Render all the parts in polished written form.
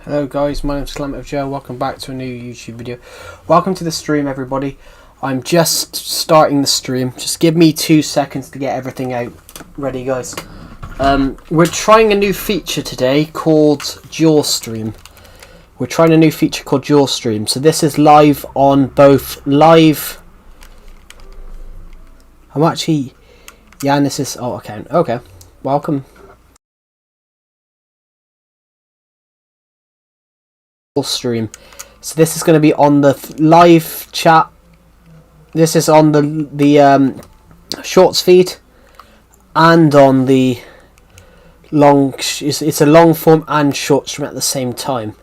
Hello guys, my name's Clement of Joe. Welcome back to a new YouTube video. Welcome to the stream, everybody. I'm just starting the stream. Just give me 2 seconds to get everything out ready, guys. We're trying a new feature today called Dual Stream. We're trying a new feature called Dual Stream. So this is live on both live. I'm actually, yeah, and this is account. Okay, welcome. Stream. So this is going to be on the live chat. This is on the shorts feed and on the long. It's a long form and short stream at the same time.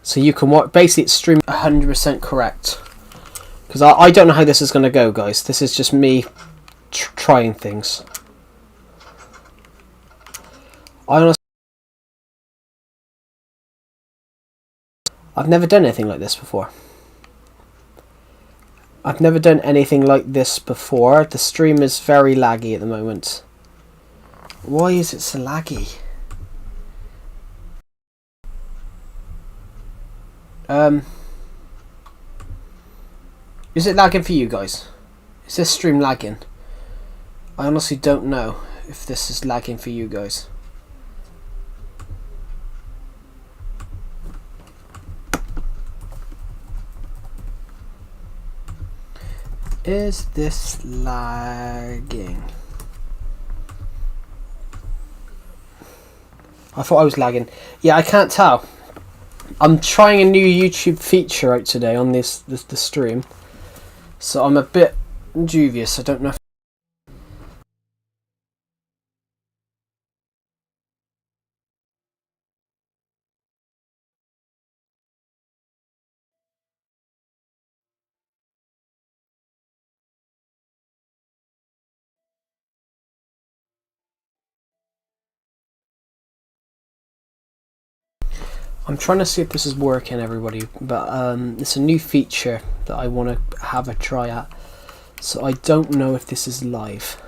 So you can watch. Basically, it's streamed 100% correct. Because I don't know how this is going to go, guys. This is just me trying things. I honestly. I've never done anything like this before. I've never done anything like this before. The stream is very laggy at the moment. Why is it so laggy? Is it lagging for you guys? Is this stream lagging? I honestly don't know if this is lagging for you guys. Is this lagging? I thought I was lagging. Yeah, I can't tell. I'm trying a new YouTube feature out today on the stream, so I'm a bit dubious. I don't know if I'm trying to see if this is working, everybody, but it's a new feature that I want to have a try at, so I don't know if this is live.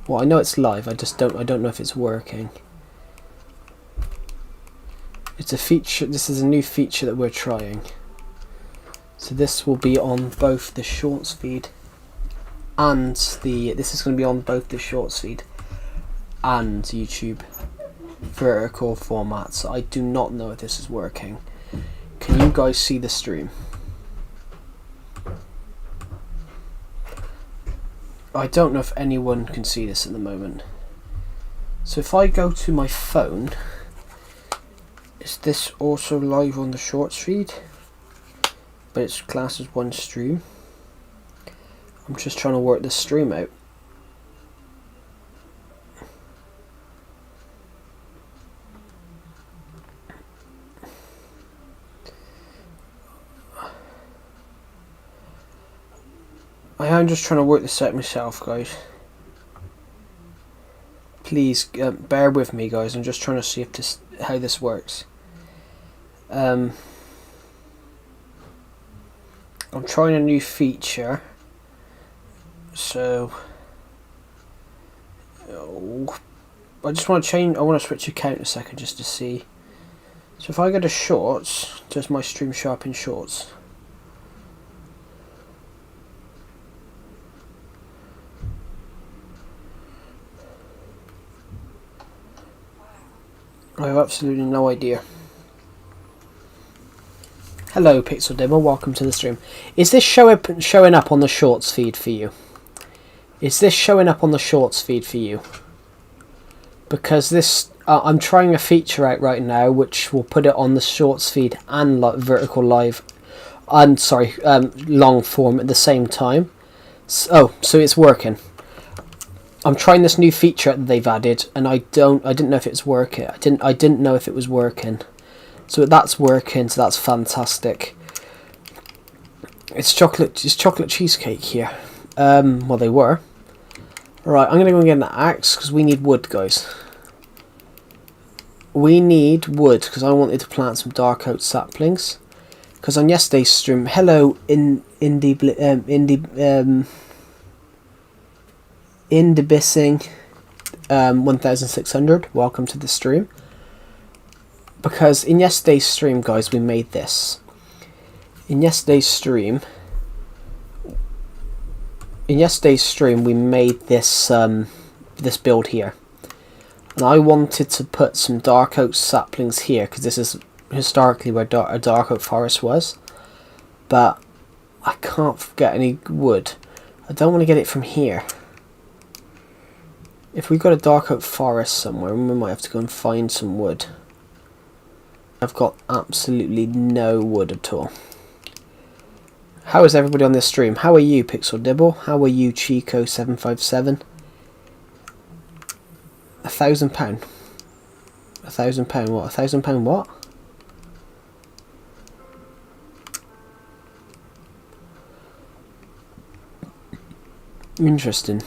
Well, I know it's live, I don't know if it's working. It's a feature. This is a new feature that we're trying, so this will be on both the shorts feed and this is going to be on both the shorts feed and YouTube vertical format. So I do not know if this is working. Can you guys see the stream? I don't know if anyone can see this at the moment. So if I go to my phone, is this also live on the shorts feed? But it's classed as one stream. I'm just trying to work this stream out. I'm just trying to work this out myself, guys. Please bear with me, guys. I'm just trying to see if how this works. I'm trying a new feature, so I just want to change. I want to switch account a second just to see. So if I go to shorts, does my stream show up in shorts? I have absolutely no idea. Hello Pixel Demo, welcome to the stream. Is this showing up on the shorts feed for you? Is this showing up on the shorts feed for you? Because this, I'm trying a feature out right now which will put it on the shorts feed and vertical live, and sorry, long form at the same time. So it's working. I'm trying this new feature that they've added, and I didn't know if it's working. I didn't know if it was working. So that's working, so that's fantastic. It's chocolate cheesecake here. Well, they were. Alright, I'm gonna go and get an axe because we need wood, guys. We need wood because I wanted to plant some dark oak saplings. Because on yesterday's stream, hello Indibissing 1600, welcome to the stream. because in yesterday's stream, guys, we made this. In yesterday's stream, we made this this build here, and I wanted to put some dark oak saplings here because this is historically where a dark oak forest was, but I can't get any wood. I don't want to get it from here. If we've got a dark oak forest somewhere, we might have to go and find some wood. I've got absolutely no wood at all. How is everybody on this stream? How are you, Pixel Dibble? How are you, Chico757? £1,000. £1,000 what? £1,000 what? Interesting.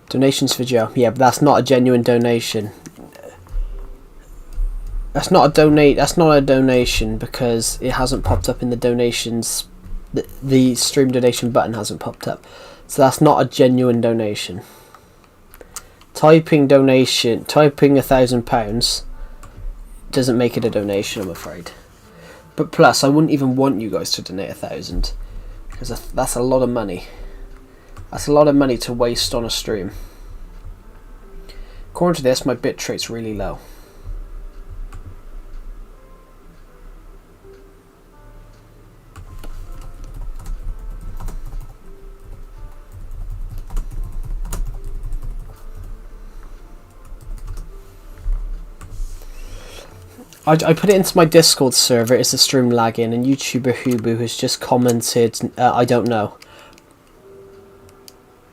Donations for Joe. Yeah, but that's not a genuine donation. That's not a donation because it hasn't popped up in the donations. The stream donation button hasn't popped up. So that's not a genuine donation. Typing £1,000 doesn't make it a donation, I'm afraid. But plus, I wouldn't even want you guys to donate 1,000 because that's a lot of money. That's a lot of money to waste on a stream. According to this, my bit rate's really low. I put it into my Discord server. It's the stream lagging, and YouTuber Hubu has just commented, I don't know.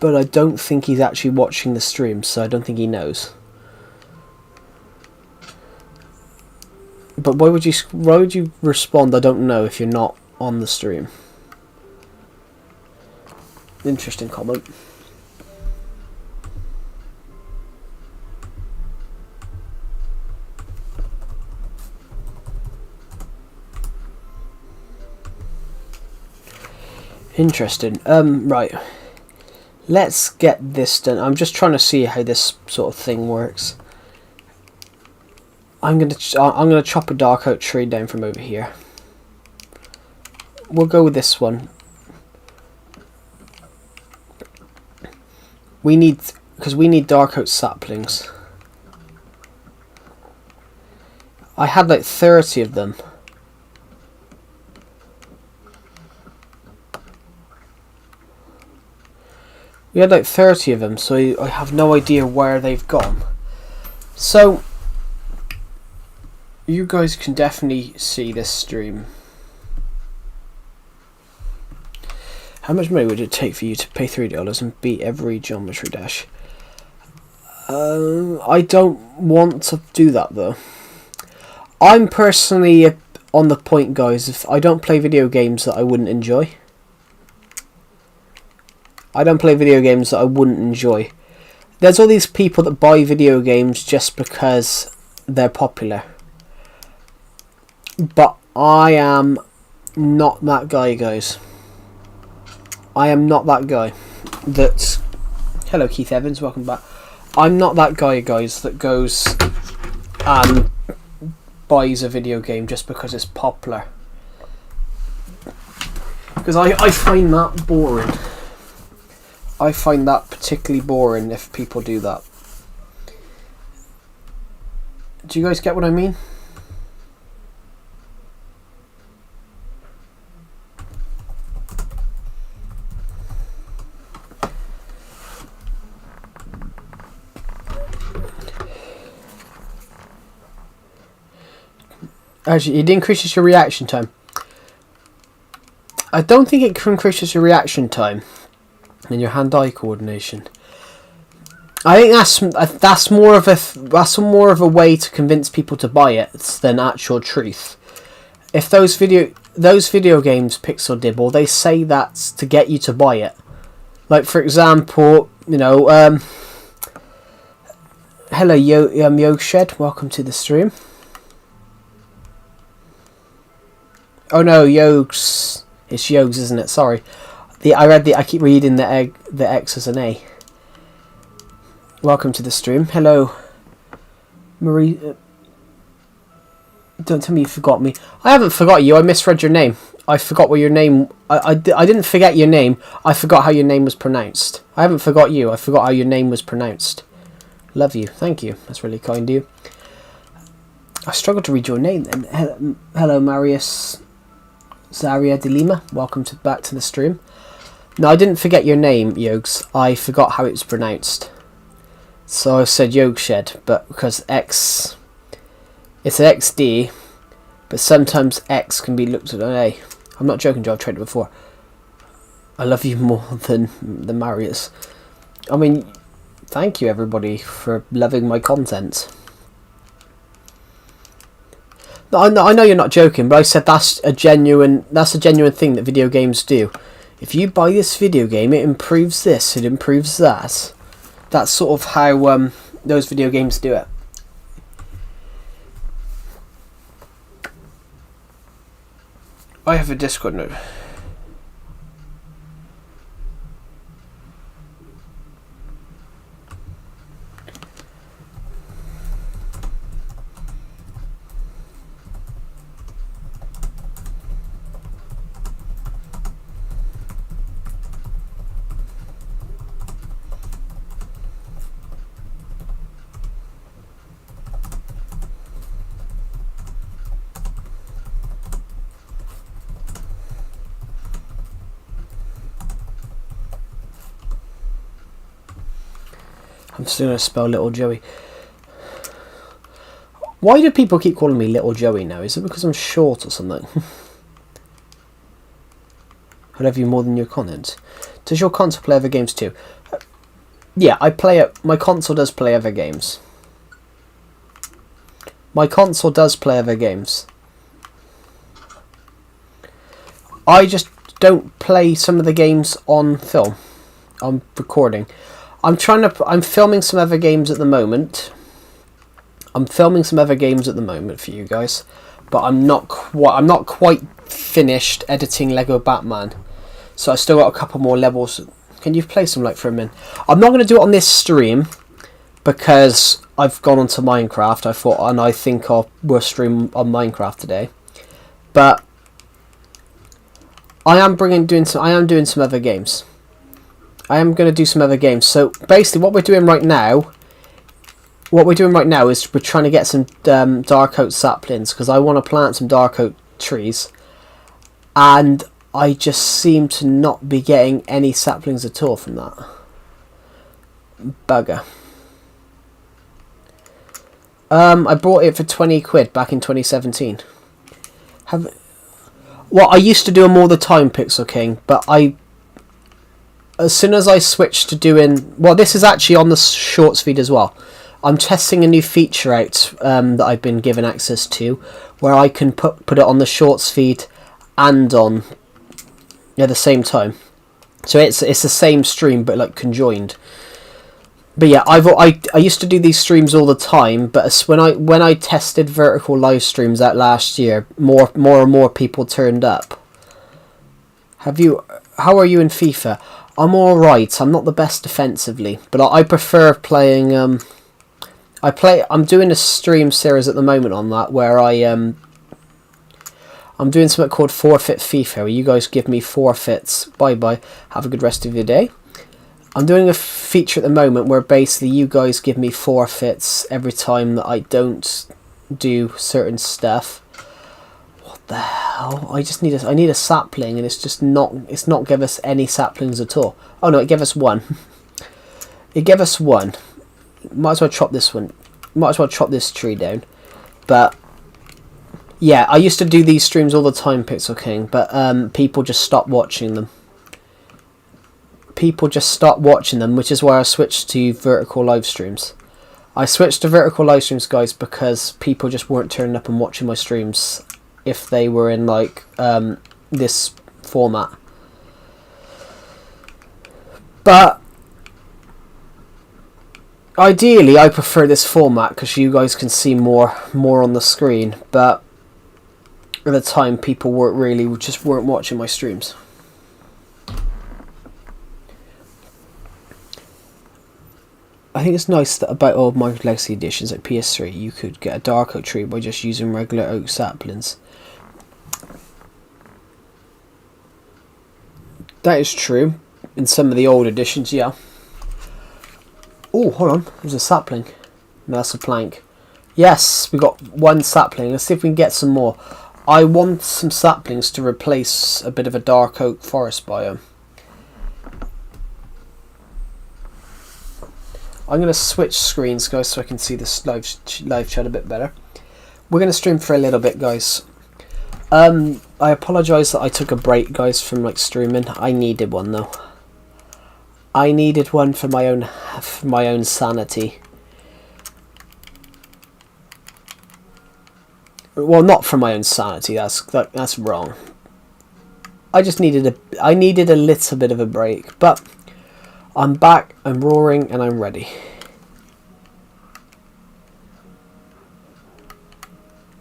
But I don't think he's actually watching the stream, so I don't think he knows. But why would you respond, I don't know, if you're not on the stream? Interesting comment. Interesting. Right. Let's get this done. I'm just trying to see how this sort of thing works. I'm gonna chop a dark oak tree down from over here. We'll go with this one. Because we need dark oak saplings. I had like 30 of them. We had like 30 of them, so I have no idea where they've gone. So, you guys can definitely see this stream. How much money would it take for you to pay $3 and beat every geometry dash? I don't want to do that though. I'm personally on the point, guys, if I don't play video games that I wouldn't enjoy. I don't play video games that I wouldn't enjoy. There's all these people that buy video games just because they're popular. But I am not that guy, guys. I am not that guy. That's... Hello, Keith Evans. Welcome back. I'm not that guy, guys, that goes and buys a video game just because it's popular. Because I find that boring. I find that particularly boring if people do that. Do you guys get what I mean? Actually, it increases your reaction time. I don't think it increases your reaction time and your hand-eye coordination. I think that's more of a way to convince people to buy it than actual truth. If those video games, Pixel Dibble, they say that's to get you to buy it. Like, for example, you know, hello Yo Shed, welcome to the stream. Oh no, Yogs. It's Yogs, isn't it? Sorry. I keep reading the X as an A. Welcome to the stream. Hello, Marie. Don't tell me you forgot me. I haven't forgot you. I misread your name. I forgot what your name... I didn't forget your name. I forgot how your name was pronounced. I haven't forgot you. I forgot how your name was pronounced. Love you. Thank you. That's really kind of you. I struggled to read your name then. Hello, Marius Zaria de Lima. Welcome back to the stream. No, I didn't forget your name, Yogs. I forgot how it was pronounced. So I said Yogshed, but because X... It's an XD, but sometimes X can be looked at an A. I'm not joking, Joe. I've tried it before. I love you more than the Marius. I mean, thank you everybody for loving my content. I know you're not joking, but I said that's a genuine thing that video games do. If you buy this video game, it improves this, it improves that. That's sort of how those video games do it. I have a Discord note. I'm still going to spell Little Joey. Why do people keep calling me Little Joey now? Is it because I'm short or something? I love you more than your content. Does your console play other games too? Yeah, I play it. My console does play other games. My console does play other games. I just don't play some of the games on film. I'm recording. I'm filming some other games at the moment. I'm filming some other games at the moment for you guys, but I'm not quite finished editing Lego Batman. So I still got a couple more levels. Can you play some like for a minute? I'm not going to do it on this stream because I've gone onto Minecraft. I think we'll stream on Minecraft today. But I am doing some other games. I am going to do some other games. So basically what we're doing right now is we're trying to get some dark oak saplings because I want to plant some dark oak trees, and I just seem to not be getting any saplings at all from that. Bugger. I bought it for 20 quid back in 2017. Well, I used to do them all the time, Pixel King, but as soon as I switched to doing... Well, this is actually on the Shorts feed as well. I'm testing a new feature out that I've been given access to, where I can put it on the Shorts feed and on at the same time. So it's the same stream, but like conjoined. But yeah, I used to do these streams all the time, but when I tested vertical live streams out last year, more and more people turned up. How are you in FIFA? I'm alright. I'm not the best defensively, but I prefer playing. I'm doing a stream series at the moment on that where I'm doing something called Forfeit FIFA, where you guys give me forfeits. Bye bye. Have a good rest of your day. I'm doing a feature at the moment where basically you guys give me forfeits every time that I don't do certain stuff. What the hell? I need a sapling, and it's not give us any saplings at all. Oh no, it gave us one. It gave us one. Might as well chop this one. Might as well chop this tree down. But yeah, I used to do these streams all the time, Pixel King, but people just stopped watching them. People just stopped watching them, which is why I switched to vertical live streams. I switched to vertical live streams, guys, because people just weren't turning up and watching my streams if they were in like this format. But ideally I prefer this format because you guys can see more on the screen, but at the time people weren't watching my streams. I think it's nice that about old Minecraft Legacy editions like PS3, you could get a dark oak tree by just using regular oak saplings. That is true. In some of the old editions, yeah. Oh, hold on. There's a sapling. No, that's a plank. Yes, we got one sapling. Let's see if we can get some more. I want some saplings to replace a bit of a dark oak forest biome. I'm going to switch screens, guys, so I can see this live chat a bit better. We're going to stream for a little bit, guys. I apologise that I took a break, guys, from like streaming. I needed one though. I needed one for my own sanity. Well, not for my own sanity. That's wrong. I needed a little bit of a break, but I'm back. I'm roaring, and I'm ready.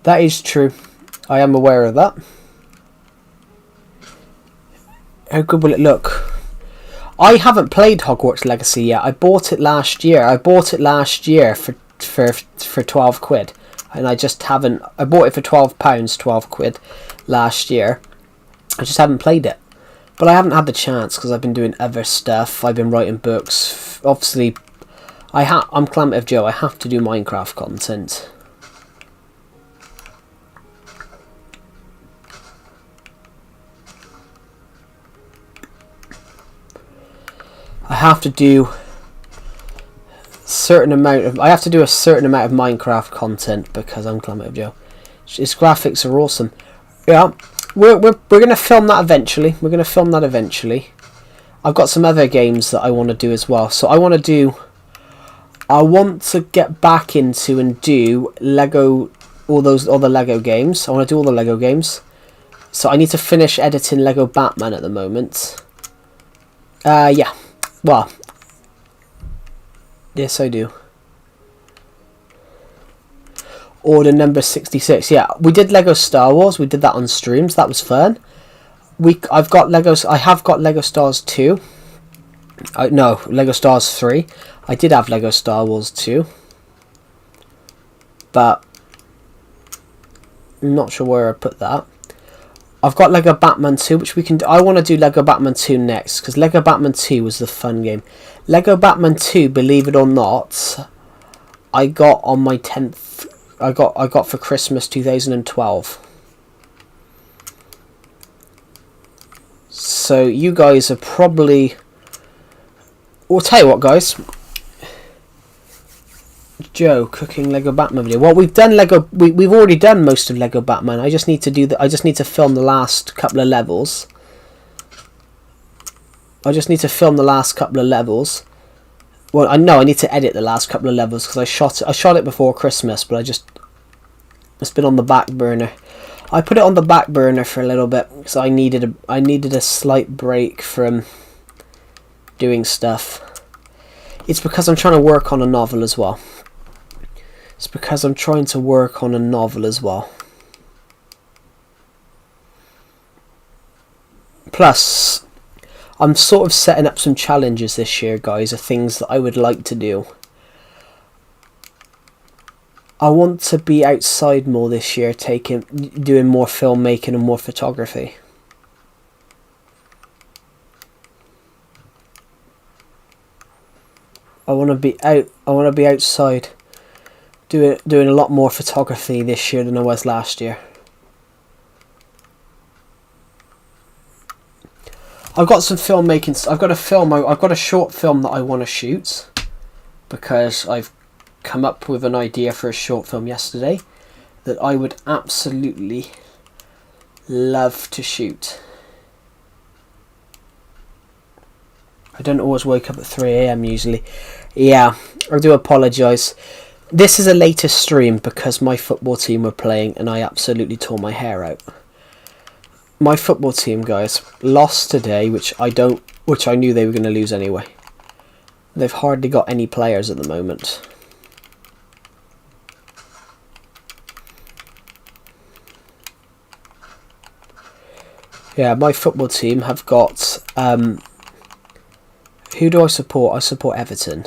That is true. I am aware of that. How good will it look? I haven't played Hogwarts Legacy yet. I bought it last year. I bought it last year for 12 quid. And I just haven't... I bought it for £12, 12 quid last year. I just haven't played it. But I haven't had the chance because I've been doing other stuff. I've been writing books. Obviously, I'm Clammative Joe. I have to do Minecraft content. I have to do a certain amount of Minecraft content because I'm Clammative Joe. His graphics are awesome. Yeah, we're gonna film that eventually. I've got some other games that I want to do as well. So I want to get back into and do all the Lego games. I want to do all the Lego games. So I need to finish editing Lego Batman at the moment. Yeah. Well, yes I do. Order number 66. Yeah, we did Lego Star Wars. We did that on streams. That was fun. I have got Lego Stars 2. No, Lego Stars 3. I did have Lego Star Wars 2. But I'm not sure where I put that. I've got Lego Batman 2, which we can do. I want to do Lego Batman 2 next, because Lego Batman 2 was the fun game. Lego Batman 2, believe it or not, I got on my 10th. I got for Christmas 2012. So you guys are probably... I'll tell you what, guys. Joe cooking Lego Batman video. Well, we've done Lego. We've already done most of Lego Batman. I just need to do I just need to film the last couple of levels. Well, I know I need to edit the last couple of levels because I shot it before Christmas, but it's been on the back burner. I put it on the back burner for a little bit because I needed a slight break from doing stuff. It's because I'm trying to work on a novel as well. Plus, I'm sort of setting up some challenges this year, guys, of things that I would like to do. I want to be outside more this year, doing more filmmaking and more photography. I want to be outside, doing a lot more photography this year than I was last year. I've got some filmmaking. I've got a short film that I want to shoot because I've come up with an idea for a short film yesterday that I would absolutely love to shoot. I don't always wake up at 3 AM usually. Yeah, I do apologise. This is a later stream because my football team were playing and I absolutely tore my hair out. My football team, guys, lost today, which I knew they were going to lose anyway. They've hardly got any players at the moment. Yeah, my football team have got... who do I support? I support Everton.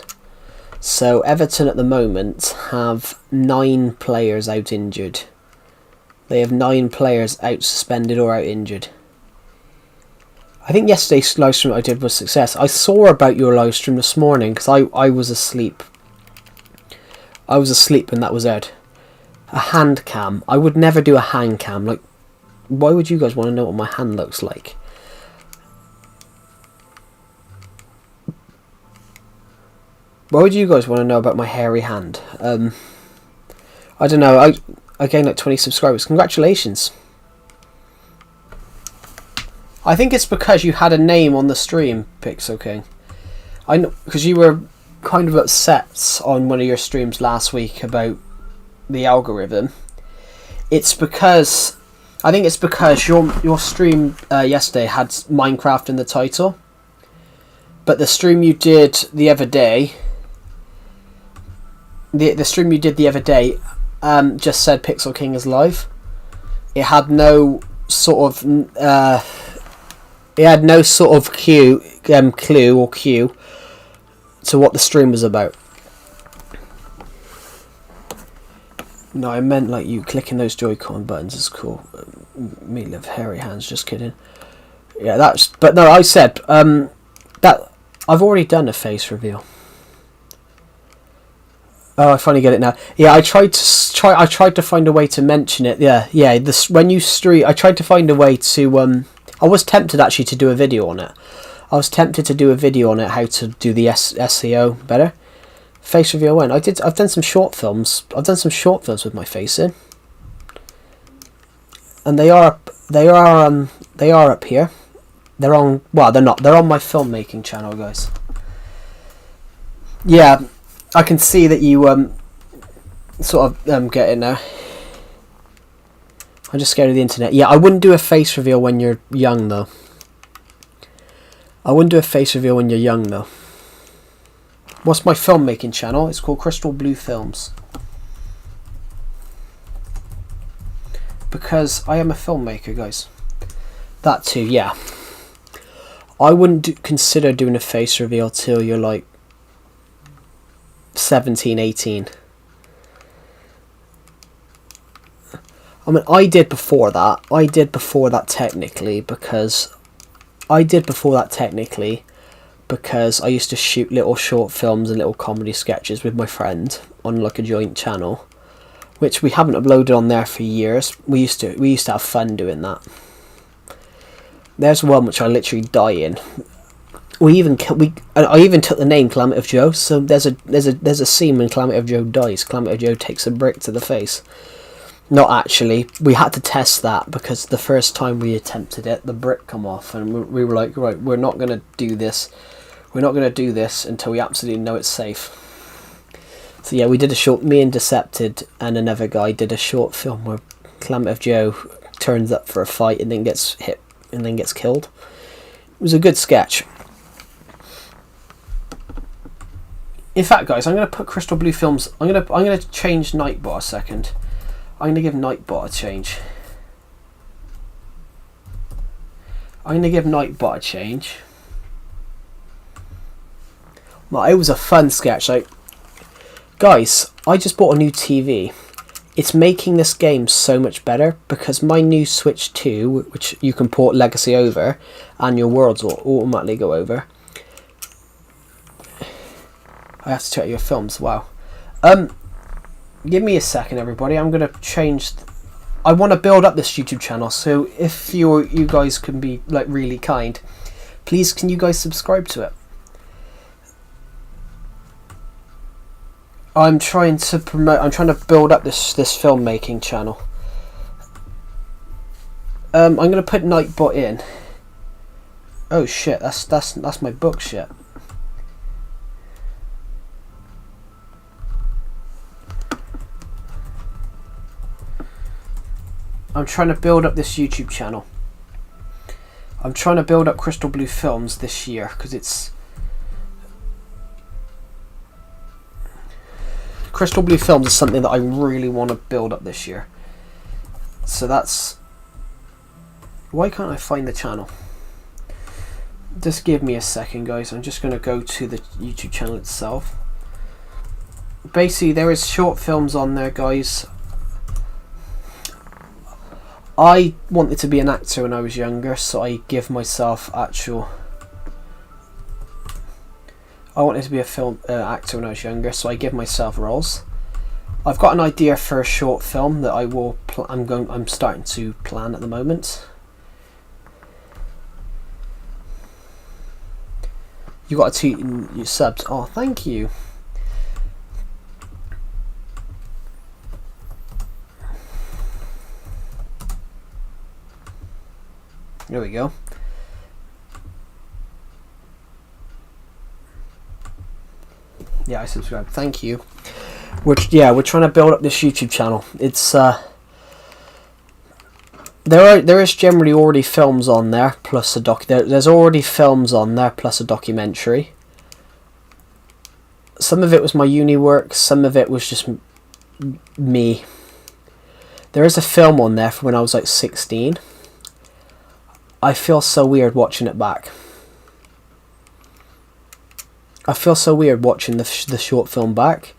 So Everton at the moment have 9 players out injured. They have 9 players out suspended or out injured. I think yesterday's live stream I did was a success. I saw about your live stream this morning because I was asleep. I was asleep when that was out. A hand cam. I would never do a hand cam. Like, why would you guys want to know what my hand looks like? Why would you guys want to know about my hairy hand? I don't know. I gained like 20 subscribers. Congratulations. I think it's because you had a name on the stream, Pixel King. I know, because you were kind of upset on one of your streams last week about the algorithm. It's because I think it's because your stream yesterday had Minecraft in the title, but the stream you did the other day, the stream you did the other day, just said Pixel King is live. It had no sort of clue or cue to what the stream was about. No, I meant like you clicking those Joy-Con buttons is cool. Me love hairy hands, just kidding. Yeah, that's. But no, I said that I've already done a face reveal. Oh, I finally get it now. Yeah, I tried to find a way to mention it. Yeah. When you stream, I tried to find a way to. I was tempted actually to do a video on it. I was tempted to do a video on it, how to do the SEO better. Face reveal when I've done some short films. I've done some short films with my face in, and they are up here. They're on. Well, they're not. They're on my filmmaking channel, guys. Yeah, I can see that you sort of get it now. I'm just scared of the internet. Yeah, I wouldn't do a face reveal when you're young though. I wouldn't do a face reveal when you're young though. What's my filmmaking channel? It's called Crystal Blue Films. Because I am a filmmaker, guys. That too, yeah. I wouldn't consider doing a face reveal till you're like 17, 18. I mean, I did before that. I did before that technically because I used to shoot little short films and little comedy sketches with my friend on like a joint channel, which we haven't uploaded on there for years. We used to have fun doing that. There's one which I literally die in. I even took the name Calamity of Joe. So there's a scene when Calamity of Joe dies. Calamity of Joe takes a brick to the face. Not actually. We had to test that because the first time we attempted it, the brick come off, and we were like, right, we're not gonna do this. We're not gonna do this until we absolutely know it's safe. So yeah, we did a short. Me and Decepted and another guy did a short film where Calamity of Joe turns up for a fight and then gets hit and then gets killed. It was a good sketch. In fact, guys, I'm gonna put Crystal Blue Films. I'm gonna change Nightbot a second. I'm gonna give Nightbot a change. Well, it was a fun sketch. Like, guys, I just bought a new TV. It's making this game so much better because my new Switch 2, which you can port Legacy over, and your worlds will automatically go over. I have to check your films. Wow. Give me a second, everybody. I'm gonna change. I want to build up this YouTube channel, so if you guys can be like really kind, please can you guys subscribe to it? I'm trying to build up this filmmaking channel. I'm gonna put Nightbot in. Oh shit! That's my book shit. I'm trying to build up this YouTube channel. I'm trying to build up Crystal Blue Films this year because it's Crystal Blue Films is something that I really want to build up this year. So that's why can't I find the channel? Just give me a second, guys. I'm just going to go to the YouTube channel itself. basically there is short films on there, guys. I wanted to be an actor when I was younger, so I give myself actual... I wanted to be a film actor when I was younger, so I give myself roles. I've got an idea for a short film that I'm starting to plan at the moment. You got a tweet in your subs. Oh, thank you. There we go. Yeah, I subscribed. Thank you. We're trying to build up this YouTube channel. It's there is generally already films on there plus a there's already films on there plus a documentary. Some of it was my uni work, some of it was just me. There is a film on there from when I was like 16. I feel so weird watching it back. I feel so weird watching the short film back.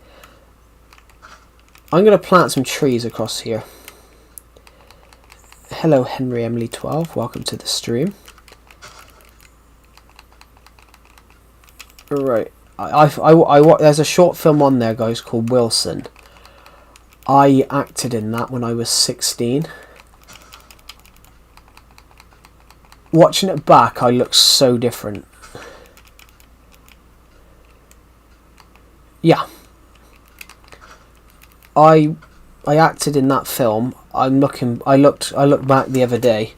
I'm going to plant some trees across here. Hello Henry Emily 12, welcome to the stream. Right, there's a short film on there, guys, called Wilson. I acted in that when I was 16. Watching it back, I look so different. Yeah. I acted in that film. I looked back the other day.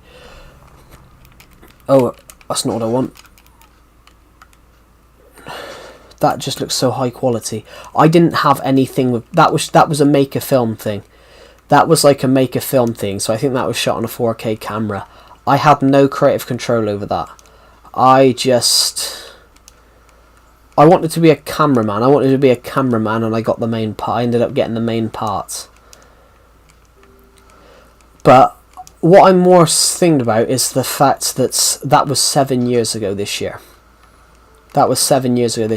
Oh, that's not what I want. That just looks so high quality. I didn't have anything with that was a make a film thing. That was like a make a film thing, so I think that was shot on a 4K camera. I had no creative control over that. I wanted to be a cameraman. And I got the main part. I ended up getting the main part. But what I'm more thinking about is the fact that that was 7 years ago this year. So that was 7 years ago.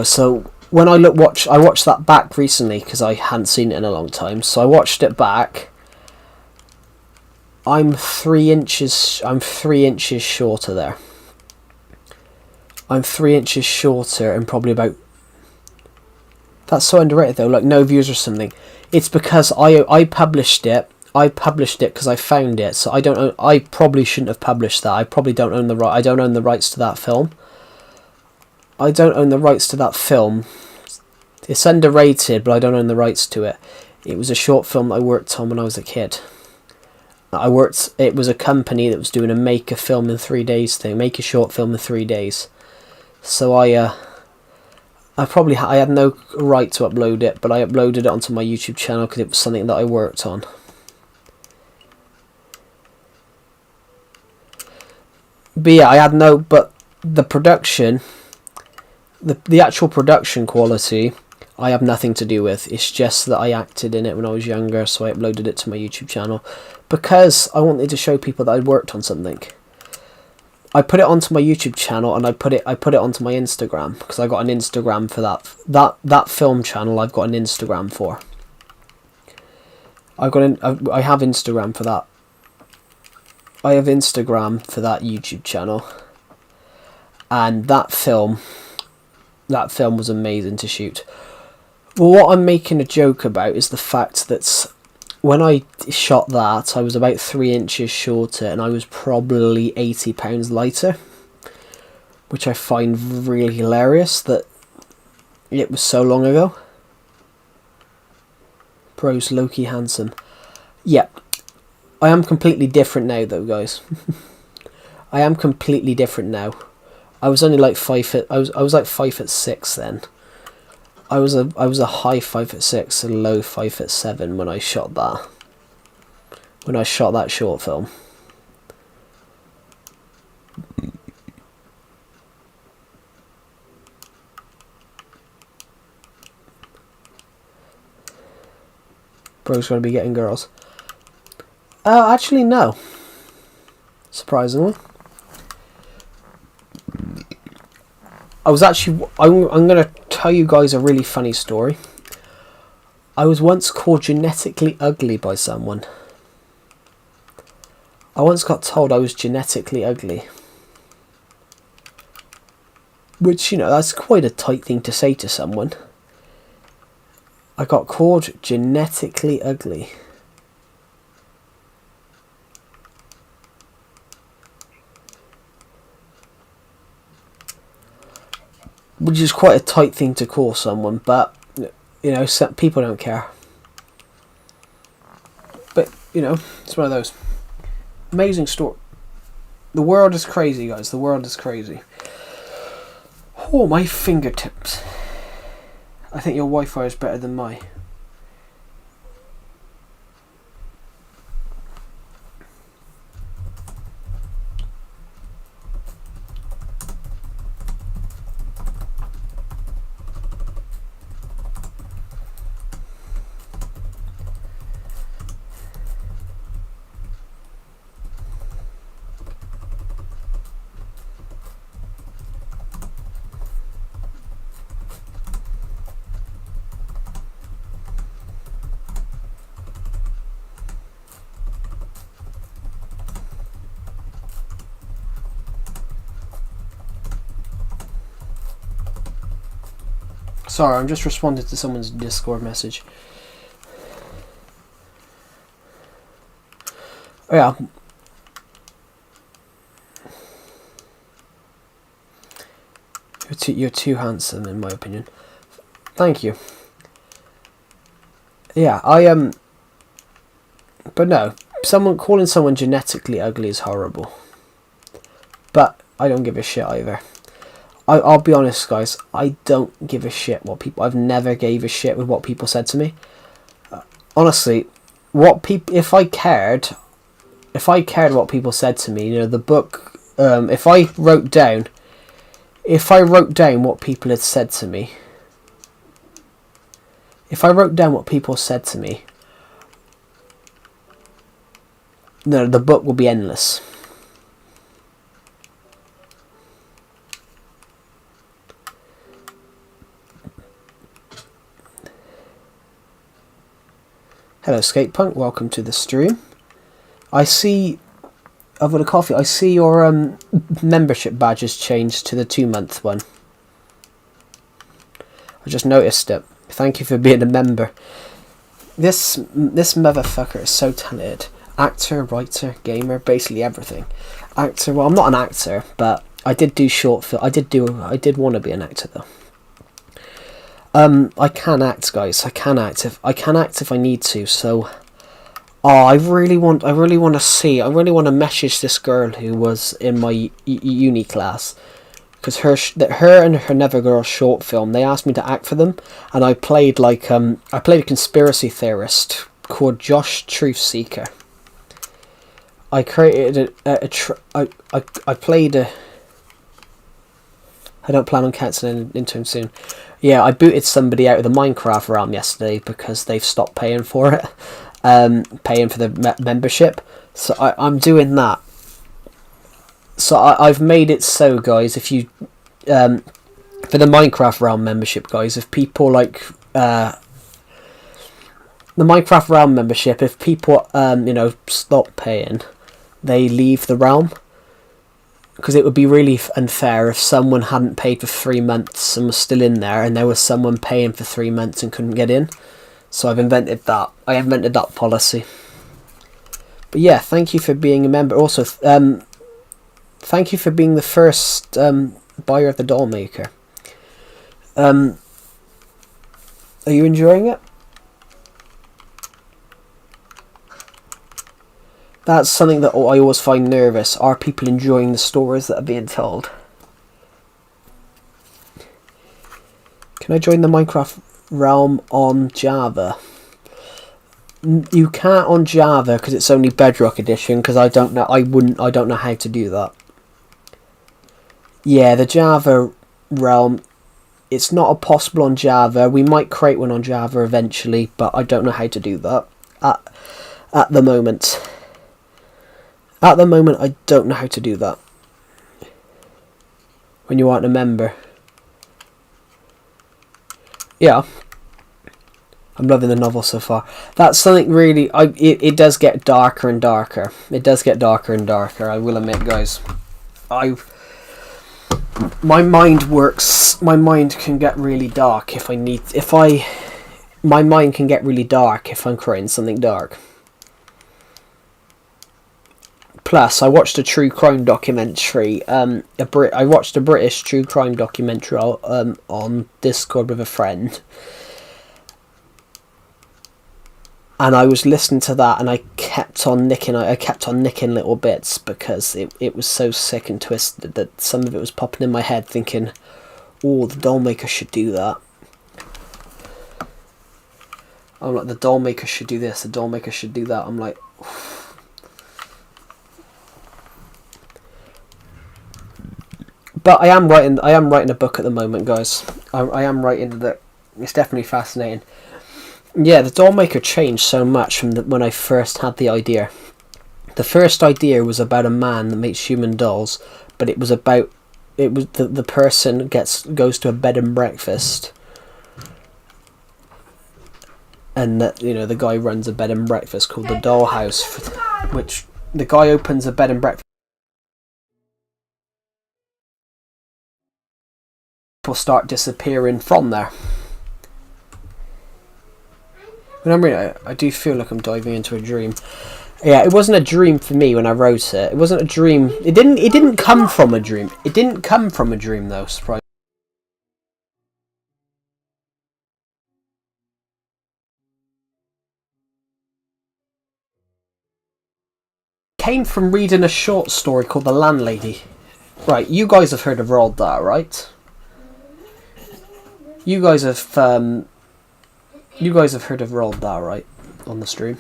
So when I watched that back recently because I hadn't seen it in a long time. So I watched it back. I'm 3 inches shorter there. I'm 3 inches shorter and probably about... That's so underrated though, like no views or something. It's because I published it. I published it because I found it. So I probably shouldn't have published that. I probably don't own the right. I don't own the rights to that film. It's underrated, but I don't own the rights to it. It was a short film that I worked on when I was a kid. It was a company that was doing a make a film in 3 days thing, make a short film in 3 days. So I had no right to upload it, but I uploaded it onto my YouTube channel because it was something that I worked on. But yeah, but the production, the actual production quality, I have nothing to do with. It's just that I acted in it when I was younger, so I uploaded it to my YouTube channel because I wanted to show people that I'd worked on something. I put it onto my YouTube channel and I put it onto my Instagram because I got an Instagram for that film channel. I've got an Instagram for. I have Instagram for that. I have Instagram for that YouTube channel, and that film was amazing to shoot. Well, what I'm making a joke about is the fact that when I shot that, I was about 3 inches shorter and I was probably 80 pounds lighter, which I find really hilarious that it was so long ago. Bros, Loki handsome. Yeah, I am completely different now though, guys. I am completely different now. I was only like 5 foot. I was like 5'6" then. I was a high 5'6" and low 5'7" when I shot that. When I shot that short film. Bro's gonna be getting girls. Actually no. Surprisingly. I was actually... I'm going to tell you guys a really funny story. I was once called genetically ugly by someone. I once got told I was genetically ugly. Which, you know, that's quite a tight thing to say to someone. I got called genetically ugly. Which is quite a tight thing to call someone, but, you know, some people don't care. But, you know, it's one of those. Amazing story. The world is crazy, guys. The world is crazy. Oh, my fingertips. I think your Wi-Fi is better than mine. Sorry, I'm just responding to someone's Discord message. Oh, yeah. You're too handsome, in my opinion. Thank you. Yeah, but no, calling someone genetically ugly is horrible. But I don't give a shit either. I'll be honest, guys. I don't give a shit what people. I've never gave a shit with what people said to me. Honestly, if I cared what people said to me, you know, the book. If I wrote down what people had said to me. If I wrote down what people said to me, no, the book will be endless. Hello, Skatepunk. Welcome to the stream. I see, over the coffee, I see your membership badge has changed to the 2-month one. I just noticed it. Thank you for being a member. This motherfucker is so talented. Actor, writer, gamer, basically everything. Actor. Well, I'm not an actor, but I did do short film. I did want to be an actor though. I can act, guys. I can act if I need to. So, I really want to message this girl who was in my uni class, because her and her Nevergirl short film, they asked me to act for them, and I played a conspiracy theorist called Josh Truthseeker. I created I played a. I don't plan on cancelling anytime soon. Yeah, I booted somebody out of the Minecraft realm yesterday because they've stopped paying for it, paying for the membership. So I'm doing that. So I've made it so, guys, if you, for the Minecraft realm membership, guys, if people like, the Minecraft realm membership, if people, you know, stop paying, they leave the realm. Because it would be really unfair if someone hadn't paid for 3 months and was still in there, and there was someone paying for 3 months and couldn't get in. So I've invented that. I invented that policy. But yeah, thank you for being a member. Also, thank you for being the first buyer of the doll maker. Are you enjoying it? That's something that I always find nervous. Are people enjoying the stories that are being told? Can I join the Minecraft realm on Java? You can't on Java because it's only Bedrock Edition. Because I don't know. I don't know how to do that. Yeah, the Java realm. It's not possible on Java. We might create one on Java eventually, but I don't know how to do that at the moment. At the moment, I don't know how to do that. When you aren't a member. Yeah, I'm loving the novel so far. That's something really. It does get darker and darker. It does get darker and darker. I will admit, guys. My mind works. My mind can get really dark if I need. My mind can get really dark if I'm creating something dark. Plus, I watched a true crime documentary. I watched a British true crime documentary on Discord with a friend, and I was listening to that, and I kept on nicking little bits because it was so sick and twisted that some of it was popping in my head, thinking, "Oh, the doll maker should do that." I'm like, the doll maker should do this. The doll maker should do that. I'm like. But I am writing a book at the moment, guys. I am writing that. It's definitely fascinating. Yeah, the doll maker changed so much from when I first had the idea. The first idea was about a man that makes human dolls, but it was the person goes to a bed and breakfast, and that, you know, the guy runs a bed and breakfast called the Doll House, which the guy opens a bed and breakfast. People start disappearing from there. I do feel like I'm diving into a dream. Yeah, it wasn't a dream for me when I wrote it. It wasn't a dream. It didn't come from a dream. It didn't come from a dream though, surprise. It came from reading a short story called The Landlady. Right, you guys have heard of Roald Dahl, right? You guys have heard of Roald Dahl, right? On the stream.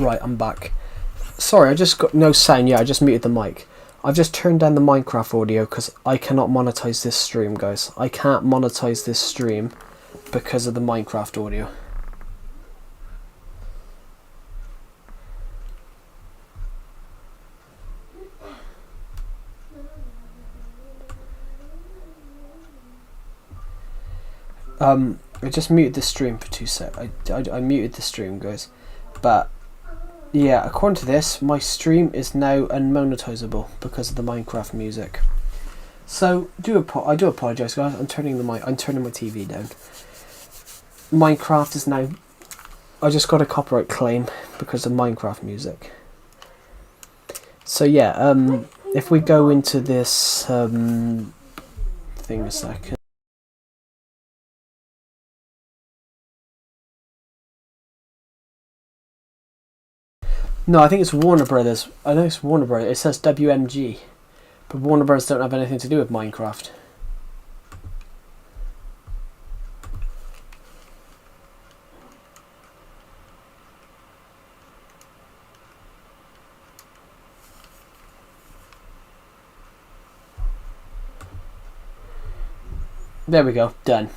Right, I'm back. Sorry, I just got no sound. Yeah, I just muted the mic. I've just turned down the Minecraft audio because I cannot monetize this stream, guys. I can't monetize this stream because of the Minecraft audio. I just muted the stream for 2 seconds. I muted the stream, guys. But yeah, according to this, my stream is now unmonetizable because of the Minecraft music. So I do apologize, guys. I'm turning my TV down. Minecraft is now. I just got a copyright claim because of Minecraft music. So yeah, if we go into this thing a second. No, I think it's Warner Brothers. I know it's Warner Brothers. It says WMG, but Warner Brothers don't have anything to do with Minecraft. There we go. Done.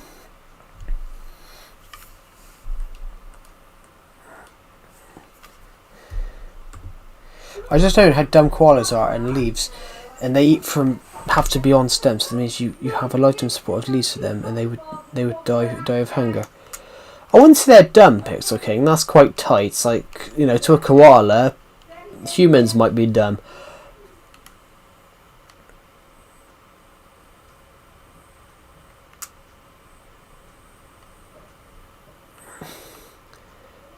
I just don't know how dumb koalas are and leaves, and they have to be on stems. So that means you have a lifetime support of leaves for them, and they would die of hunger. I wouldn't say they're dumb, Pixel King. That's quite tight. It's like, you know, to a koala, humans might be dumb.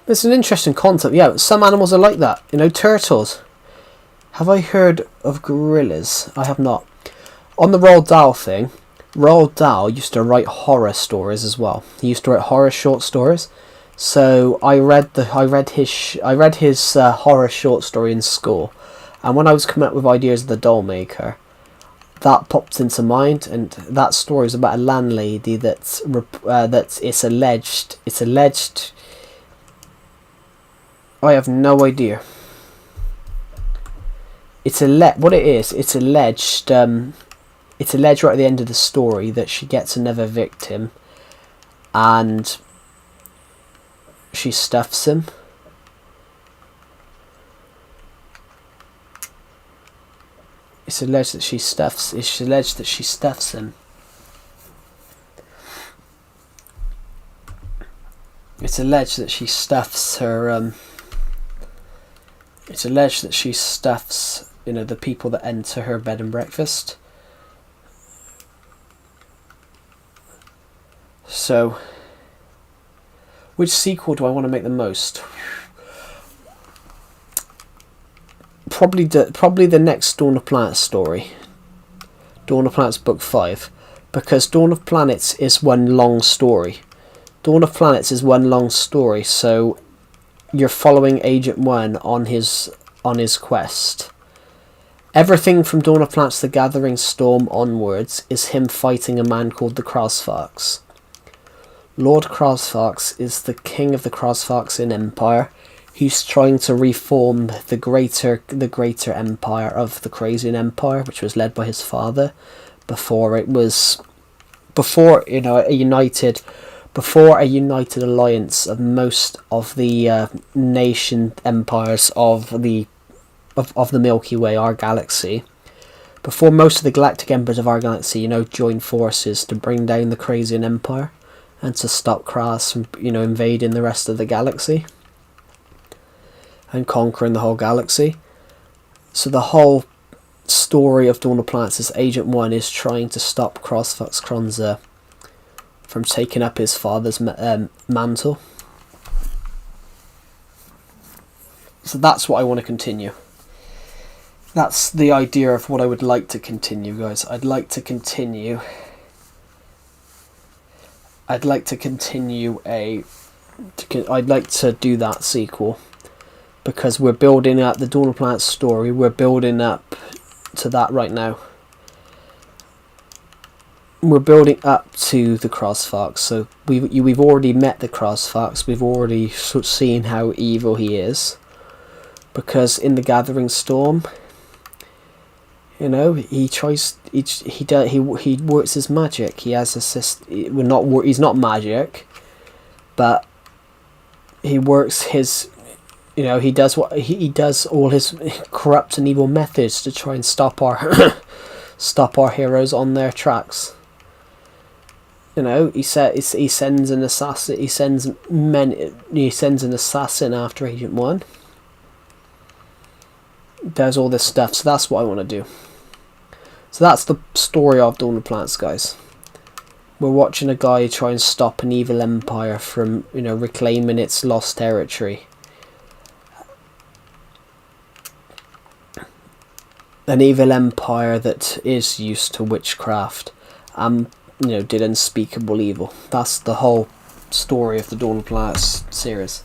It's an interesting concept. Yeah, some animals are like that. You know, turtles. Have I heard of gorillas? I have not. On the Roald Dahl thing, Roald Dahl used to write horror stories as well. He used to write horror short stories. So I read his horror short story in school, and when I was coming up with ideas of the doll maker, that popped into mind. And that story is about a landlady that's it's alleged. I have no idea. It's what it is. It's alleged. It's alleged right at the end of the story that she gets another victim, and she stuffs him. It's alleged that she stuffs. It's alleged that she stuffs him. It's alleged that she stuffs her. It's alleged that she stuffs, you know, the people that enter her bed and breakfast. So, which sequel do I want to make the most? Probably the next Dawn of Planets story. Dawn of Planets book 5. Because Dawn of Planets is one long story. Dawn of Planets is one long story, so you're following Agent 1 on his quest. Everything from Dawn of Planets The Gathering Storm onwards is him fighting a man called the Crossfox. Lord Crossfox is the king of the Crossfoxian Empire. He's trying to reform the greater empire of the Crazian Empire, which was led by his father, before a united alliance of most of the nation empires of the Milky Way, our galaxy. Before most of the galactic empires of our galaxy, you know, join forces to bring down the Crazian Empire and to stop Kras from, you know, invading the rest of the galaxy and conquering the whole galaxy. So the whole story of Dawn of Planets is Agent 1 is trying to stop Crossfox Kronza from taking up his father's mantle. So that's what I want to continue. That's the idea of what I would like to continue, guys. I'd like to continue I'd like to do that sequel, because we're building up the Dawn of Planets story. We're building up to that right now. We're building up to the Crossfox, so we've already met the Crossfox. We've already seen how evil he is, because in the Gathering Storm, you know, he works his magic. He has a system. He's not magic, but he works his. You know, he does all his corrupt and evil methods to try and stop our heroes on their tracks. You know, he sends an assassin. He sends an assassin after Agent 1. Does all this stuff. So that's what I want to do. So that's the story of Dawn of Planets, guys. We're watching a guy try and stop an evil empire from, you know, reclaiming its lost territory. An evil empire that is used to witchcraft and, you know, did unspeakable evil. That's the whole story of the Dawn of Planets series.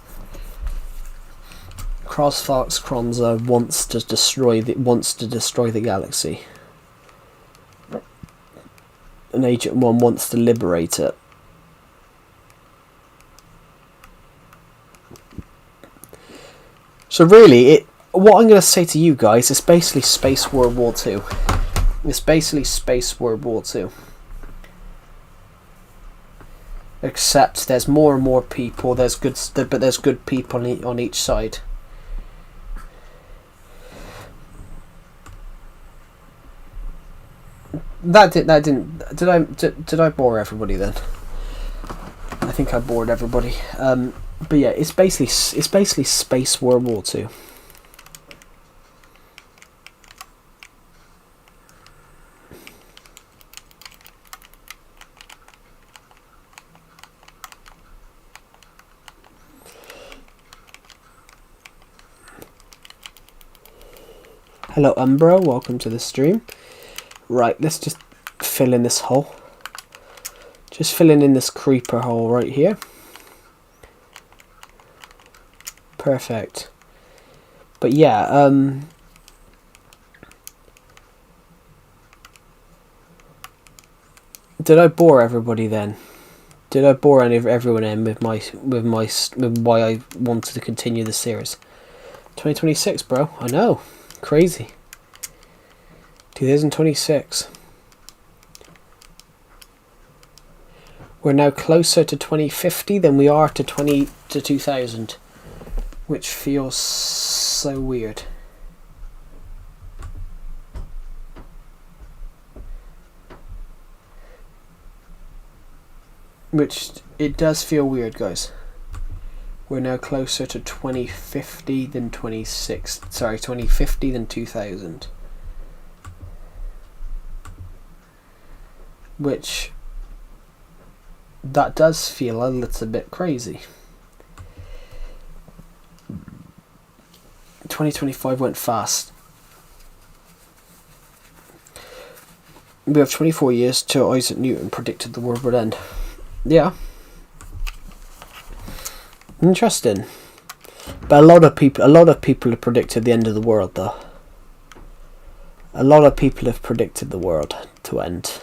Crossfox Kronza wants to destroy the galaxy. And Agent 1 wants to liberate it. So really, what I'm going to say to you guys is basically Space World War 2. It's basically Space World War 2. Except there's more and more people. There's good people on each side. Did I bore everybody then? I think I bored everybody. But yeah, it's basically space World War II. Hello Umbro, welcome to the stream. Right, let's just fill in this hole. Just filling in this creeper hole right here. Perfect. But yeah, did I bore everybody then? Did I bore everyone in with why I wanted to continue the series? 2026, bro. I know. Crazy. 2026. We're now closer to 2050 than we are to 2000, which feels so weird. Which it does feel weird, guys. We're now closer to 2050 than 2050 than 2000. Which that does feel a little bit crazy. 2025 went fast. We have 24 years till Isaac Newton predicted the world would end. Yeah. Interesting. But a lot of people have predicted the end of the world, though. A lot of people have predicted the world to end.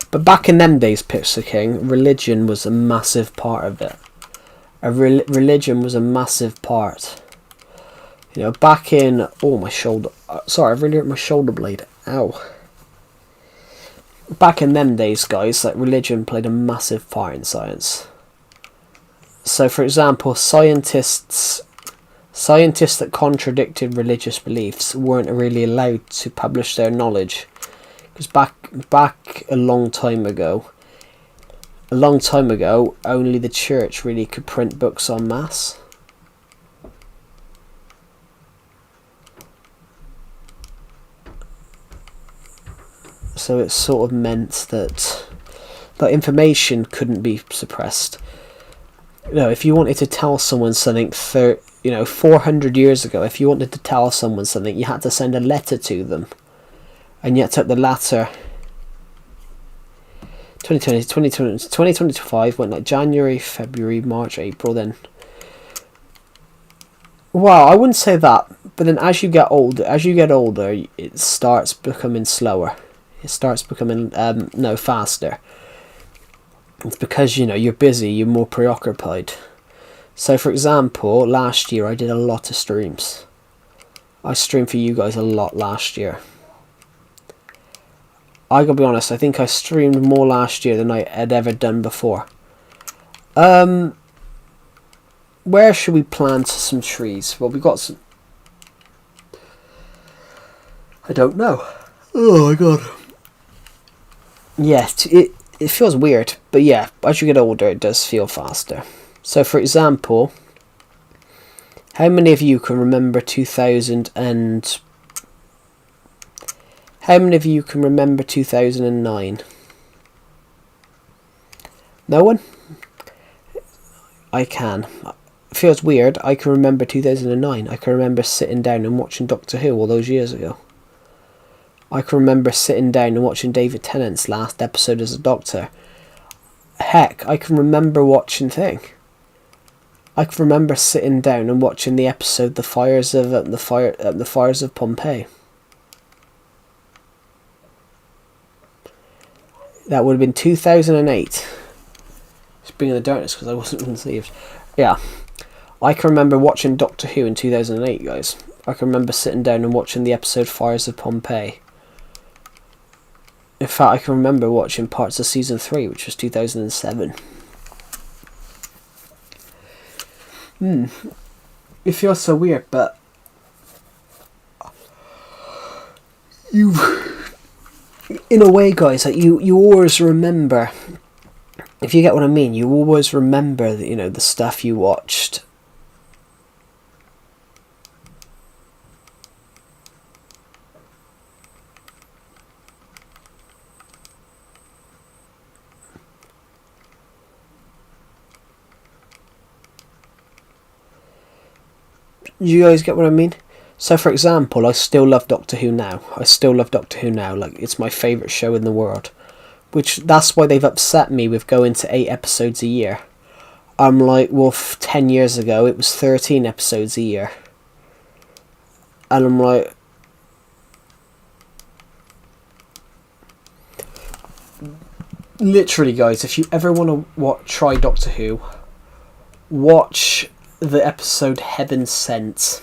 But back in them days, Pixar King, religion was a massive part of it. Religion was a massive part. You know, back in... Oh, my shoulder... sorry, I've really hurt my shoulder blade. Ow. Back in them days, guys, like, religion played a massive part in science. So, for example, scientists that contradicted religious beliefs weren't really allowed to publish their knowledge. Because back a long time ago, only the church really could print books en masse. So it sort of meant that information couldn't be suppressed. You know, if you wanted to tell someone something 400 years ago, if you wanted to tell someone something, you had to send a letter to them. And yet took the latter. 2025 went like January, February, March, April, then. Well, I wouldn't say that, but then as you get older, it starts becoming slower. It starts becoming faster. It's because, you know, you're busy, you're more preoccupied. So, for example, last year I did a lot of streams. I streamed for you guys a lot last year. I gotta be honest, I think I streamed more last year than I had ever done before. Where should we plant some trees? Well, we've got some... I don't know. Oh my god. Yeah, it feels weird, but yeah, as you get older, it does feel faster. So, for example, how many of you can remember 2000 How many of you can remember 2009? No one? I can. It feels weird. I can remember 2009. I can remember sitting down and watching Doctor Who all those years ago. I can remember sitting down and watching David Tennant's last episode as a Doctor. Heck, I can remember watching I can remember sitting down and watching the episode "The Fires of Pompeii." That would have been 2008. Just bringing the darkness because I wasn't conceived. Yeah, I can remember watching Doctor Who in 2008, guys. I can remember sitting down and watching the episode "Fires of Pompeii." In fact, I can remember watching parts of season 3, which was 2007. It feels so weird, but in a way, guys, like you always remember if you get what I mean, you always remember that, you know, the stuff you watched. You guys get what I mean? So, for example, I still love Doctor Who now. Like, it's my favourite show in the world. Which, that's why they've upset me with going to 8 episodes a year. I'm like, well, 10 years ago, it was 13 episodes a year. And I'm like... Literally, guys, if you ever want to try Doctor Who, watch the episode Heaven Sent.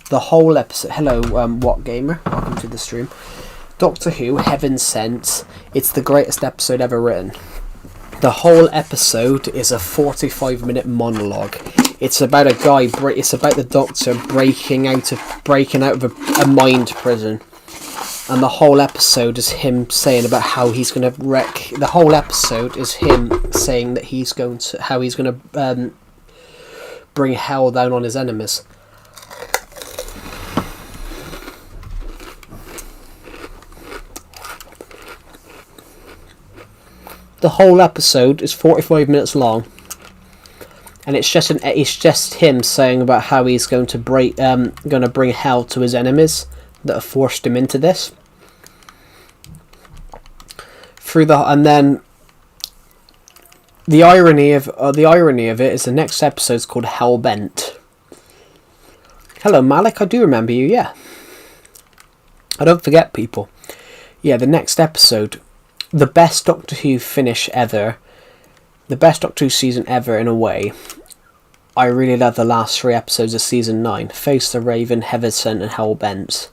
The whole episode. Hello, What Gamer. Welcome to the stream. Doctor Who, Heaven Sent. It's the greatest episode ever written. The whole episode is a 45-minute monologue. It's about a guy. It's about the Doctor breaking out of a mind prison, and the whole episode is him saying about how he's going to wreck. The whole episode is him saying that he's going to bring hell down on his enemies. The whole episode is 45 minutes long, and it's just him saying about how he's going to bring hell to his enemies that have forced him into this. And then the irony of it is the next episode's called Hellbent. Hello, Malik. I do remember you. Yeah, I don't forget people. Yeah, the next episode. The best Doctor Who finish ever. The best Doctor Who season ever, in a way. I really love the last 3 episodes of season 9. Face the Raven, Heaven Sent, and Hellbent.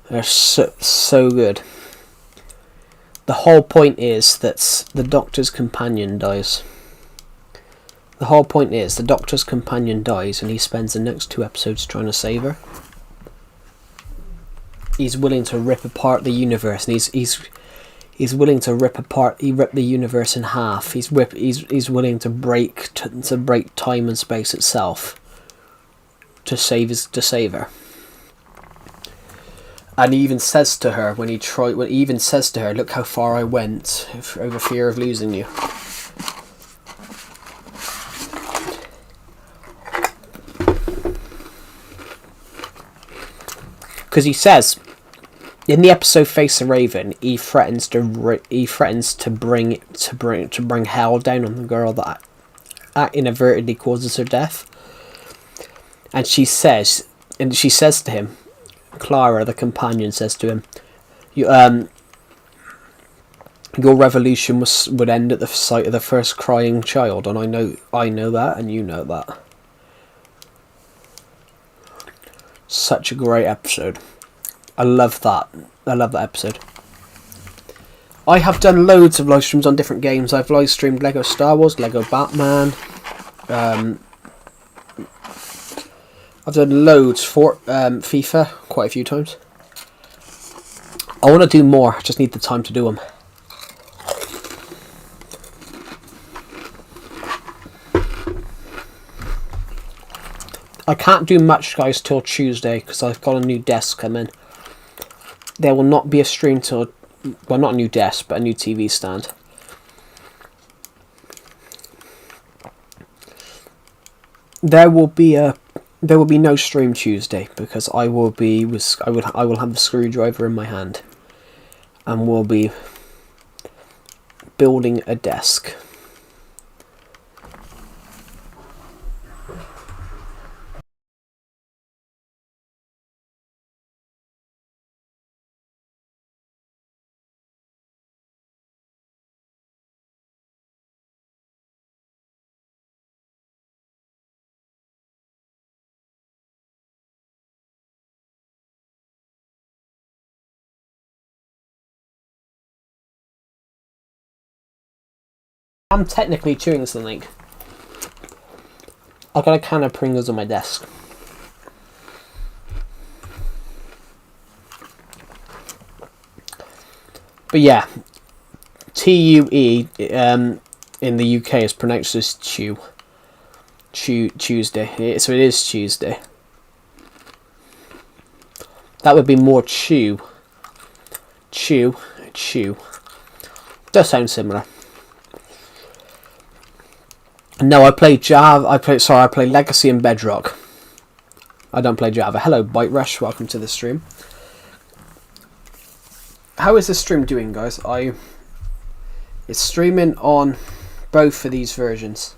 They're so good. The whole point is that the Doctor's companion dies. The whole point is the Doctor's companion dies, and he spends the next 2 episodes trying to save her. He's willing to rip apart the universe, and he's willing to rip the universe in half. He's willing to break time and space itself to save her. And he even says to her look how far I went over fear of losing you. Because he says, in the episode Face the Raven, he threatens to bring hell down on the girl that inadvertently causes her death. And she says to him, Clara, the companion, says to him, your revolution would end at the sight of the first crying child, and I know that, and you know that. Such a great episode. I love that episode. I have done loads of live streams on different games. I've live streamed Lego Star Wars, Lego Batman. I've done loads for FIFA quite a few times. I want to do more. I just need the time to do them. I can't do much, guys, till Tuesday because I've got a new desk coming. There will not be a stream till, well, not a new desk, but a new TV stand. There will be no stream Tuesday because I will have the screwdriver in my hand, and we'll be building a desk. I'm technically chewing something. I've got a can of Pringles on my desk. But yeah, TUE, in the UK is pronounced as Tuesday. So it is Tuesday. That would be more chew. Chew. Does sound similar. No, I play Java. I play Legacy and Bedrock. I don't play Java. Hello, Bite Rush. Welcome to the stream. How is the stream doing, guys? It's streaming on both of these versions.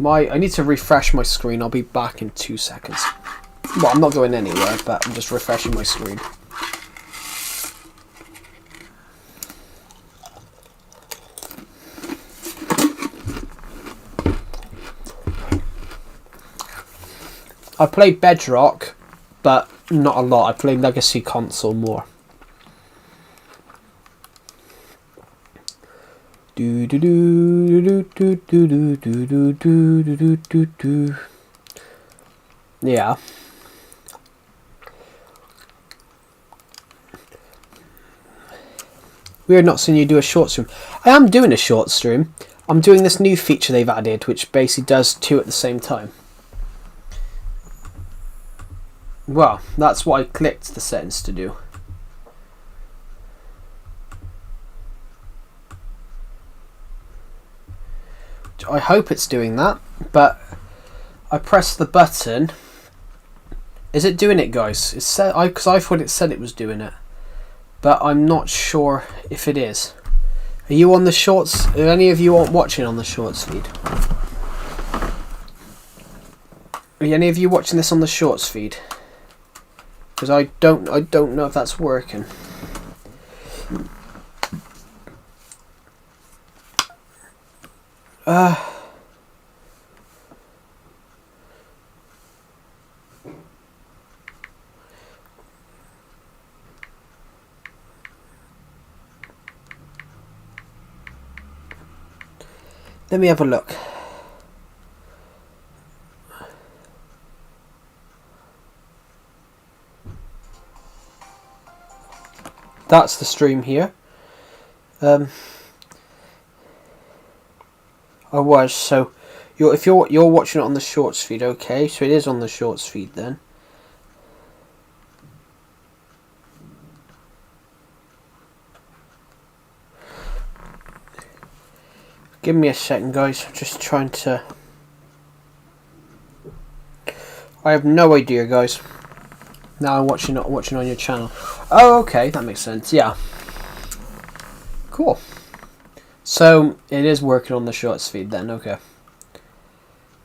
I need to refresh my screen. I'll be back in 2 seconds. Well, I'm not going anywhere, but I'm just refreshing my screen. I play Bedrock, but not a lot. I play Legacy console more. Yeah. Weird not seeing you do a short stream. I am doing a short stream. I'm doing this new feature they've added, which basically does 2 at the same time. Well, that's what I clicked the settings to do. I hope it's doing that, but I pressed the button. Is it doing it, guys? It said because I thought it said it was doing it, but I'm not sure if it is. Are you on the shorts? Are any of you watching on the shorts feed? Are any of you watching this on the shorts feed? Because I don't know if that's working. Let me have a look. That's the stream here. I was so if you're watching it on the shorts feed, okay? So it is on the shorts feed then. Give me a second, guys. I'm just trying to. I have no idea, guys. Now I'm watching on your channel. Oh, okay, that makes sense. Yeah. Cool. So it is working on the shorts feed then. Okay.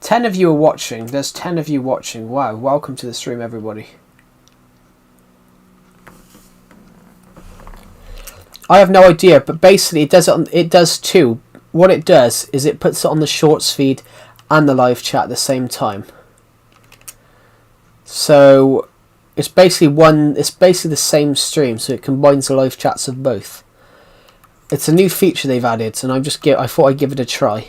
10 of you are watching. There's 10 of you watching. Wow. Welcome to the stream, everybody. I have no idea, but basically it does too. What it does is it puts it on the shorts feed and the live chat at the same time. So it's basically the same stream, so it combines the live chats of both. It's a new feature they've added, and I thought I'd give it a try.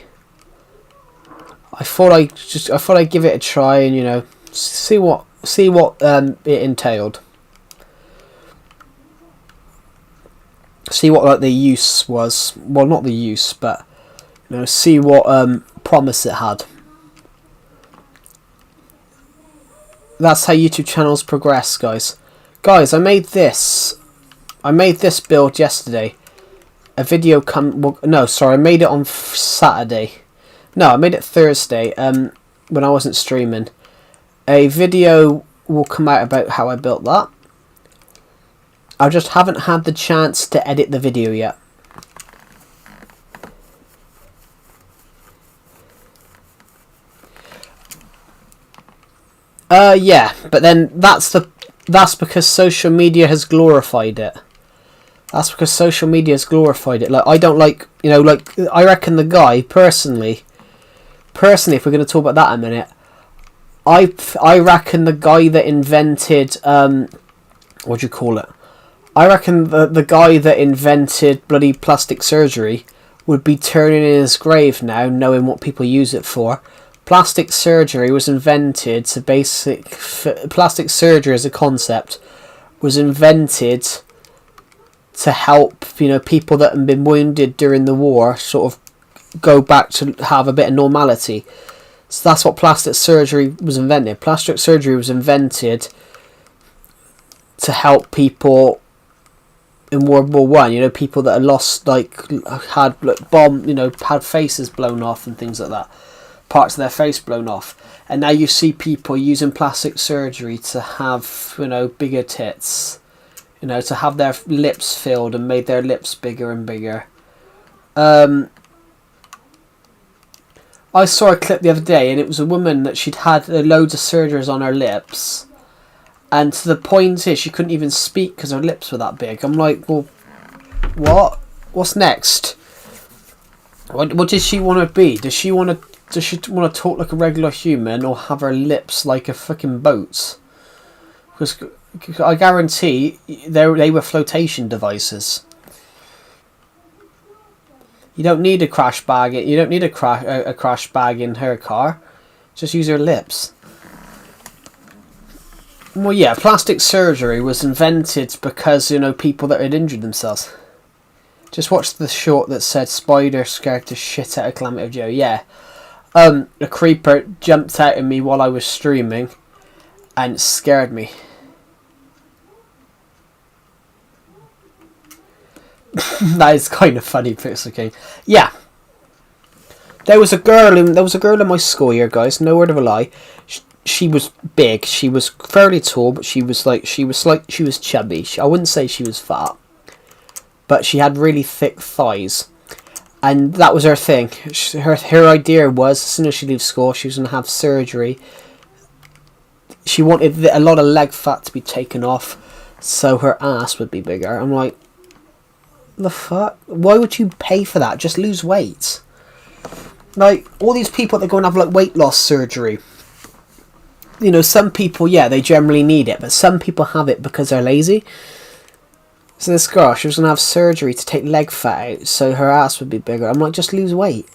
I thought I'd give it a try and, you know, see what it entailed. See what the use was. Well, not the use, but you know, see what promise it had. That's how YouTube channels progress, guys. Guys, I made this build yesterday. A video I made it on Saturday. No, I made it Thursday. When I wasn't streaming. A video will come out about how I built that. I just haven't had the chance to edit the video yet. Yeah, but then that's because social media has glorified it. That's because social media has glorified it. Like, I don't like, you know, like, I reckon the guy, personally, if we're going to talk about that in a minute, I reckon the guy that invented, what do you call it? I reckon the guy that invented bloody plastic surgery would be turning in his grave now, knowing what people use it for. Plastic surgery was invented to plastic surgery as a concept was invented to help, you know, people that have been wounded during the war sort of go back to have a bit of normality. So that's what plastic surgery was invented. Plastic surgery was invented to help people in World War One. You know, people that had lost, like, had had faces blown off and things like that, parts of their face blown off. And now you see people using plastic surgery to have, you know, bigger tits, you know, to have their lips filled and made their lips bigger and bigger. I saw a clip the other day, and it was a woman that she'd had loads of surgeries on her lips, and to the point is she couldn't even speak because her lips were that big. I'm like, well, what? What's next? What does she want to be? Does she want to talk like a regular human, or have her lips like a fucking boat? Because I guarantee they were flotation devices. You don't need a crash bag. You don't need a crash bag in her car. Just use her lips. Well, yeah, plastic surgery was invented because, you know, people that had injured themselves. Just watch the short that said "Spider scared the shit out of Calamity Joe." Yeah, a creeper jumped out at me while I was streaming, and it scared me. That is kind of funny, Pixel King. Yeah, there was a girl in my school here, guys. No word of a lie. She was big. She was fairly tall, but she was chubby. I wouldn't say she was fat, but she had really thick thighs, and that was her thing. Her idea was, as soon as she leaves school, she was gonna have surgery. She wanted a lot of leg fat to be taken off, so her ass would be bigger. I'm like, the fuck? Why would you pay for that? Just lose weight. Like, all these people that go and have, like, weight loss surgery. You know, some people, yeah, they generally need it, but some people have it because they're lazy. So this girl, she was going to have surgery to take leg fat out, so her ass would be bigger. I'm like, just lose weight.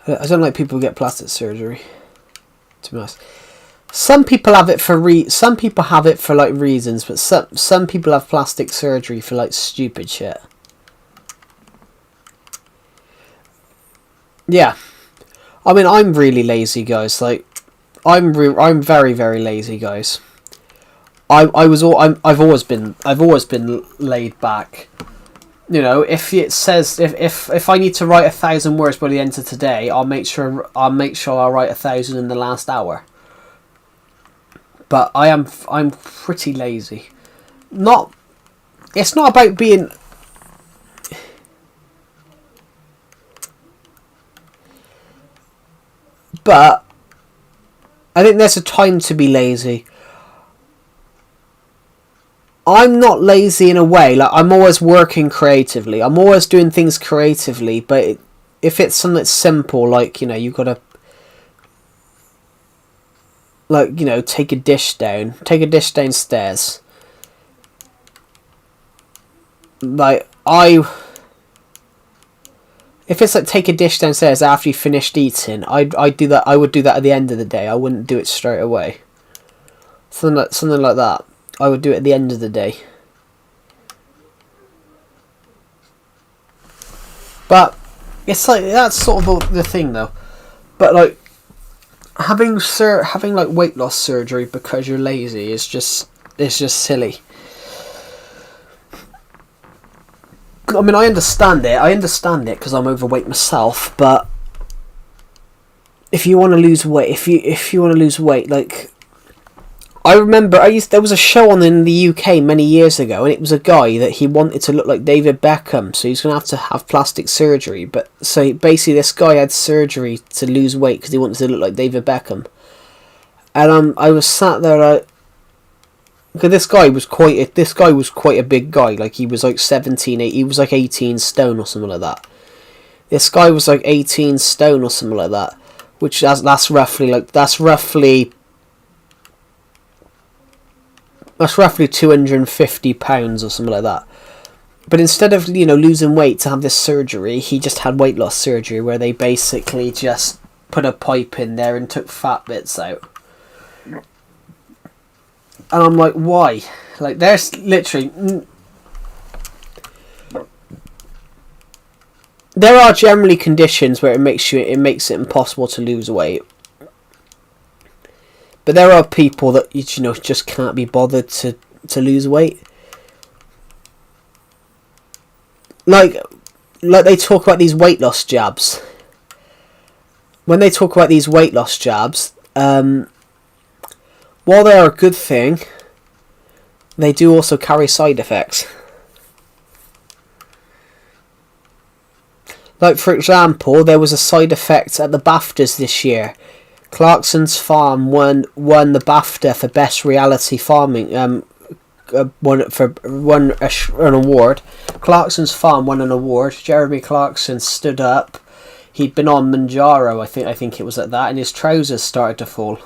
I don't like people who get plastic surgery, to be honest. Some people have it for like reasons, but some people have plastic surgery for like stupid shit. Yeah, I mean, I'm really lazy, guys. Like, I'm very, very lazy, guys. I've always been laid back. You know, if it says if I need to write 1,000 words by the end of today, I'll make sure I'll write 1,000 in the last hour. But I'm pretty lazy. It's not about being. But I think there's a time to be lazy. I'm not lazy in a way. Like, I'm always working creatively. I'm always doing things creatively. But if it's something that's simple, like, you know, you've got to, like, you know, take a dish downstairs. Like, if it's like take a dish downstairs after you finished eating, I'd do that. I would do that at the end of the day. I wouldn't do it straight away. Something like that. I would do it at the end of the day. But it's like, that's sort of the thing, though. But like having like weight loss surgery because you're lazy is just silly. I mean, I understand it because I'm overweight myself. But if you want to lose weight, if you want to lose weight, like, I remember there was a show on in the UK many years ago, and it was a guy that he wanted to look like David Beckham, so he's going to have plastic surgery. But so basically, this guy had surgery to lose weight because he wanted to look like David Beckham. And I was sat there like, because this guy was quite a big guy. Like, he was like 17, he was like 18 stone or something like that. This guy was like 18 stone or something like that, which that's roughly That's roughly £250 or something like that. But instead of, losing weight to have this surgery, he just had weight loss surgery where they basically just put a pipe in there and took fat bits out. And I'm like, why? Like, there's literally... There are generally conditions where it makes it impossible to lose weight. But there are people that, just can't be bothered to lose weight. Like they talk about these weight loss jabs. When they talk about these weight loss jabs, while they are a good thing, they do also carry side effects. Like, for example, there was a side effect at the BAFTAs this year. Clarkson's Farm won the BAFTA for best reality farming. Won an award. Clarkson's Farm won an award. Jeremy Clarkson stood up. He'd been on Manjaro, I think it was at that, and his trousers started to fall.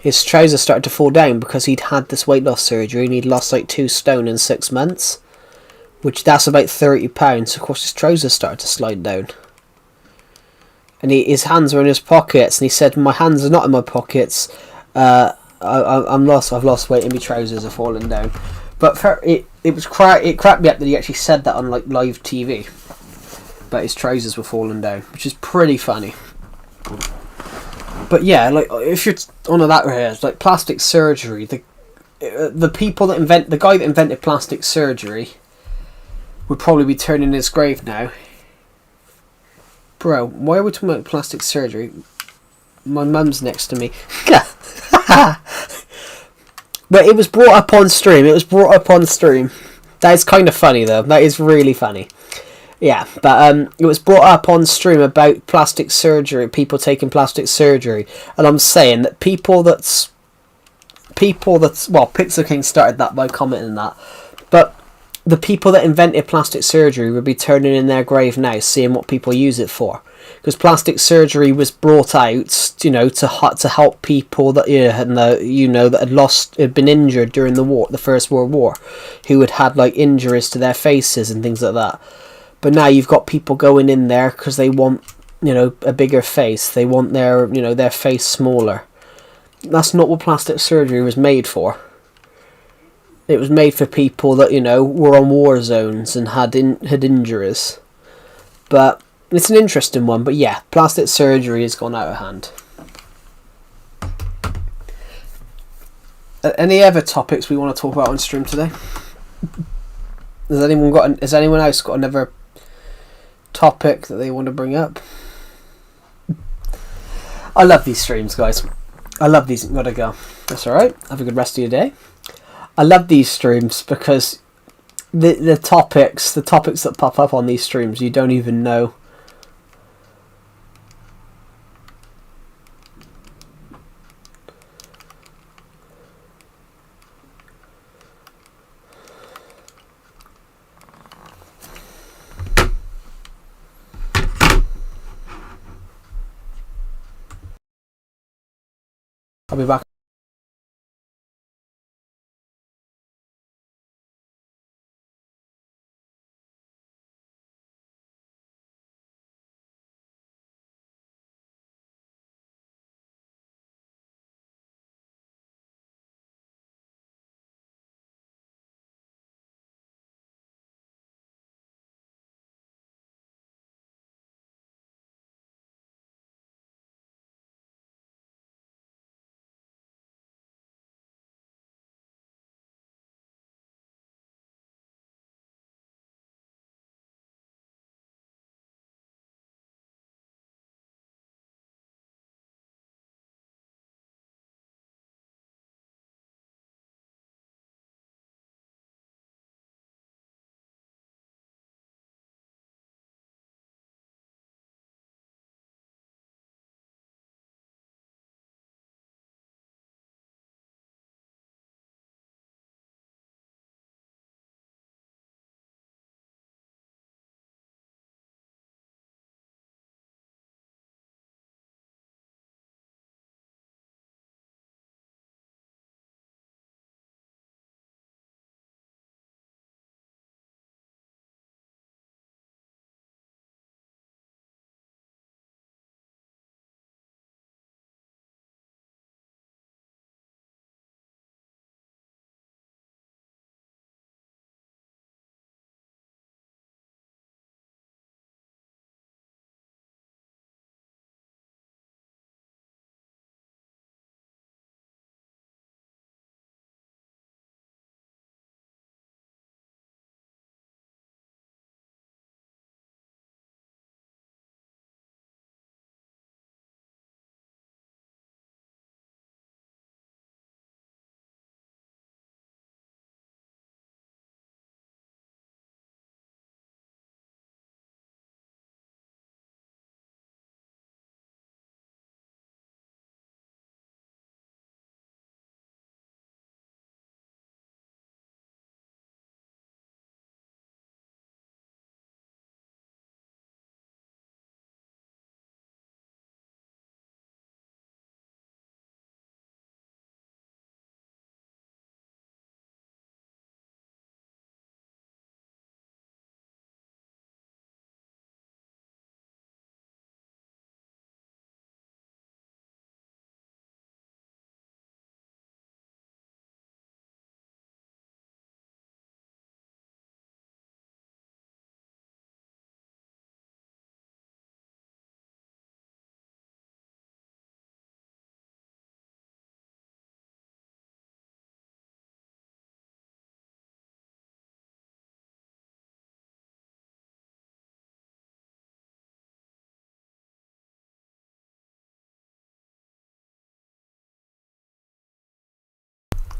His trousers started to fall down because he'd had this weight loss surgery and he'd lost like 2 stone in 6 months, which that's about £30. Of course, his trousers started to slide down. And his hands were in his pockets, and he said, "My hands are not in my pockets. I'm lost. I've lost weight, and my trousers are falling down." But it cracked me up that he actually said that on like live TV. But his trousers were falling down, which is pretty funny. But yeah, like, if you're on that here, like plastic surgery, the people that the guy that invented plastic surgery would probably be turning in his grave now. Bro, why are we talking about plastic surgery? My mum's next to me. But it was brought up on stream. That is kind of funny, though. That is really funny. Yeah, but it was brought up on stream about plastic surgery, people taking plastic surgery. And I'm saying that people that's... Well, Pixel King started that by commenting that. But the people that invented plastic surgery would be turning in their grave now, seeing what people use it for. Because plastic surgery was brought out, to help people that had been injured during the First World War, who had like injuries to their faces and things like that. But now you've got people going in there because they want, a bigger face. They want their face smaller. That's not what plastic surgery was made for. It was made for people that, were on war zones and had injuries. But it's an interesting one. But yeah, plastic surgery has gone out of hand. Any other topics we want to talk about on stream today? Has anyone else got another topic that they want to bring up? I love these streams, guys. I love these. Gotta go. That's alright. Have a good rest of your day. I love these streams because the topics that pop up on these streams, you don't even know. I'll be back.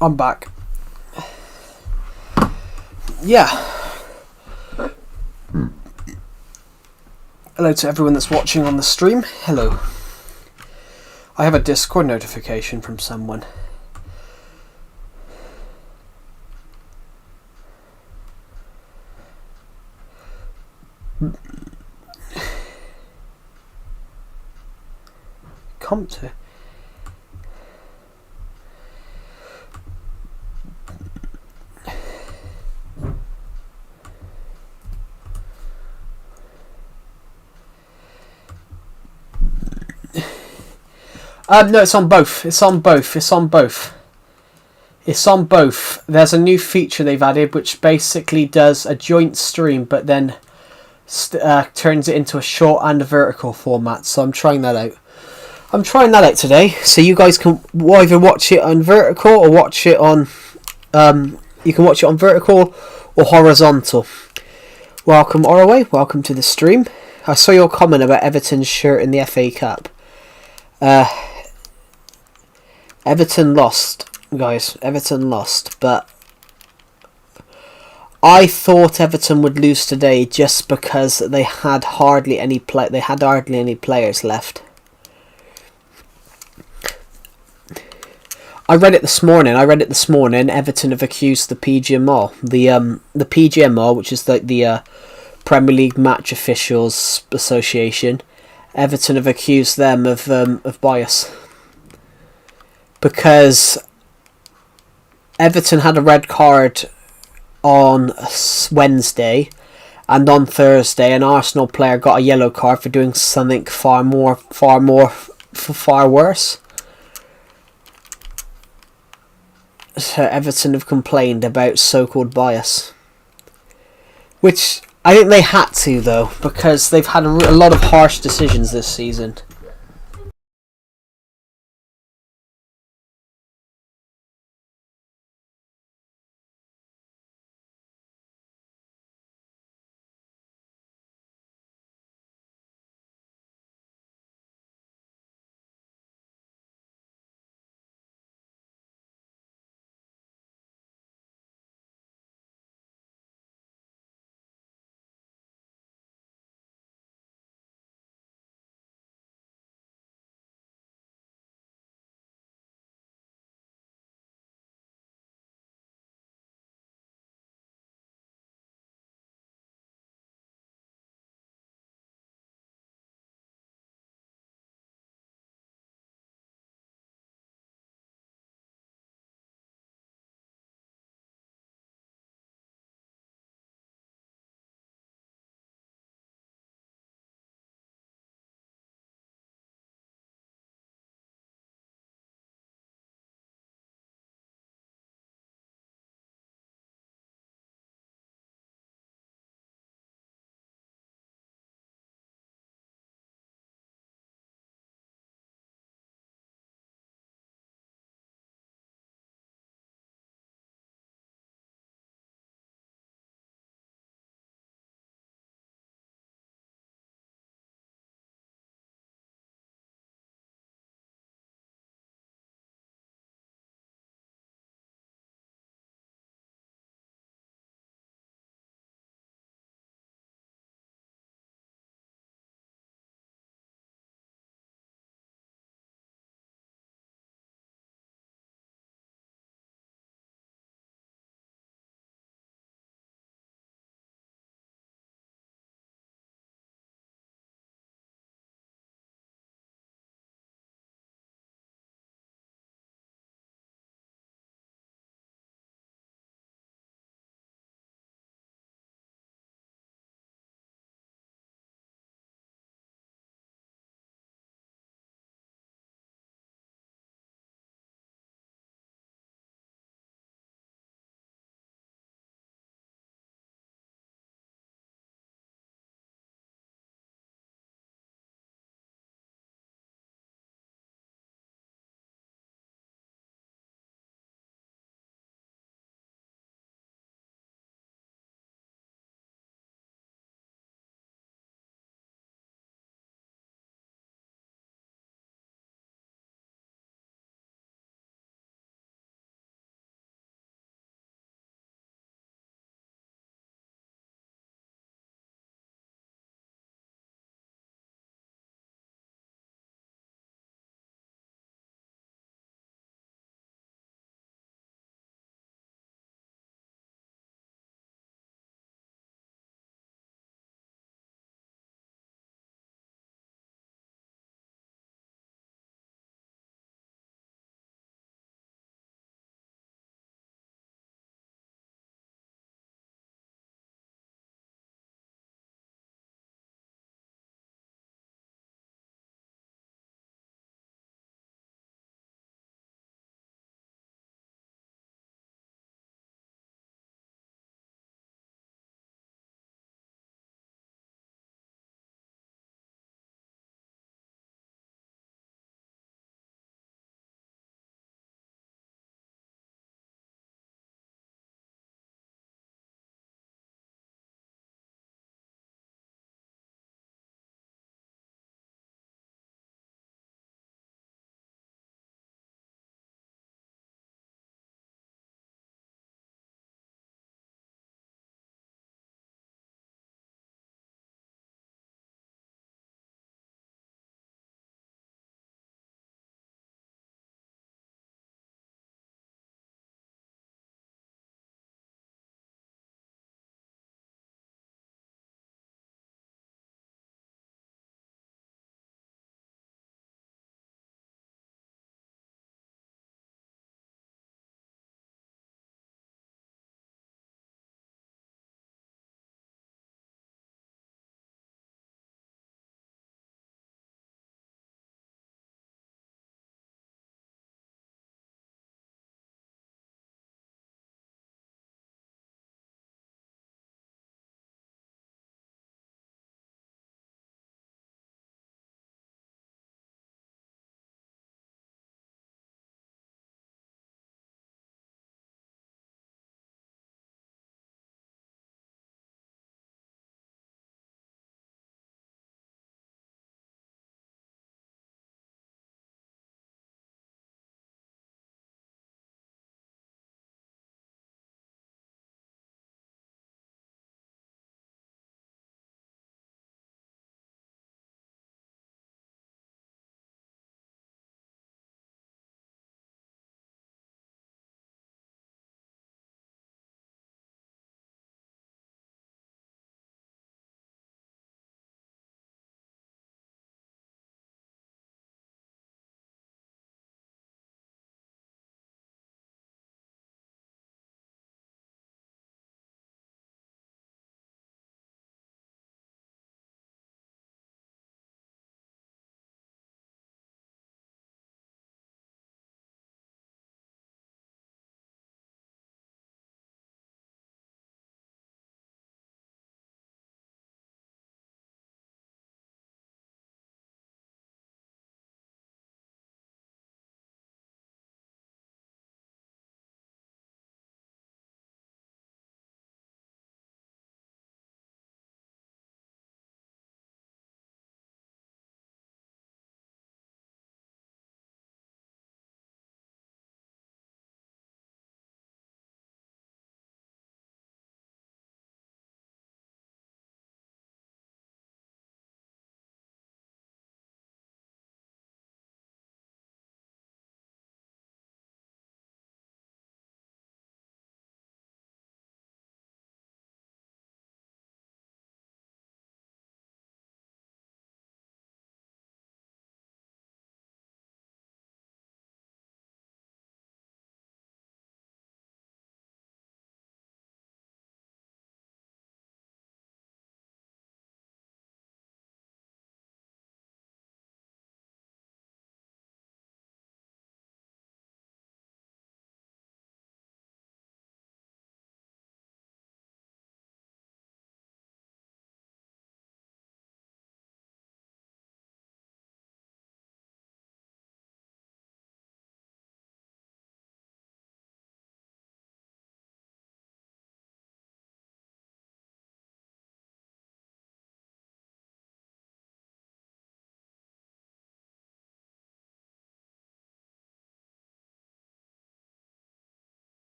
I'm back. Yeah. Hello to everyone that's watching on the stream. Hello. I have a Discord notification from someone. Come to. No, it's on both. It's on both. It's on both. It's on both. There's a new feature they've added which basically does a joint stream but then turns it into a short and a vertical format. So I'm trying that out. I'm trying that out today. So you guys can either watch it on vertical or watch it on... you can watch it on vertical or horizontal. Welcome, Orway. Welcome to the stream. I saw your comment about Everton's shirt in the FA Cup. Everton lost, guys. Everton lost, but I thought Everton would lose today just because they had hardly any players left. I read it this morning. Everton have accused the PGMO, the PGMO, which is the Premier League Match Officials Association. Everton have accused them of bias. Because Everton had a red card on Wednesday, and on Thursday an Arsenal player got a yellow card for doing something far worse. So Everton have complained about so-called bias, which I think they had to, though, because they've had a lot of harsh decisions this season.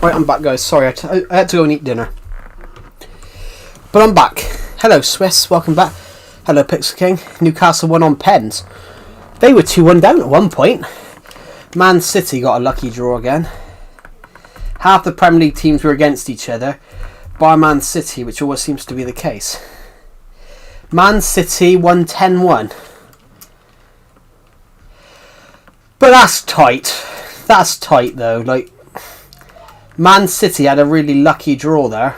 Right, I'm back, guys. Sorry, I had to go and eat dinner. But I'm back. Hello, Swiss. Welcome back. Hello, Pixel King. Newcastle won on pens. They were 2-1 down at one point. Man City got a lucky draw again. Half the Premier League teams were against each other, bar Man City, which always seems to be the case. Man City won 10-1. But that's tight. That's tight, though. Like, Man City had a really lucky draw there.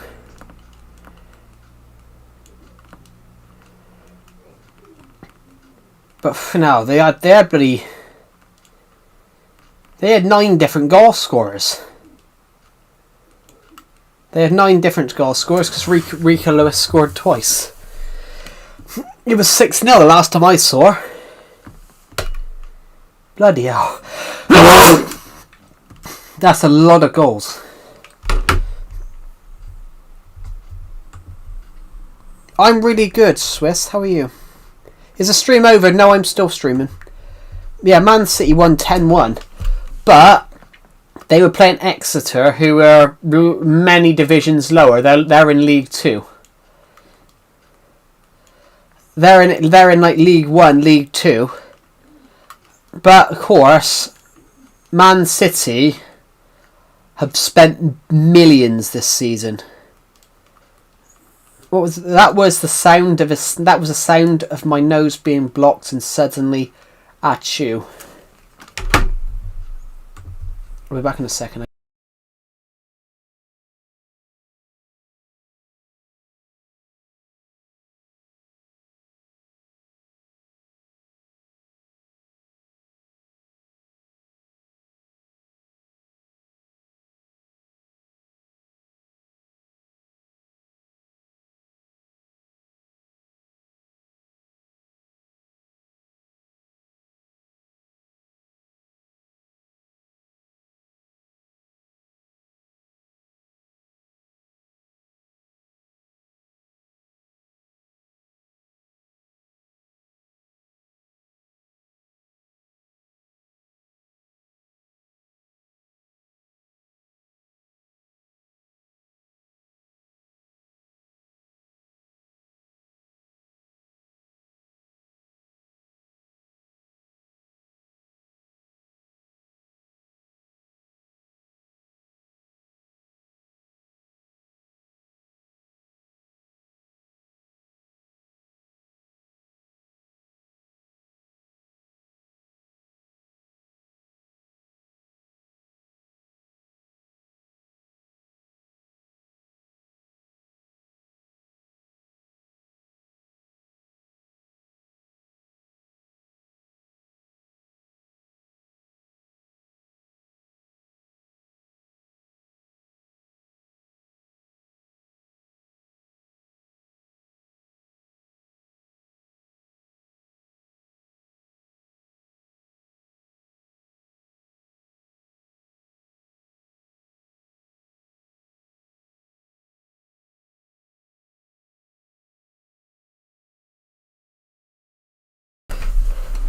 But for now, they had 9 different goal scorers. They had 9 different goal scorers because Rico Lewis scored twice. It was 6-0 the last time I saw. Bloody hell. That's a lot of goals. I'm really good, Swiss. How are you? Is the stream over? No, I'm still streaming. Yeah, Man City won 10-1. But they were playing Exeter, who are many divisions lower. They're in League 2. They're in like League 1, League 2. But of course, Man City have spent millions this season. What was that? Was the sound of that was the sound of my nose being blocked and suddenly at you. We'll be back in a second.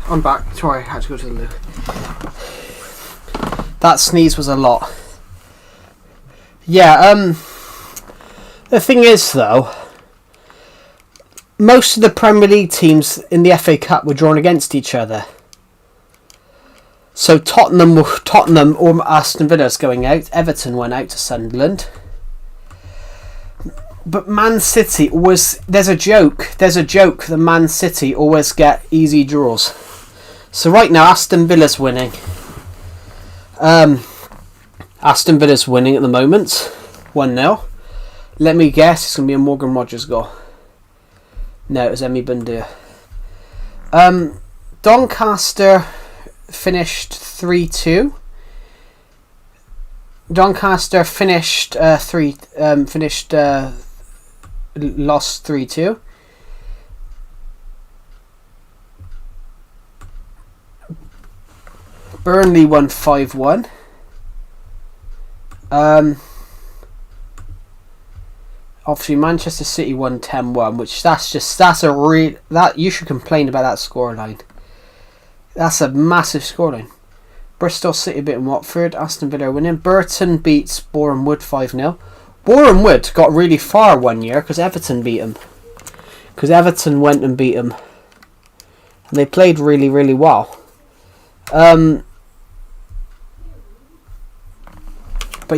I'm back. Sorry, I had to go to the loo. That sneeze was a lot. Yeah, the thing is, though, most of the Premier League teams in the FA Cup were drawn against each other. So Tottenham or Aston Villa's going out. Everton went out to Sunderland. But Man City always... There's a joke that Man City always get easy draws. So right now, Aston Villa's winning. Aston Villa's winning at the moment. 1-0. Let me guess, it's going to be a Morgan Rogers goal. No, it was Emi Buendia. Doncaster finished 3-2. Doncaster finished lost 3-2. Burnley won 5-1. Obviously Manchester City won 10-1, which that's a that you should complain about that scoreline. That's a massive scoreline. Bristol City beating Watford. Aston Villa winning. Burton beats Boreham Wood 5-0. Boreham Wood got really far one year because Everton beat them. Because Everton went and beat them. And they played really, really well. But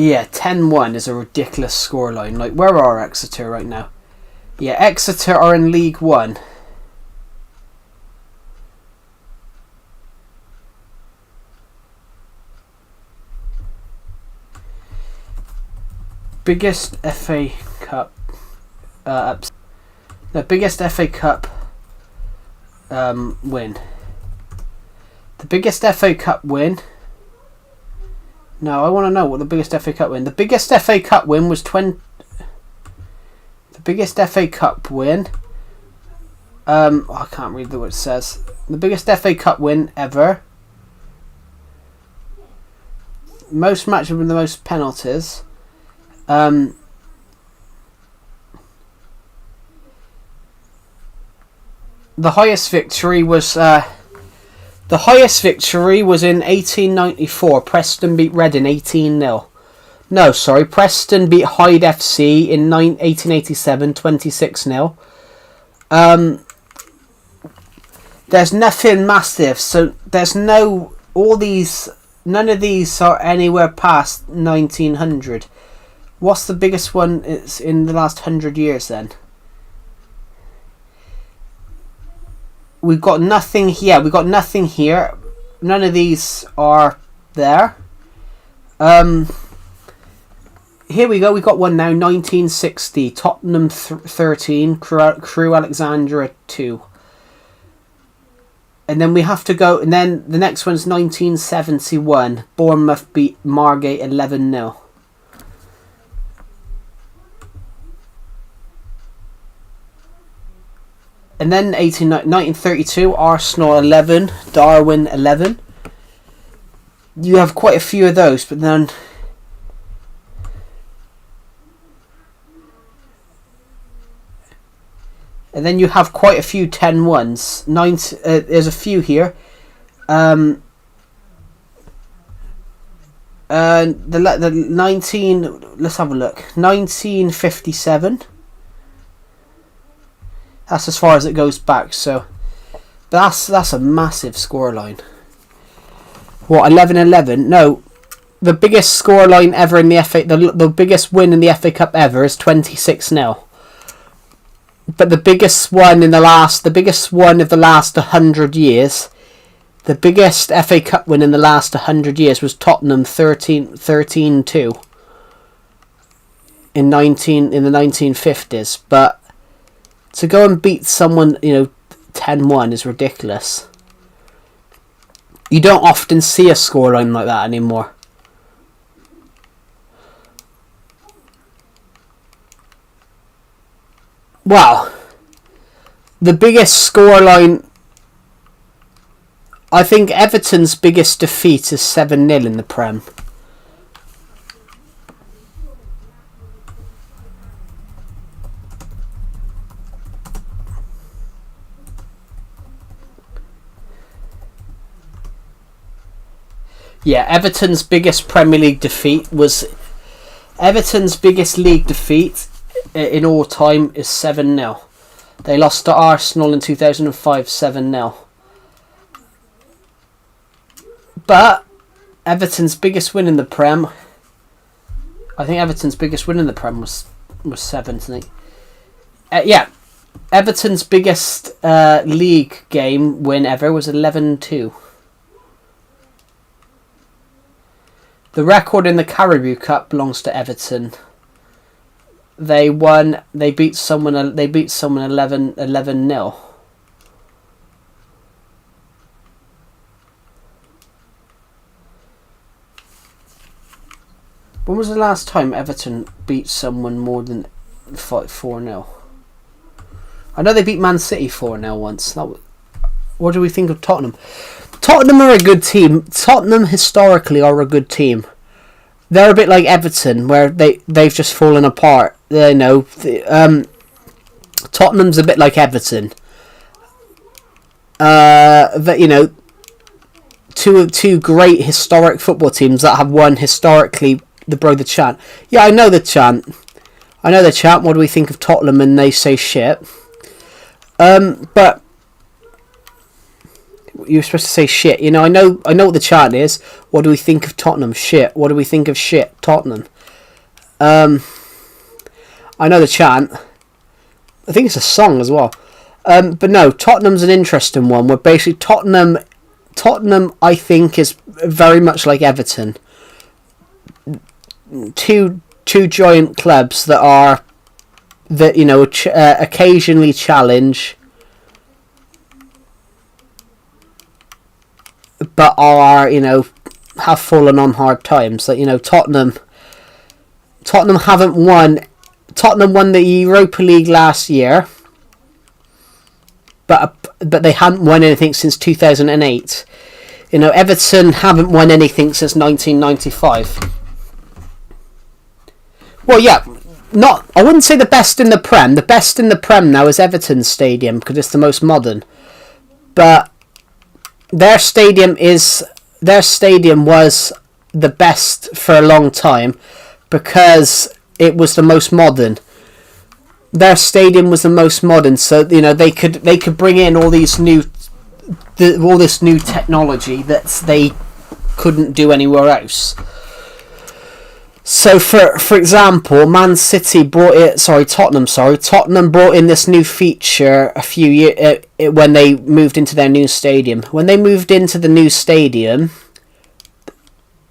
yeah, 10-1 is a ridiculous scoreline. Like, where are Exeter right now? Yeah, Exeter are in League One. Biggest FA Cup the biggest FA Cup win. The biggest FA Cup win. No, I want to know what the biggest FA Cup win. The biggest FA Cup win was The biggest FA Cup win. I can't read what it says. The biggest FA Cup win ever. Most matches with the most penalties. The highest victory was in 1894. Preston beat Reading 18-0. No, sorry, Preston beat Hyde FC in 1887 26-0. There's nothing massive, so there's none of these are anywhere past 1900. What's the biggest one it's in the last 100 years then? We've got nothing here. We've got nothing here. None of these are there. Here we go. We've got one now. 1960. Tottenham 13. Crewe Alexandria 2. And then we have to go. And then the next one's 1971. Bournemouth beat Margate 11-0. And then 1932, Arsenal 11, Darwin 11. You have quite a few of those, but then... And then you have quite a few 10-1s. There's a few here. The 19... Let's have a look. 1957... That's as far as it goes back, so that's a massive scoreline. What, 11-11? No, the biggest scoreline ever in the FA, the biggest win in the FA Cup ever is 26-0. But the biggest one of the last 100 years, the biggest FA Cup win in the last 100 years was Tottenham 13-2 in the 1950s, but to go and beat someone, 10-1 is ridiculous. You don't often see a scoreline like that anymore. Well, the biggest scoreline... I think Everton's biggest defeat is 7-0 in the Prem. Yeah, Everton's biggest Premier League defeat was... Everton's biggest league defeat in all time is 7-0. They lost to Arsenal in 2005, 7-0. But Everton's biggest win in the Prem... I think Everton's biggest win in the Prem was 7, I think. Yeah, Everton's biggest league game win ever was 11-2. The record in the Caribou Cup belongs to Everton. They beat someone 11-0. When was the last time Everton beat someone more than 4-0? I know they beat Man City 4-0 once. What do we think of Tottenham? Tottenham are a good team. Tottenham historically are a good team. They're a bit like Everton, where they've just fallen apart. Tottenham's a bit like Everton. two great historic football teams that have won historically the chant. Yeah, I know the chant. What do we think of Tottenham? And they say shit. But you're supposed to say shit. You know, I know what the chant is. What do we think of Tottenham? Shit. What do we think of shit? Tottenham. I know the chant. I think it's a song as well. But no, Tottenham's an interesting one. Where basically Tottenham, I think, is very much like Everton. Two giant clubs that occasionally challenge, but are, have fallen on hard times. Like, Tottenham haven't won. Tottenham won the Europa League last year, but they hadn't won anything since 2008. Everton haven't won anything since 1995. Well, yeah, I wouldn't say the best in the Prem. The best in the Prem now is Everton's stadium because it's the most modern. But their stadium was the best for a long time because it was the most modern. Their stadium was the most modern, so they could bring in all this new technology that they couldn't do anywhere else. So for example, Tottenham brought in this new feature a few years when they moved into their new stadium. When they moved into the new stadium,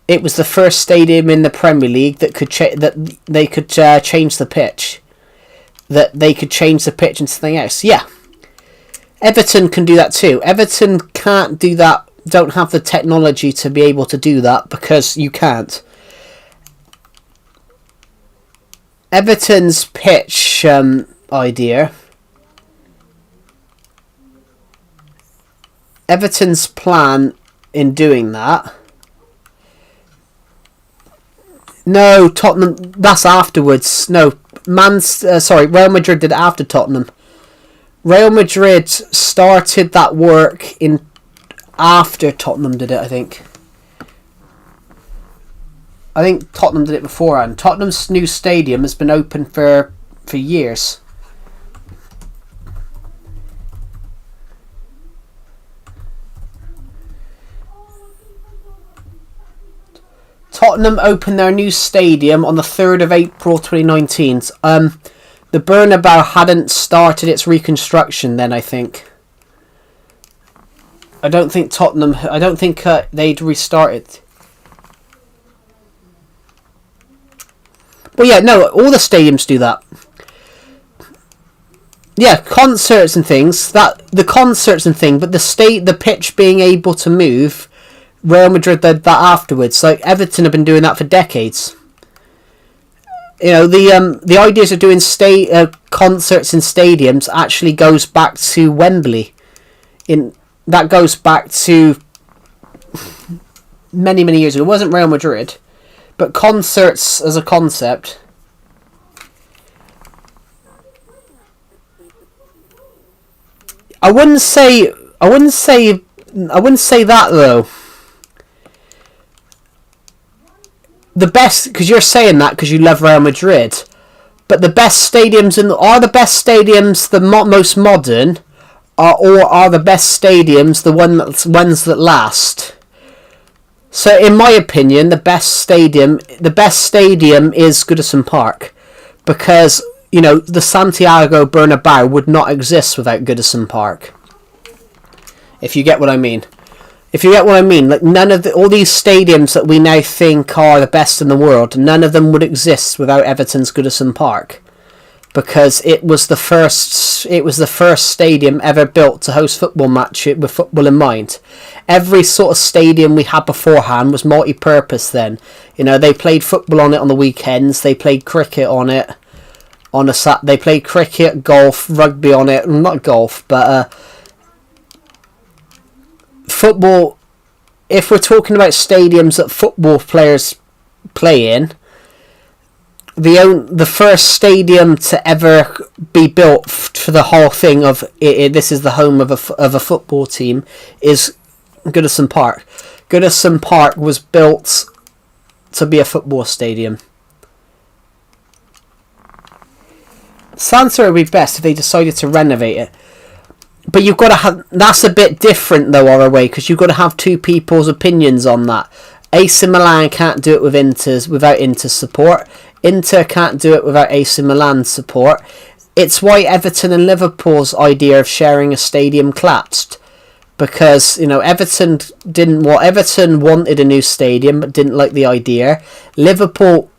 it was the first stadium in the Premier League that could change the pitch. That they could change the pitch into something else. Yeah, Everton can do that too. Everton can't do that. Don't have the technology to be able to do that because you can't. Everton's pitch idea. Everton's plan in doing that. No, Tottenham. That's afterwards. No, Real Madrid did it after Tottenham. Real Madrid started that work after Tottenham did it, I think. I think Tottenham did it beforehand. Tottenham's new stadium has been open for years. Tottenham opened their new stadium on the 3rd of April 2019. The Bernabeu hadn't started its reconstruction then, I think. I don't think they'd restarted. Well, yeah, no, all the stadiums do that. Yeah, concerts and things. But the pitch being able to move, Real Madrid did that afterwards. Like Everton have been doing that for decades. The ideas of doing concerts in stadiums actually goes back to Wembley. That goes back to many, many years ago. It wasn't Real Madrid. But concerts as a concept, I wouldn't say that though. The best, because you're saying that because you love Real Madrid, but the best stadiums are the best stadiums the most modern, or are the best stadiums the ones that last? So, in my opinion, the best stadium is Goodison Park, because the Santiago Bernabeu would not exist without Goodison Park. If you get what I mean. Like none of all these stadiums that we now think are the best in the world, none of them would exist without Everton's Goodison Park, because it was the first stadium ever built to host football matches with football in mind. Every sort of stadium we had beforehand was multi-purpose then. They played football on it on the weekends, they played cricket on it they played cricket, golf, rugby on it, not golf, but football. If we're talking about stadiums that football players play in, the first stadium to ever be built for the whole thing of this is the home of a football team is Goodison Park, Goodison Park was built to be a football stadium. Sansa would be best if they decided to renovate it. But you've got to have... That's a bit different, though, Oraway, because you've got to have two people's opinions on that. AC Milan can't do it without Inter's support. Inter can't do it without AC Milan's support. It's why Everton and Liverpool's idea of sharing a stadium collapsed. Because, Everton wanted a new stadium but didn't like the idea. Liverpool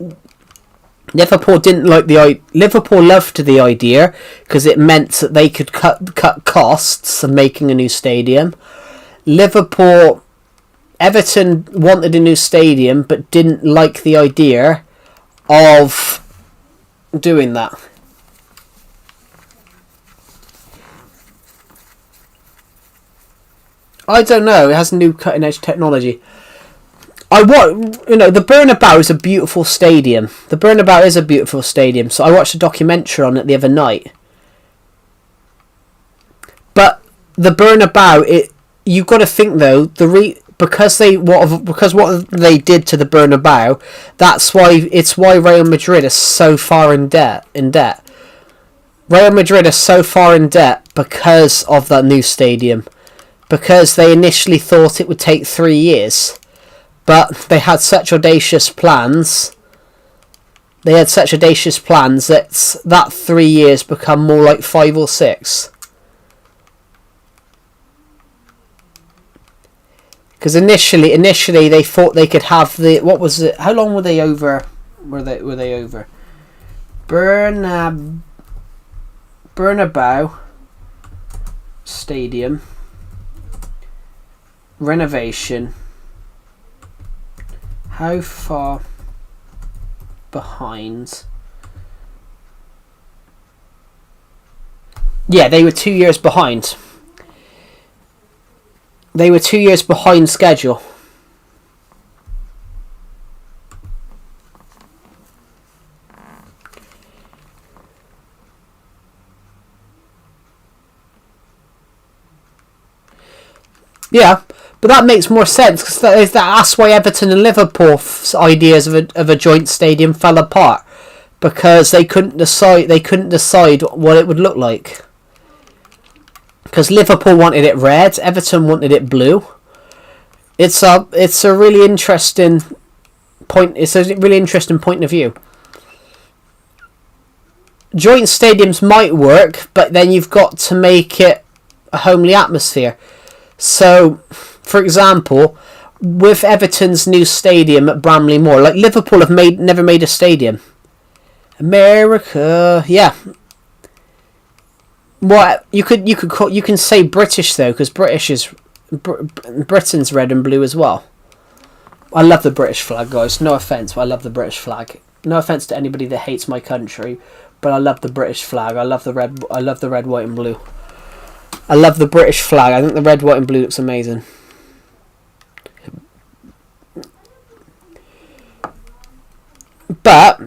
didn't like Liverpool loved the idea because it meant that they could cut costs of making a new stadium. Everton wanted a new stadium but didn't like the idea of doing that. I don't know. It has new cutting edge technology. The Bernabeu is a beautiful stadium. The Bernabeu is a beautiful stadium. So I watched a documentary on it the other night. But the Bernabeu, you've got to think though, because what they did to the Bernabeu, it's why Real Madrid is so far in debt. Real Madrid is so far in debt because of that new stadium. Because they initially thought it would take 3 years. But they had such audacious plans. That 3 years become more like 5 or 6. Because initially they thought they could have the... What was it? How long were they over? Were they over? Bernabeu Stadium renovation. How far behind? Yeah, they were 2 years behind. They were 2 years behind schedule. Yeah, but that makes more sense because that's why Everton and Liverpool's ideas of a joint stadium fell apart, because they couldn't decide what it would look like. Because Liverpool wanted it red, Everton wanted it blue. It's a really interesting point. It's a really interesting point of view. Joint stadiums might work, but then you've got to make it a homely atmosphere. So, for example, with Everton's new stadium at Bramley Moor, like Liverpool have never made a stadium. America, yeah. What you can say British though, because Britain's red and blue as well. I love the British flag, guys. No offense, but I love the British flag. No offense to anybody that hates my country, but I love the British flag. I love the red, white, and blue. I love the British flag. I think the red, white, and blue looks amazing. But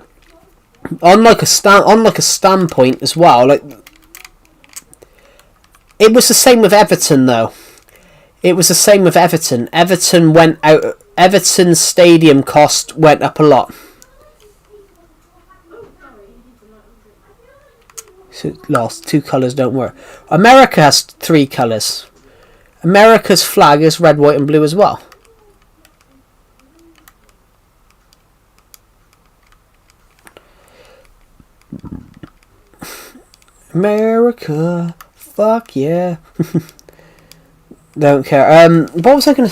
on a standpoint as well, like it was the same with Everton though. It was the same with Everton. Everton's stadium cost went up a lot. So lost. 2 colours don't work. America has 3 colours. America's flag is red, white, and blue as well. America, fuck yeah. Don't care. What was I gonna?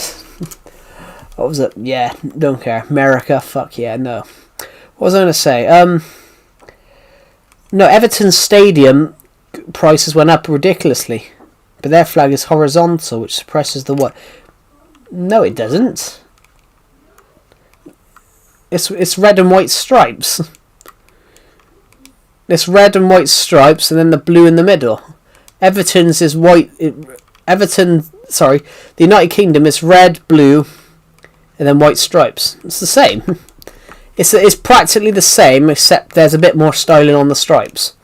What was it? Yeah, don't care. America, fuck yeah. No. What was I gonna say? No, Everton's stadium prices went up ridiculously, but their flag is horizontal, which suppresses the what? No, it doesn't. It's red and white stripes. It's red and white stripes, and then the blue in the middle. Everton's is white. The United Kingdom is red, blue, and then white stripes. It's the same. It's practically the same, except there's a bit more styling on the stripes.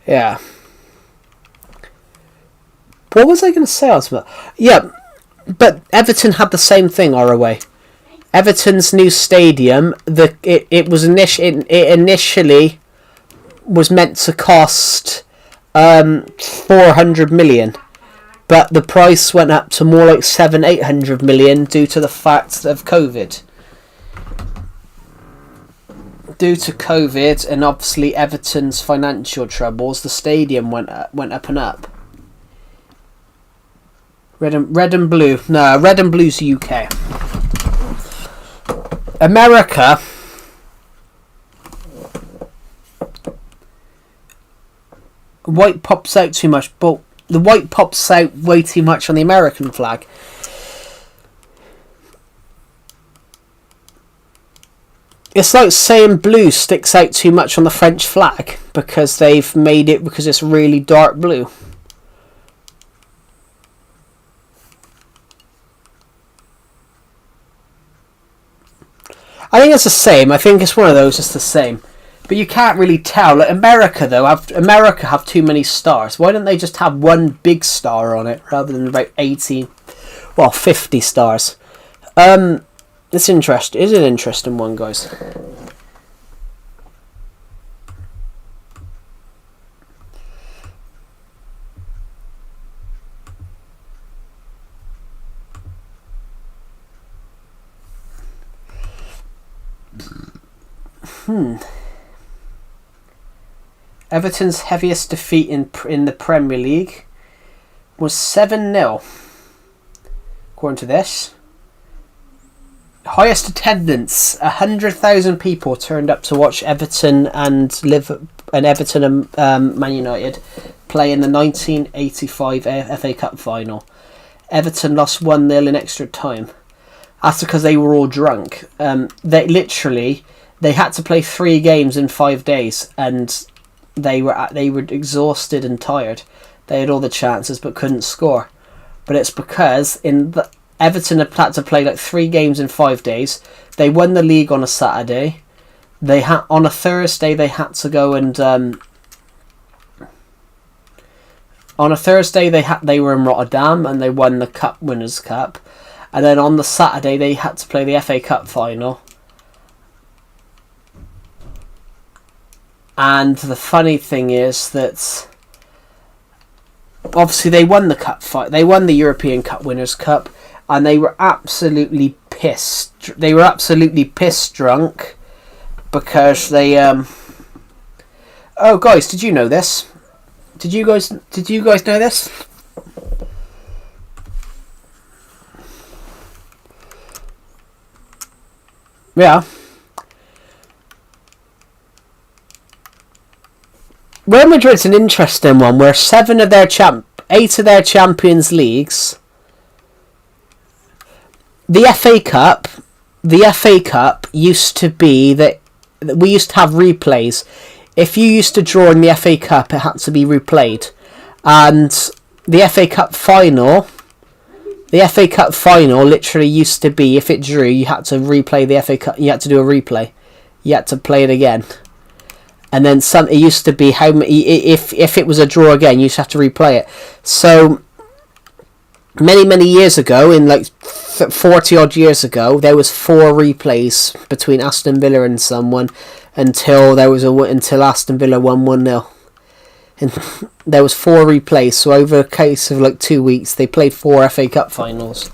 Yeah. What was I going to say? Yeah, but Everton had the same thing, ROA. Everton's new stadium, it initially was meant to cost 400 million, but the price went up to more like 800 million due to the fact of COVID. Due to COVID and obviously Everton's financial troubles, the stadium went up and up. Red and blue. No, red and blue's UK. America. White pops out too much, but the white pops out way too much on the American flag. It's like saying blue sticks out too much on the French flag because they've made it because it's really dark blue. I think it's the same. I think it's one of those. It's the same, but you can't really tell. Like America, though, America have too many stars. Why don't they just have one big star on it rather than about 50 stars? It's interesting. It's an interesting one, guys. Everton's heaviest defeat in the Premier League was 7-0. According to this. Highest attendance, 100,000 people turned up to watch Everton and Man United play in the 1985 FA Cup final. Everton lost 1-0 in extra time. That's because they were all drunk. They had to play 3 games in 5 days, and they were exhausted and tired. They had all the chances but couldn't score. But it's because Everton had to play like 3 games in 5 days. They won the league on a Saturday. On a Thursday they had to go and on a Thursday they were in Rotterdam and they won the Winners' Cup. And then on the Saturday they had to play the FA Cup final. And the funny thing is that obviously they won the cup fight. They won the European Cup Winners' Cup, and they were absolutely pissed. They were absolutely piss drunk because they. Oh, guys, did you know this? Did you guys know this? Yeah. Real Madrid's an interesting one, where 8 of their Champions Leagues, the FA Cup used to be that we used to have replays. If you used to draw in the FA Cup, it had to be replayed, and the FA Cup final literally used to be, if it drew, you had to replay the FA Cup. You had to do a replay. You had to play it again. And then it used to be how many, if it was a draw again, you used to have to replay it. So many years ago, in like 40 odd years ago, there was 4 replays between Aston Villa and someone until Aston Villa won 1-0. And there was 4 replays. So over a case of like 2 weeks, they played 4 FA Cup finals.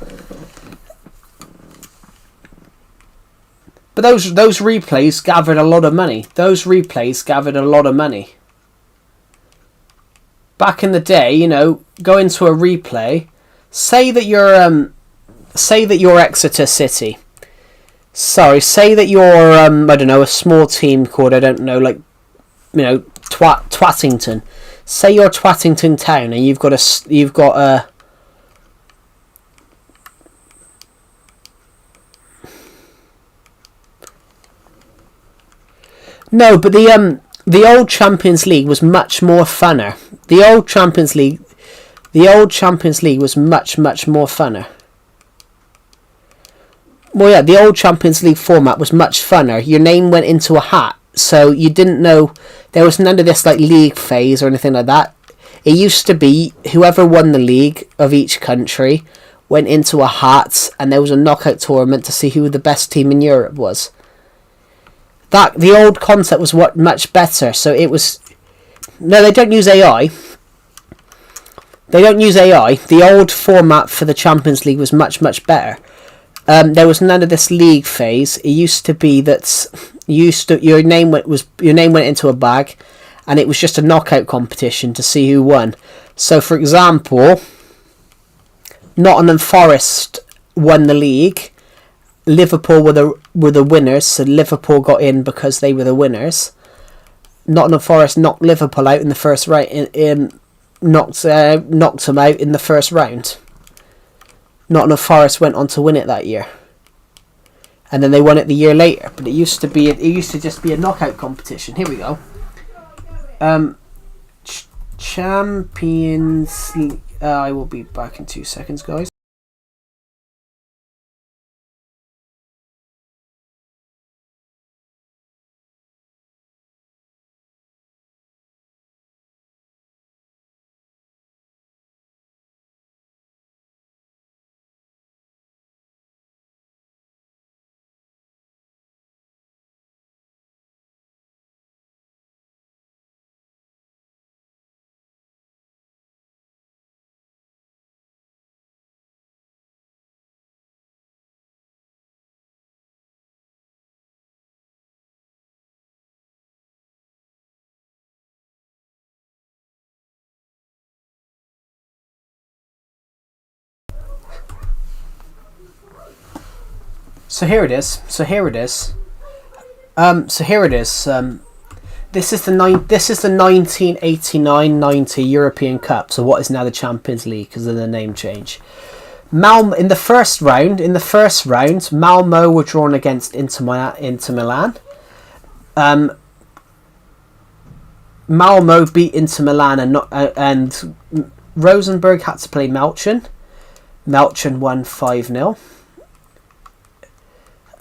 But those replays gathered a lot of money. Back in the day, go into a replay. Say that you're Exeter City. Sorry, say that you're I don't know, a small team called Twattington. Say you're Twattington Town and you've got a No, but the old Champions League was much more funner. The old Champions League was much more funner. Well, yeah, the old Champions League format was much funner. Your name went into a hat, so you didn't know, there was none of this like league phase or anything like that. It used to be whoever won the league of each country went into a hat, and there was a knockout tournament to see who the best team in Europe was. That the old concept was much better. So it was. No, they don't use AI. They don't use AI. The old format for the Champions League was much better. There was none of this league phase. It used to be that your name went into a bag, and it was just a knockout competition to see who won. So, for example, Nottingham Forest won the league. Liverpool were the winners, so Liverpool got in because they were the winners. Nottingham Forest knocked Liverpool out in the first round. Knocked them out in the first round. Nottingham Forest went on to win it that year, and then they won it the year later. But it used to just be a knockout competition. Here we go. Champions League. I will be back in 2 seconds, guys. So here it is. This is the 1989-90 European Cup. So what is now the Champions League because of the name change. In the first round, Malmo were drawn against Inter Milan. Malmo beat Inter Milan, and Rosenborg had to play Malchin. Malchin won 5-0.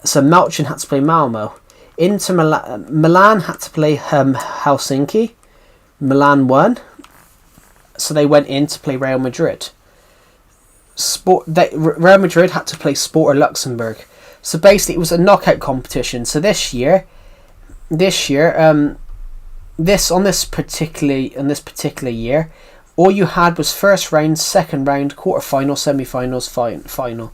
So Malchin had to play Malmo. Milan had to play Helsinki. Milan won. So they went in to play Real Madrid. Real Madrid had to play Sport Luxembourg. So basically it was a knockout competition. So this particular year, all you had was first round, second round, quarterfinal, semi-finals, final.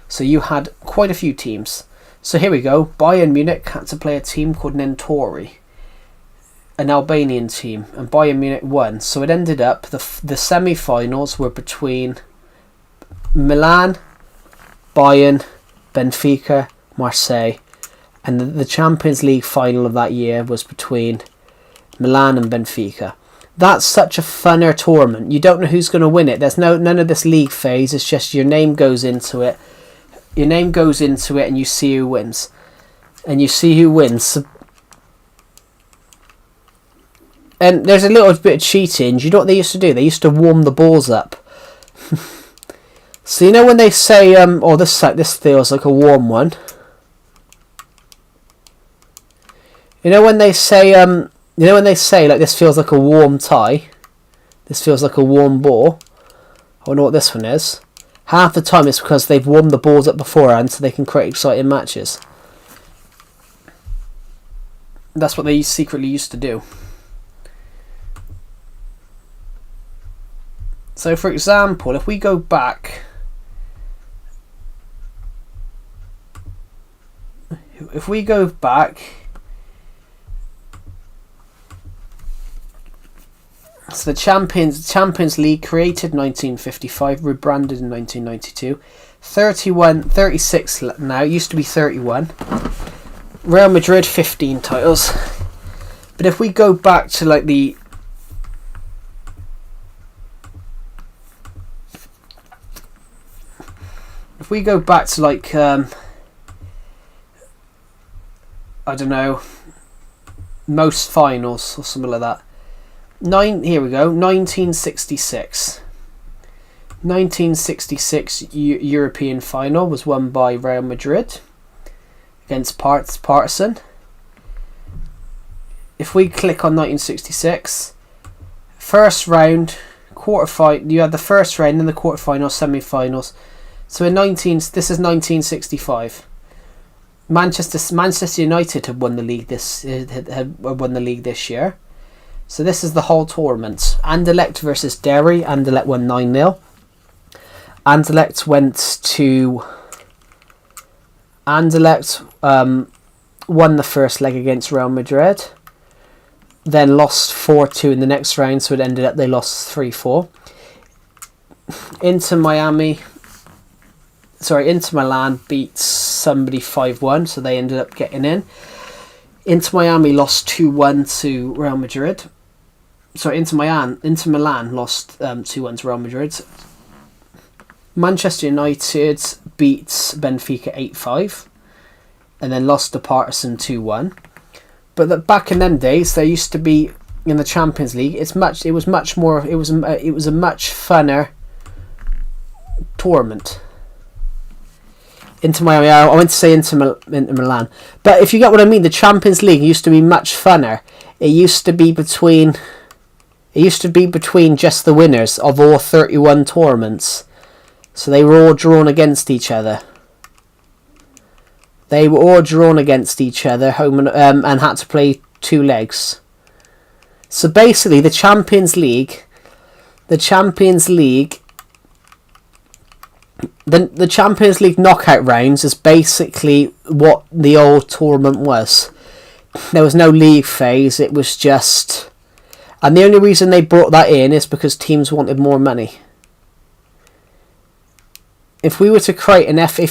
So you had quite a few teams. So here we go. Bayern Munich had to play a team called Nentori, an Albanian team, and Bayern Munich won. So it ended up the semi-finals were between Milan, Bayern, Benfica, Marseille, and the Champions League final of that year was between Milan and Benfica. That's such a funner tournament. You don't know who's going to win it. There's none of this league phase. It's just your name goes into it. Your name goes into it, and you see who wins. And and there's a little bit of cheating. Do you know what they used to do? They used to warm the balls up. So you know when they say, this feels like a warm one. You know when they say, like, this feels like a warm tie. This feels like a warm ball. I wonder what this one is. Half the time it's because they've warmed the balls up beforehand so they can create exciting matches. That's what they secretly used to do. So for example, if we go back... So the Champions League created 1955, rebranded in 1992. 36 now, it used to be 31. Real Madrid 15 titles. But if we go back to like the I don't know, most finals or something like that. Here we go. 1966. 1966 European final was won by Real Madrid against Partizan. If we click on 1966, first round You had the first round, then the quarterfinals, semi-finals. So this is 1965. Manchester United had won the league had won the league this year. So this is the whole tournament. Anderlecht versus Derry. Anderlecht won 9-0. Anderlecht won the first leg against Real Madrid. Then lost 4-2 in the next round, so it ended up they lost 3-4. Inter Milan beat somebody 5-1, so they ended up getting in. Inter Miami lost 2-1 to Real Madrid. Sorry, Inter Milan lost 2-1 to Real Madrid. Manchester United beat Benfica 8-5, and then lost to Partizan 2-1. But back in them days, there used to be in the Champions League. It was a much funner tournament. Inter Miami. I went to say Inter Milan, but if you get what I mean, the Champions League used to be much funner. It used to be between just the winners of all 31 tournaments. So they were all drawn against each other. Home and had to play 2 legs. So basically, the Champions League knockout rounds is basically what the old tournament was. There was no league phase. It was just, and the only reason they brought that in is because teams wanted more money. If you were to create an FA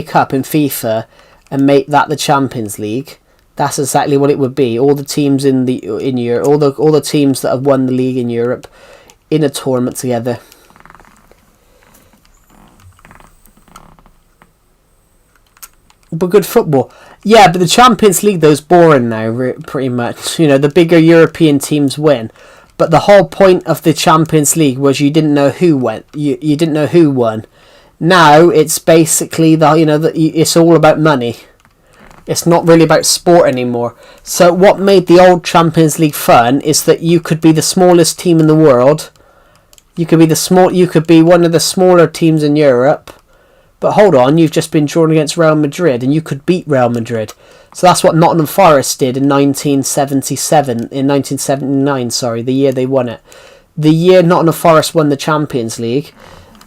Cup in FIFA and make that the Champions League, that's exactly what it would be. All the teams in Europe, all the teams that have won the league in Europe, in a tournament together. But good football. Yeah, but the Champions League though is boring now, pretty much. The bigger European teams win. But the whole point of the Champions League was you didn't know who went. You didn't know who won. Now it's basically it's all about money. It's not really about sport anymore. So what made the old Champions League fun is that you could be the smallest team in the world. You could be one of the smaller teams in Europe. But hold on, you've just been drawn against Real Madrid and you could beat Real Madrid. So that's what Nottingham Forest did in 1979, the year they won it. The year Nottingham Forest won the Champions League,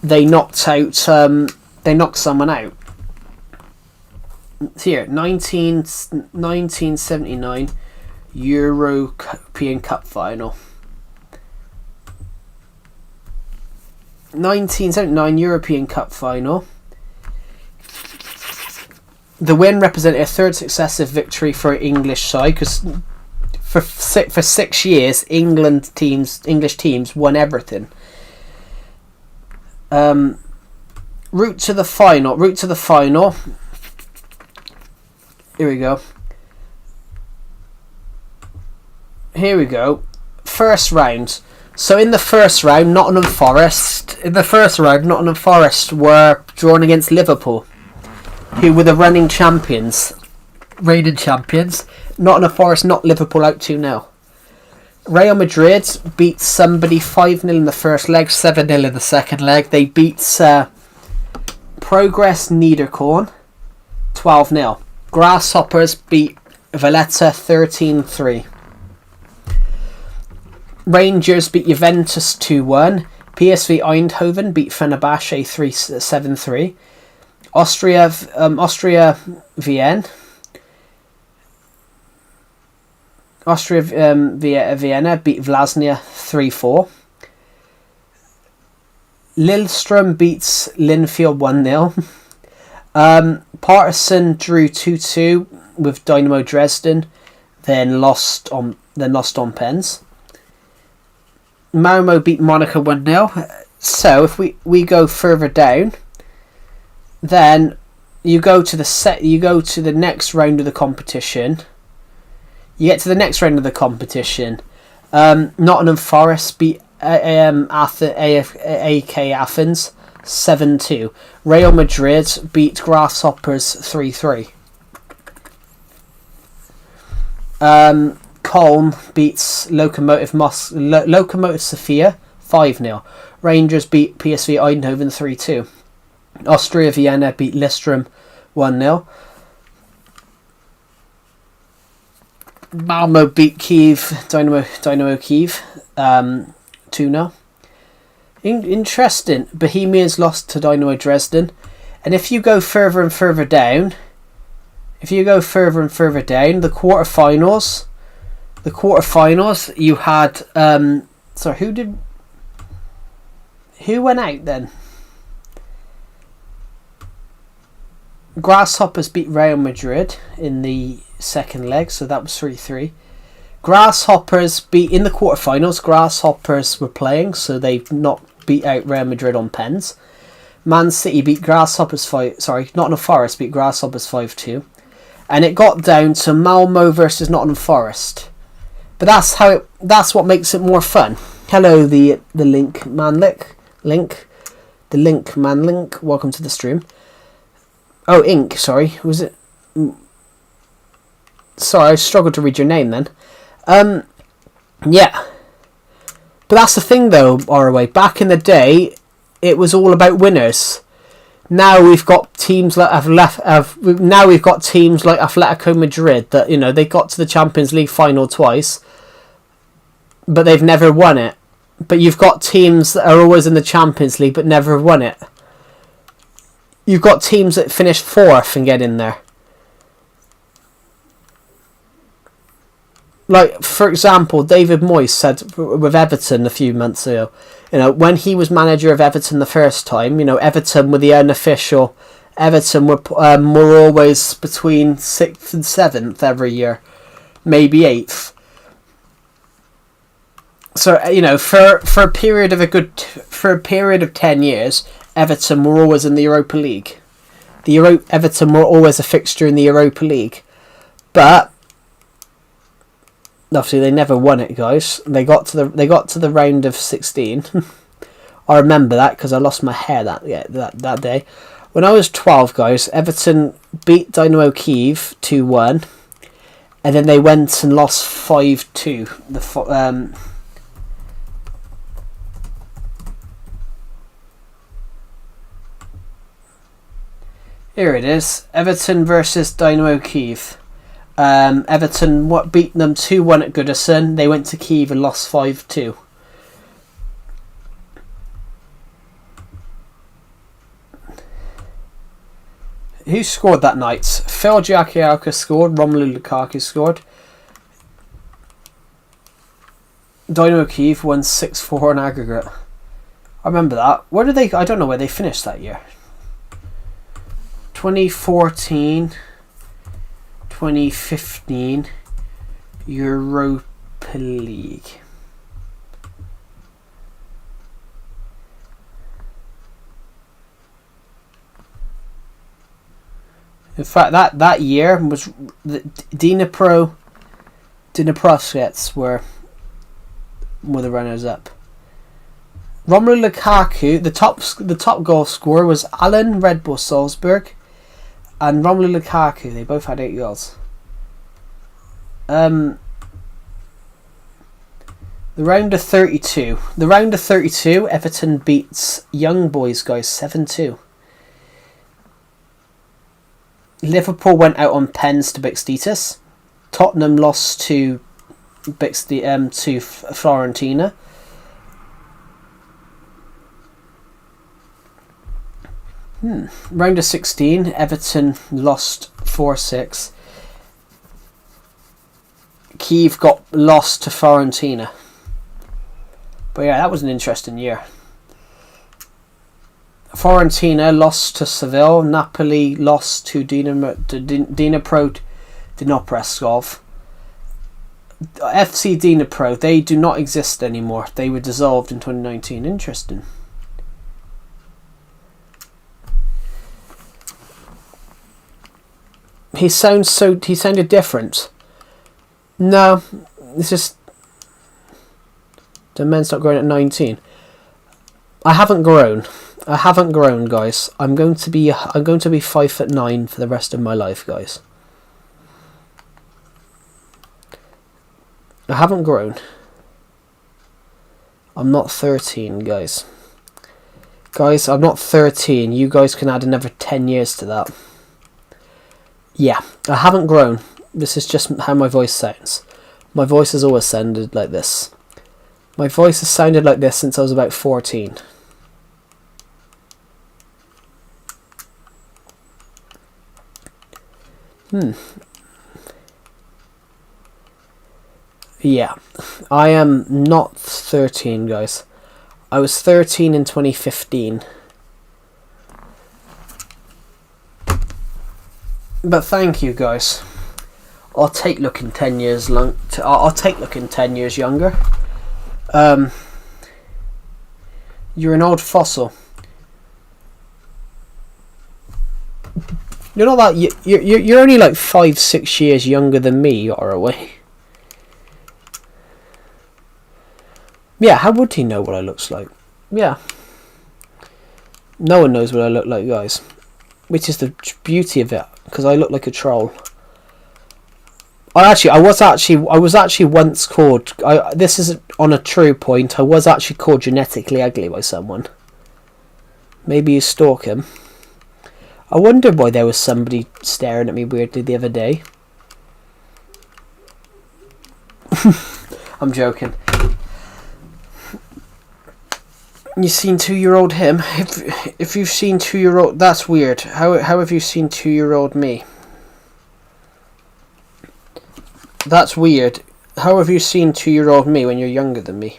they knocked someone out. Here, 1979 European Cup final. 1979 European Cup final. The win represented a third successive victory for an English side, because for 6 years English teams won everything. Route to the final. Here we go. First round. So in the first round, Nottingham Forest were drawn against Liverpool, who were the reigning champions. Nottingham Forest knocked Liverpool out 2-0. Real Madrid beat somebody 5-0 in the first leg, 7-0 in the second leg. They beat Progress Niederkorn 12-0. Grasshoppers beat Valletta 13-3. Rangers beat Juventus 2-1. PSV Eindhoven beat Fenerbahce 7-3. Austria Vienna beat Vlasnia 3-4. Lillestrøm beats Linfield 1-0. Partizan drew 2-2 with Dynamo Dresden, then lost on pens. Malmo beat Monaco 1-0. So if we go further down, then you go to the next round of the competition. You get to the next round of the competition. Nottingham Forest beat AEK Athens 7-2. Real Madrid beat Grasshoppers 3-3. Köln beats Lokomotiv Sofia 5-0. Rangers beat PSV Eindhoven 3-2. Austria Vienna beat Lillestrøm 1-0. Malmo beat Dynamo Kiev 2-0. Interesting. Bohemians lost to Dynamo Dresden. And if you go further and further down, the quarterfinals, you had who went out then? Grasshoppers beat Real Madrid in the second leg, so that was 3-3. Grasshoppers beat in the quarterfinals. Grasshoppers were playing, so they've not beat out Real Madrid on pens. Man City beat Grasshoppers Nottingham Forest beat Grasshoppers 5-2, and it got down to Malmo versus Nottingham Forest. But that's what makes it more fun. Hello, the Link Man Link. Welcome to the stream. Oh, Ink. Sorry, was it? Sorry, I struggled to read your name then. Yeah. But that's the thing, though. ROA. Back in the day, it was all about winners. Now we've got teams like Atletico Madrid that, you know, they got to the Champions League final twice, but they've never won it. But you've got teams that are always in the Champions League but never won it. You've got teams that finish 4th and get in there. Like, for example, David Moyes said with Everton a few months ago, you know, when he was manager of Everton the first time, you know, Everton were the unofficial. Everton were always between 6th and 7th every year, maybe 8th. So, you know, for a period of 10 years, Everton were always in the Europa League. Everton were always a fixture in the Europa League, but obviously they never won it, guys. They got to the round of 16. I remember that because I lost my hair that day. When I was 12, guys, Everton beat Dynamo Kiev 2-1, and then they went and lost 5-2. Here it is. Everton versus Dynamo Kiev. Everton beat them 2-1 at Goodison. They went to Kiev and lost 5-2. Who scored that night? Phil Giaciarca scored. Romelu Lukaku scored. Dynamo Kiev won 6-4 in aggregate. I remember that. Where did they? I don't know where they finished that year. 2014, 2015 Europa League. In fact, that year was the Dnipropetrovsk were the runners up. Romelu Lukaku, the top goal scorer was Alan Red Bull Salzburg, and Romelu Lukaku. They both had 8 goals. The round of 32. The round of 32, Everton beats Young Boys, guys, 7-2. Liverpool went out on pens to Bixtitis. Tottenham lost to Fiorentina. Round of 16, Everton lost 4-6. Kiev got lost to Fiorentina. But yeah, that was an interesting year. Fiorentina lost to Seville. Napoli lost to Dnipropetrovsk. FC Dnipro, they do not exist anymore. They were dissolved in 2019. Interesting. He sounded different. No, it's just the men start growing at 19. I haven't grown, guys. I'm going to be 5'9" for the rest of my life, guys. I haven't grown. I'm not 13, guys. Guys, I'm not 13. You guys can add another 10 years to that. Yeah, I haven't grown. This is just how my voice sounds. My voice has always sounded like this. My voice has sounded like this since I was about 14. Yeah, I am not 13, guys. I was 13 in 2015. But thank you, guys. I'll take looking 10 years long. I'll take looking 10 years younger. You're an old fossil. You're not that. You're only like 5-6 years younger than me. You are away. Yeah, how would he know what I looks like? Yeah. No one knows what I look like, guys. Which is the beauty of it, because I look like a troll. I was actually once called. This is on a true point. I was actually called genetically ugly by someone. Maybe you stalk him. I wonder why there was somebody staring at me weirdly the other day. I'm joking. You seen 2-year-old him? If you've seen 2-year-old, that's weird. How have you seen 2-year-old me? That's weird. How have you seen 2-year-old me when you're younger than me?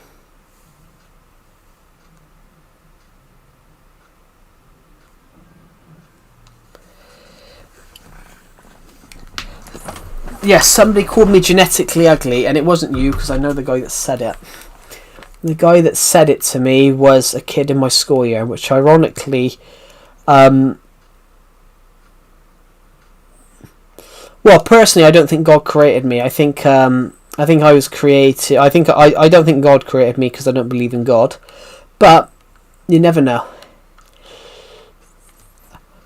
Yes, somebody called me genetically ugly, and it wasn't you, because I know the guy that said it. The guy that said it to me was a kid in my school year, which ironically, well, personally, I don't think God created me. I think I was created. I don't think God created me because I don't believe in God, but you never know.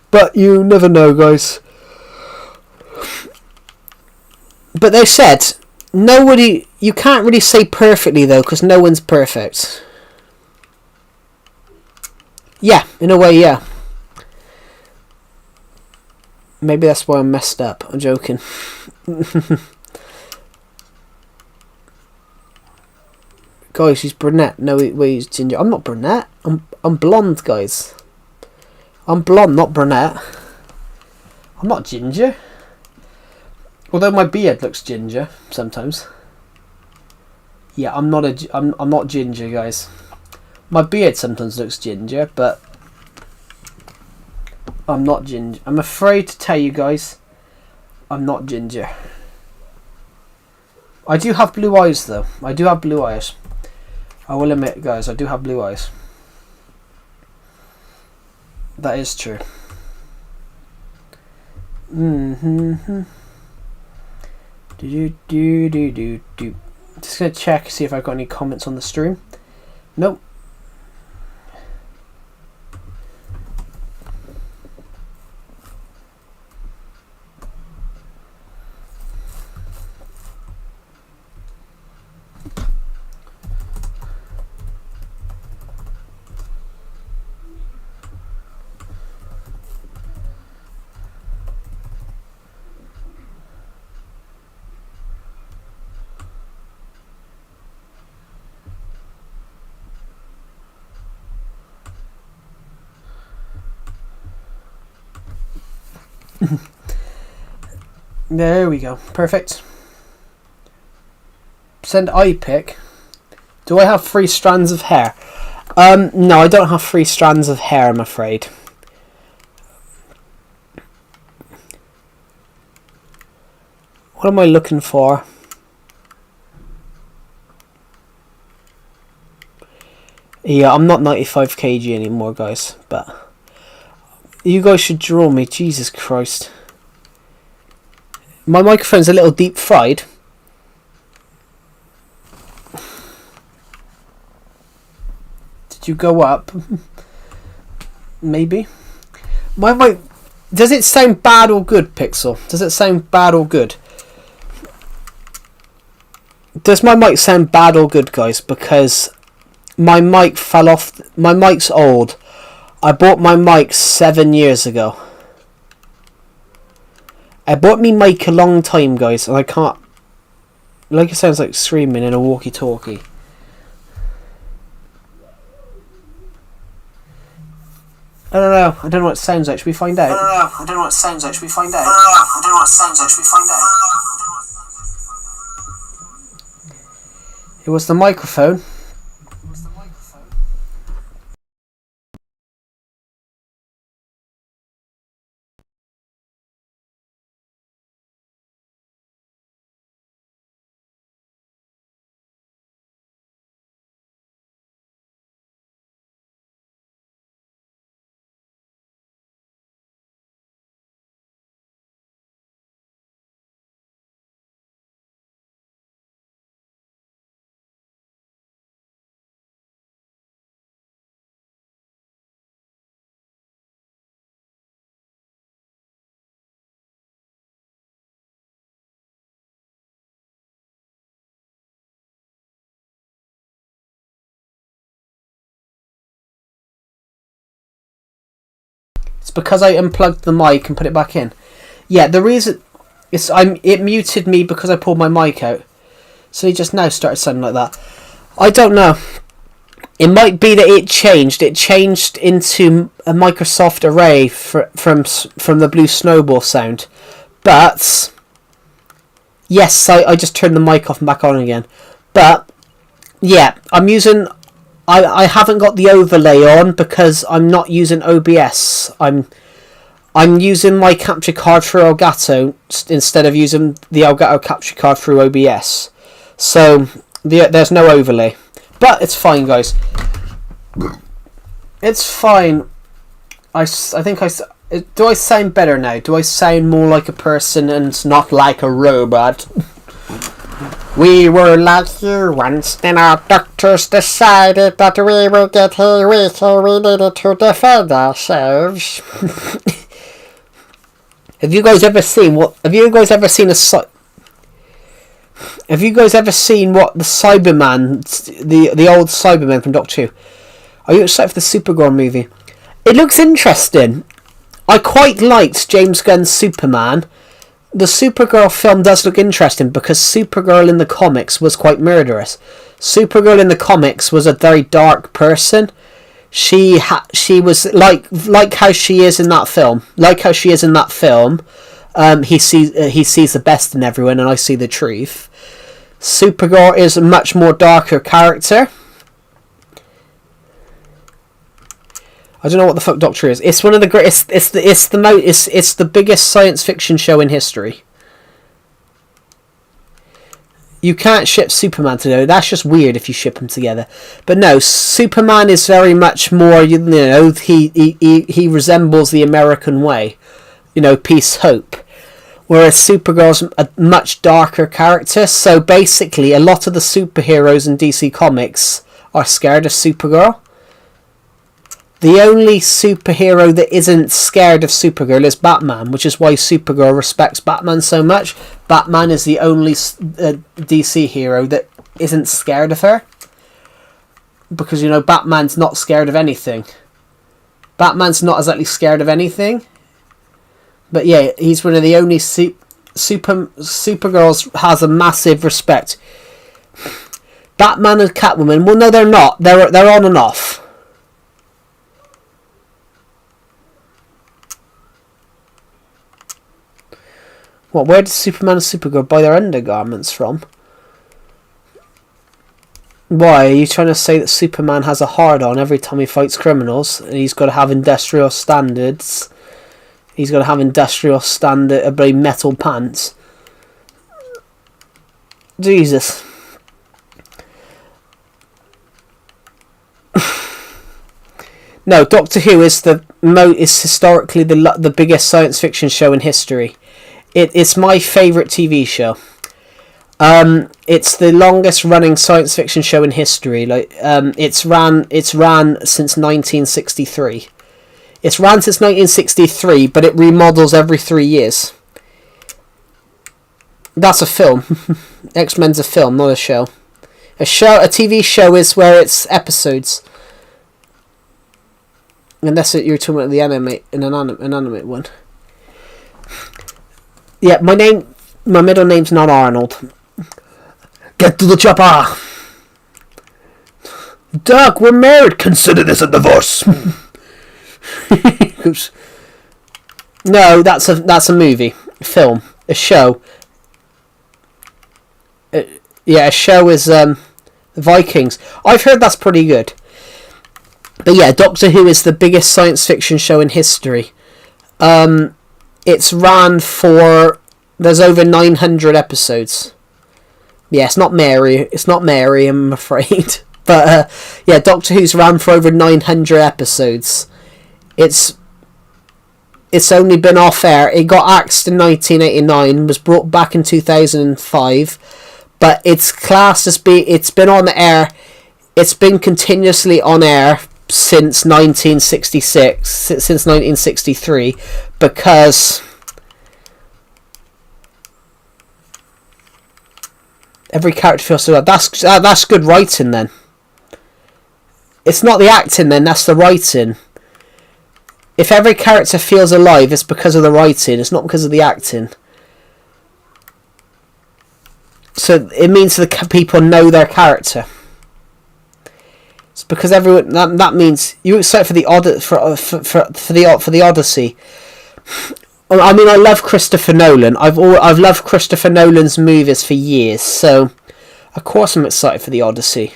But you never know, guys. But they said nobody. You can't really say perfectly though, because no one's perfect. Yeah, in a way, yeah. Maybe that's why I'm messed up. I'm joking. Guys, she's brunette. No, wait, he's ginger. I'm not brunette. I'm blonde, guys. I'm blonde, not brunette. I'm not ginger. Although my beard looks ginger sometimes. Yeah, I'm not ginger, guys. My beard sometimes looks ginger, but I'm not ginger. I'm afraid to tell you guys, I'm not ginger. I do have blue eyes, though. I do have blue eyes. I will admit, guys, I do have blue eyes. That is true. Do. Just gonna check, see if I've got any comments on the stream. Nope. There we go. Perfect. Send eye pic. Do I have 3 strands of hair? No, I don't have 3 strands of hair, I'm afraid. What am I looking for? Yeah, I'm not 95 kg anymore, guys, but you guys should draw me. Jesus Christ. My microphone's a little deep fried. Did you go up? Maybe. My mic. Does it sound bad or good, Pixel? Does it sound bad or good? Does my mic sound bad or good, guys? Because My mic fell off. My mic's old. I bought my mic 7 years ago. I bought me mic a long time, guys, and I can't. Like, it sounds like screaming in a walkie-talkie. I don't know. I don't know what it sounds like. Should we find out? I don't know what it sounds like. Should we find out? It was the microphone. It's because I unplugged the mic and put it back in. Yeah, the reason is it muted me because I pulled my mic out. So he just now started sounding like that. I don't know. It might be that it changed. It changed into a Microsoft Array from the Blue Snowball sound. But yes, I just turned the mic off and back on again. But yeah, I'm using. I haven't got the overlay on because I'm not using OBS. I'm using my capture card through Elgato instead of using the Elgato capture card through OBS. So there's no overlay. But it's fine, guys. It's fine. I think do I sound better now? Do I sound more like a person and not like a robot? We were like you once, then our doctors decided that we would get here, so we needed to defend ourselves. Have you guys ever seen what the Cyberman, the old Cyberman from Doctor Who? Are you excited for the Supergirl movie? It looks interesting. I quite liked James Gunn's Superman. The Supergirl film does look interesting because Supergirl in the comics was quite murderous. Supergirl in the comics was a very dark person. She was like how she is in that film. He sees the best in everyone, and I see the truth. Supergirl is a much more darker character. I don't know what the fuck Doctor is. It's one of the greatest. It's the biggest science fiction show in history. You can't ship Superman together. That's just weird if you ship them together. But no, Superman is very much more. You know, he resembles the American way. You know, peace, hope. Whereas Supergirl's a much darker character. So basically, a lot of the superheroes in DC Comics are scared of Supergirl. The only superhero that isn't scared of Supergirl is Batman, which is why Supergirl respects Batman so much. Batman is the only DC hero that isn't scared of her. Because, you know, Batman's not scared of anything. Batman's not exactly scared of anything. But yeah, he's one of the only Supergirls has a massive respect. Batman and Catwoman, well, no, they're not. They're on and off. What? Where did Superman and Supergirl buy their undergarments from? Why? Are you trying to say that Superman has a hard-on every time he fights criminals? And he's got to have industrial standards. He's got to have industrial standard metal pants. Jesus. No, Doctor Who is historically the biggest science fiction show in history. It's my favourite TV show. It's the longest running science fiction show in history. It's ran since 1963. It's ran since 1963, but it remodels every 3 years. That's a film. X-Men's a film, not a show. A TV show is where it's episodes. Unless you're talking about the inanimate one. Yeah, my middle name's not Arnold. Get to the chopper! Doug, we're married! Consider this a divorce! No, that's a movie. A film. A show. A show is Vikings. I've heard that's pretty good. But yeah, Doctor Who is the biggest science fiction show in history. It's ran for... There's over 900 episodes. Yeah, it's not Mary, I'm afraid. But yeah, Doctor Who's ran for over 900 episodes. It's only been off air. It got axed in 1989, was brought back in 2005. But it's classed as it's been on air. It's been continuously on air since 1966, since 1963, because every character feels so good. That's good writing then. It's not the acting then, that's the writing. If every character feels alive, it's because of the writing, it's not because of the acting. So it means the people know their character. It's because everyone that means you excited for the Odyssey. I mean, I love Christopher Nolan. I've loved Christopher Nolan's movies for years, so of course I'm excited for the Odyssey.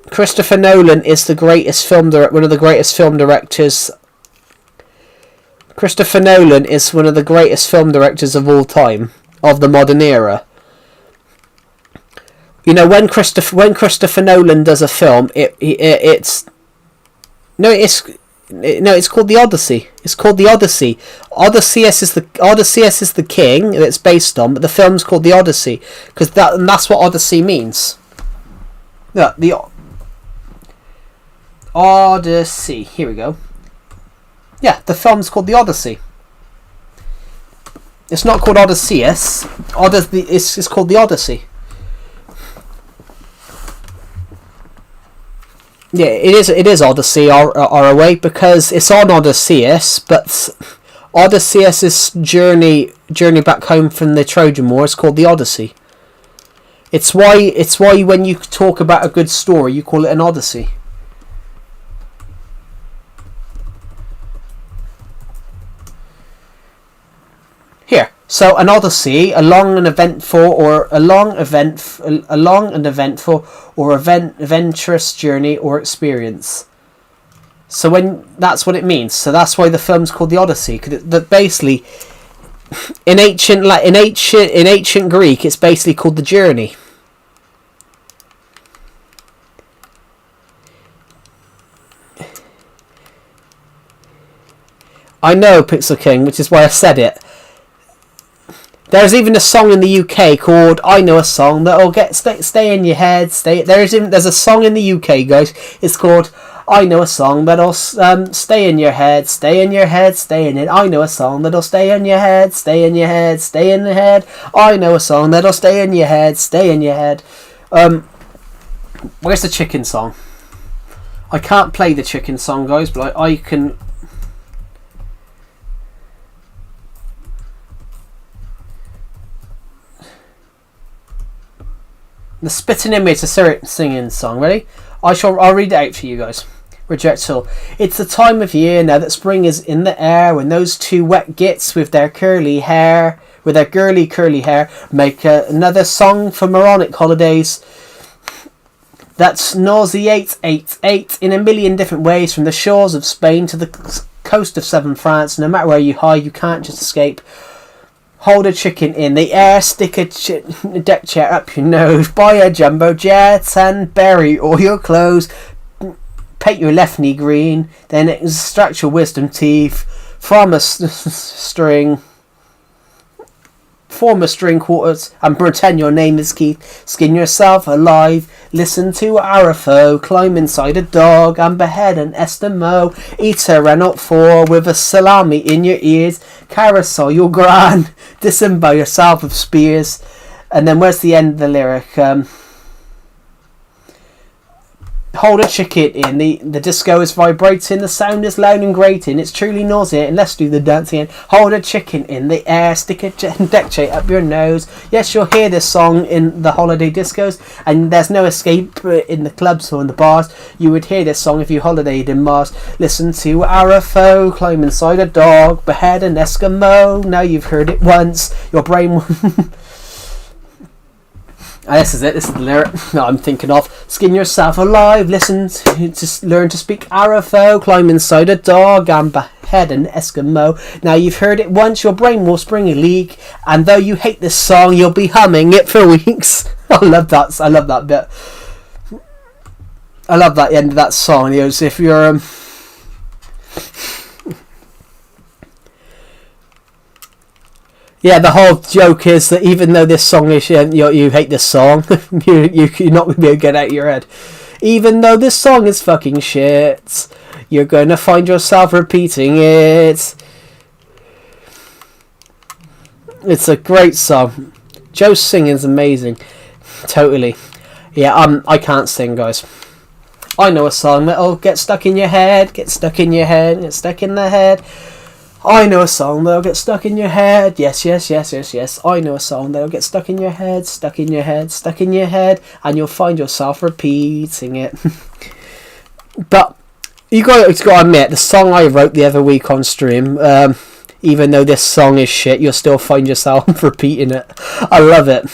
Christopher Nolan is one of the greatest film directors. Christopher Nolan is one of the greatest film directors of all time, of the modern era. You know, when Christopher Nolan does a film, it's called the Odyssey. It's called the Odyssey. Odysseus is the king that it's based on, but the film's called the Odyssey because that's what Odyssey means. Yeah, the Odyssey. Here we go. Yeah, the film's called the Odyssey. It's not called Odysseus. It's called the Odyssey. Yeah, it is Odyssey ROA because it's on Odysseus, but Odysseus' journey back home from the Trojan War is called the Odyssey. It's why when you talk about a good story, you call it an Odyssey. Here, so an Odyssey, a long and eventful, or adventurous journey or experience. So that's what it means. So that's why the film's called the Odyssey. That basically, in ancient Greek, it's basically called the journey. I know, Pixel King, which is why I said it. There's even a song in the UK called "I Know a Song That'll Stay in Your Head." There's a song in the UK, guys. It's called "I Know a Song That'll Stay in Your Head, Stay in Your Head, Stay in it." I know a song that'll stay in your head, stay in your head, stay in the head. I know a song that'll stay in your head, stay in your head. Where's the chicken song? I can't play the chicken song, guys, but I can. The Spitting Image, a singing song. Ready? I'll read it out for you guys. Reject all. It's the time of year now that spring is in the air, when those two wet gits with their girly curly hair, make another song for moronic holidays. That's nauseates in a million different ways, from the shores of Spain to the coast of southern France. No matter where you hide, you can't just escape. Hold a chicken in the air, stick a deck chair up your nose, buy a jumbo jet and bury all your clothes. Paint your left knee green, then extract your wisdom teeth from a string. Form a string quarters and pretend your name is Keith. Skin yourself alive, listen to Arafo, climb inside a dog and behead an Eskimo. Eat a Renault 4 with a salami in your ears. Carousel your gran, disembowel yourself with spears. And then where's the end of the lyric? Hold a chicken in, the disco is vibrating, the sound is loud and grating, it's truly nauseating, let's do the dancing. Hold a chicken in the air, stick a deck chair up your nose. Yes, you'll hear this song in the holiday discos, and there's no escape in the clubs or in the bars. You would hear this song if you holidayed in Mars. Listen to Arafo, climb inside a dog, behead an Eskimo. Now you've heard it once, your brain... This is it. This is the lyric that I'm thinking of. Skin yourself alive. Listen to learn to speak Arafo. Climb inside a dog and behead an Eskimo. Now you've heard it once. Your brain will spring a leak. And though you hate this song, you'll be humming it for weeks. I love that. I love that bit. I love that end of that song. You know, if you're yeah, the whole joke is that even though this song is you hate this song, you're not going to be able to get it out of your head. Even though this song is fucking shit, you're going to find yourself repeating it. It's a great song. Joe's singing is amazing. Totally. Yeah, I can't sing, guys. I know a song that'll get stuck in your head, get stuck in your head, get stuck in the head. I know a song that'll get stuck in your head. Yes, yes, yes, yes, yes. I know a song that'll get stuck in your head, stuck in your head, stuck in your head, and you'll find yourself repeating it. But you got to admit, the song I wrote the other week on stream, even though this song is shit, you'll still find yourself repeating it. I love it.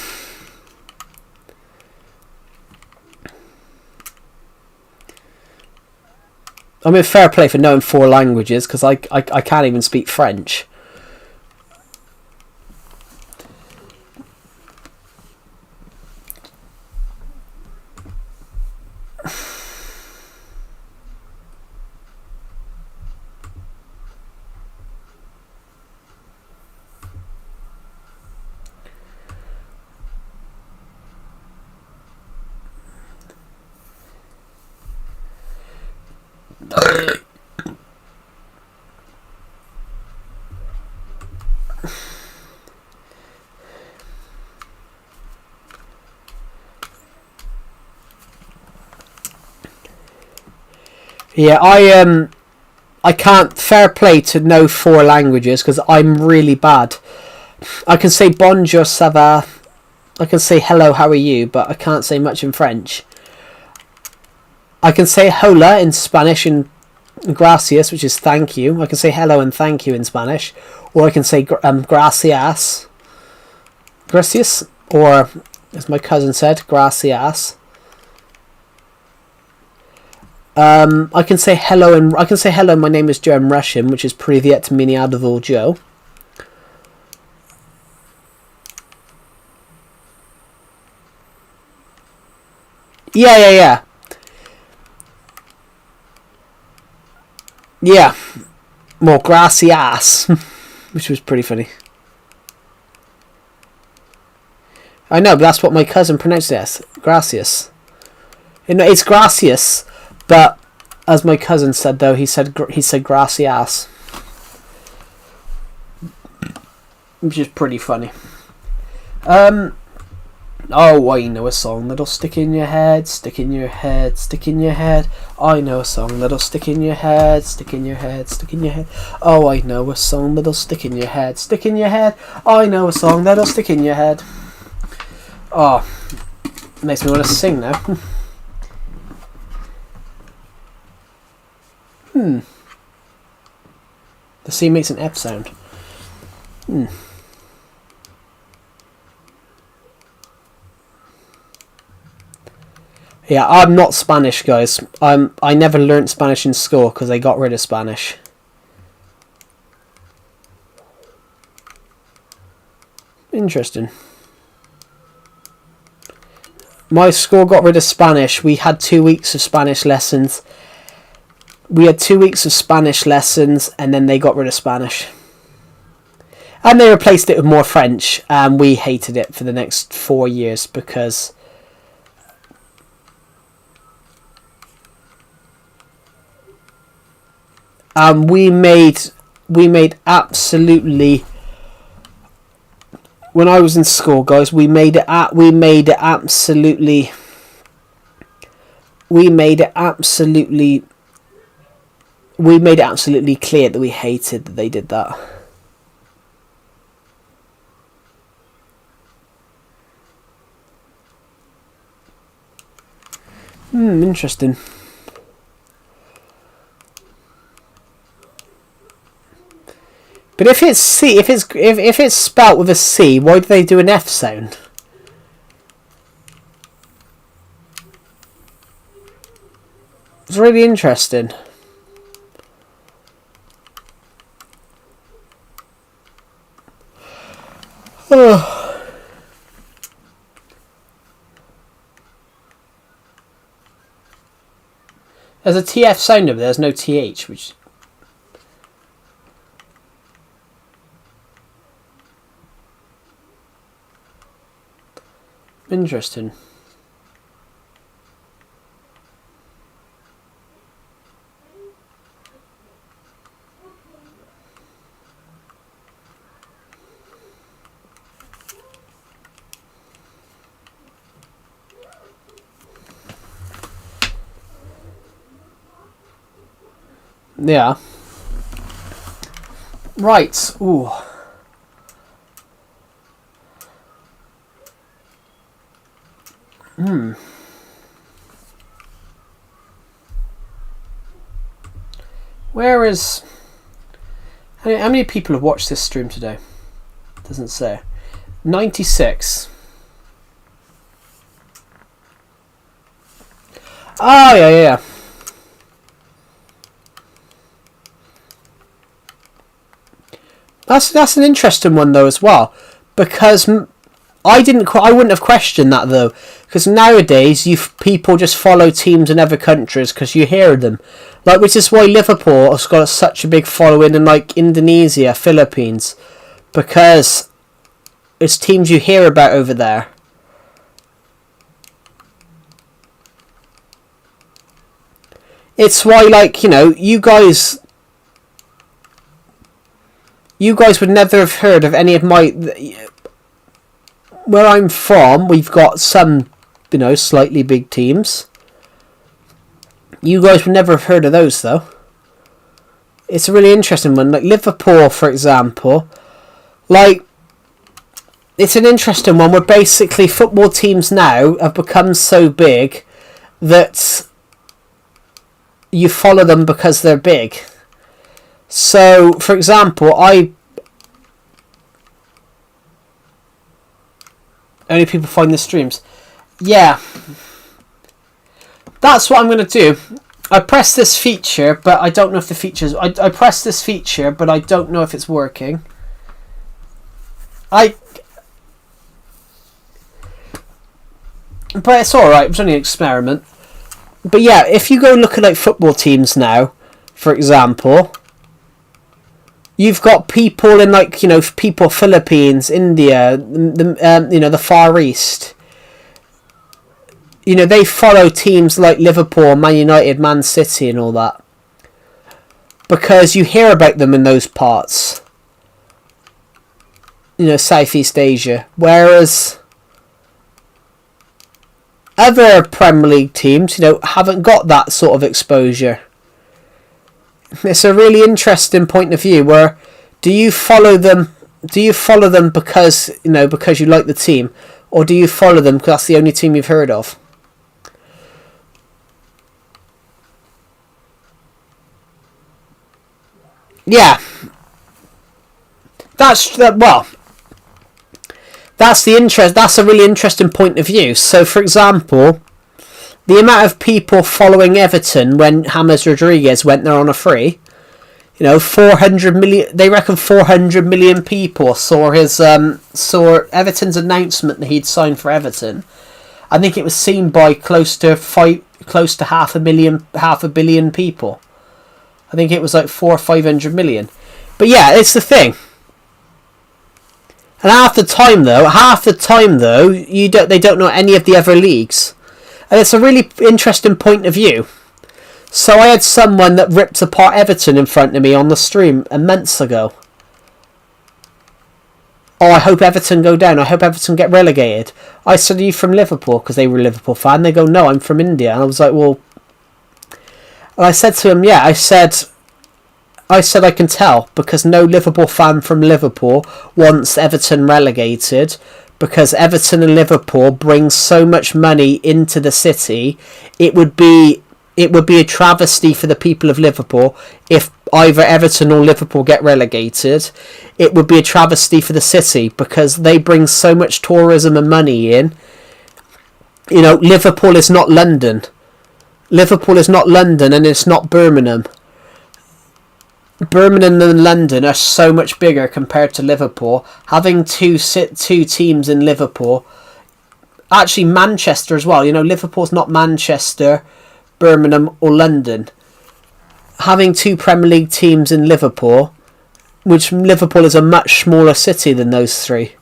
I mean, fair play for knowing 4 languages, because I can't even speak French. Yeah, I can't, fair play to know 4 languages, because I'm really bad. I can say bonjour, ça va. I can say hello, how are you, but I can't say much in French. I can say hola in Spanish and gracias, which is thank you. I can say hello and thank you in Spanish. Or I can say gracias. Gracias. Or, as my cousin said, gracias. I can say hello and my name is Joe in Russian, which is Privyet меня зовут Joe. Yeah. Yeah. More gracias, which was pretty funny. I know, but that's what my cousin pronounced it as. Gracias. You know, it's gracias. But as my cousin said, though, he said gracias, which is pretty funny. Oh, I know a song that'll stick in your head, stick in your head, stick in your head. I know a song that'll stick in your head, stick in your head, stick in your head. Oh, I know a song that'll stick in your head, stick in your head. I know a song that'll stick in your head. Oh, makes me want to sing now. The C makes an F sound. Yeah, I'm not Spanish, guys. I never learnt Spanish in school because they got rid of Spanish. Interesting. My school got rid of Spanish. We had 2 weeks of Spanish lessons. And then they got rid of Spanish. And they replaced it with more French, and we hated it for the next 4 years because we made absolutely when I was in school, guys, we made it absolutely clear that we hated that they did that. Interesting. But if it's C, if it's spelt with a C, why do they do an F sound? It's really interesting. Oh. There's a TF sound over there. There's no TH, which. Interesting. Yeah. Right. Ooh. Where is... How many people have watched this stream today? Doesn't say. 96. Oh, yeah. That's an interesting one though as well, because I wouldn't have questioned that though, because nowadays people just follow teams in other countries because you hear them, like, which is why Liverpool has got such a big following in like Indonesia, Philippines, because it's teams you hear about over there. It's why, like, you know, you guys would never have heard of any of my... Where I'm from, we've got some, you know, slightly big teams. You guys would never have heard of those, though. It's a really interesting one. Like, Liverpool, for example. Like, it's an interesting one where basically football teams now have become so big that you follow them because they're big. So, for example, only people find the streams. Yeah. That's what I'm going to do. I press this feature, but I don't know if the feature's... I press this feature, but I don't know if it's working. But it's alright. It was only an experiment. But yeah, if you go look at like football teams now, for example... You've got people in, like, you know, people Philippines, India, you know, the Far East. You know, they follow teams like Liverpool, Man United, Man City and all that. Because you hear about them in those parts. You know, Southeast Asia. Whereas other Premier League teams, you know, haven't got that sort of exposure. It's a really interesting point of view where do you follow them because, you know, because you like the team, or do you follow them because that's the only team you've heard of? Yeah. That's a really interesting point of view. So, for example, the amount of people following Everton when James Rodriguez went there on a free, you know, 400 million. They reckon 400 million people saw Everton's announcement that he'd signed for Everton. I think it was seen by close to half a billion people. I think it was like 400 or 500 million. But yeah, it's the thing. And half the time though, they don't know any of the other leagues. And it's a really interesting point of view. So I had someone that ripped apart Everton in front of me on the stream months ago. oh, I hope Everton go down. I hope Everton get relegated. I said, are you from Liverpool? Because they were a Liverpool fan. They go, no, I'm from India. And I was like, well... And I said to him, yeah, I said I can tell, because no Liverpool fan from Liverpool wants Everton relegated, because Everton and Liverpool bring so much money into the city. It would be a travesty for the people of Liverpool if either Everton or Liverpool get relegated. It would be a travesty for the city, because they bring so much tourism and money in. You know, Liverpool is not London. Liverpool is not London, and it's not Birmingham. Birmingham and London are so much bigger compared to Liverpool. Having two teams in Liverpool, actually Manchester as well. You know, Liverpool's not Manchester, Birmingham or London. Having two Premier League teams in Liverpool, which Liverpool is a much smaller city than those three.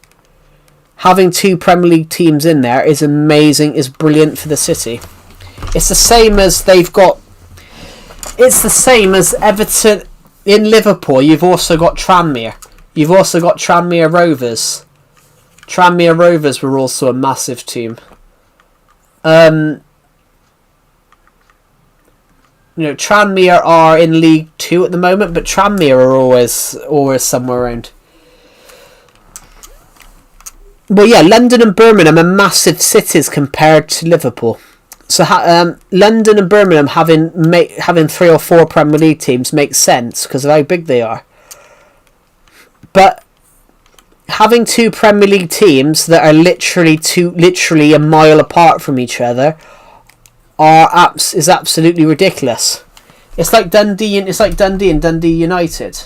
Having two Premier League teams in there is amazing, is brilliant for the city. It's the same as Everton. In Liverpool, you've also got Tranmere. You've also got Tranmere Rovers. Tranmere Rovers were also a massive team. You know, Tranmere are in League 2 at the moment, but Tranmere are always somewhere around. But yeah, London and Birmingham are massive cities compared to Liverpool. So London and Birmingham having 3 or 4 Premier League teams makes sense because of how big they are. But having 2 Premier League teams that are literally a mile apart from each other is absolutely ridiculous. It's like Dundee and Dundee United.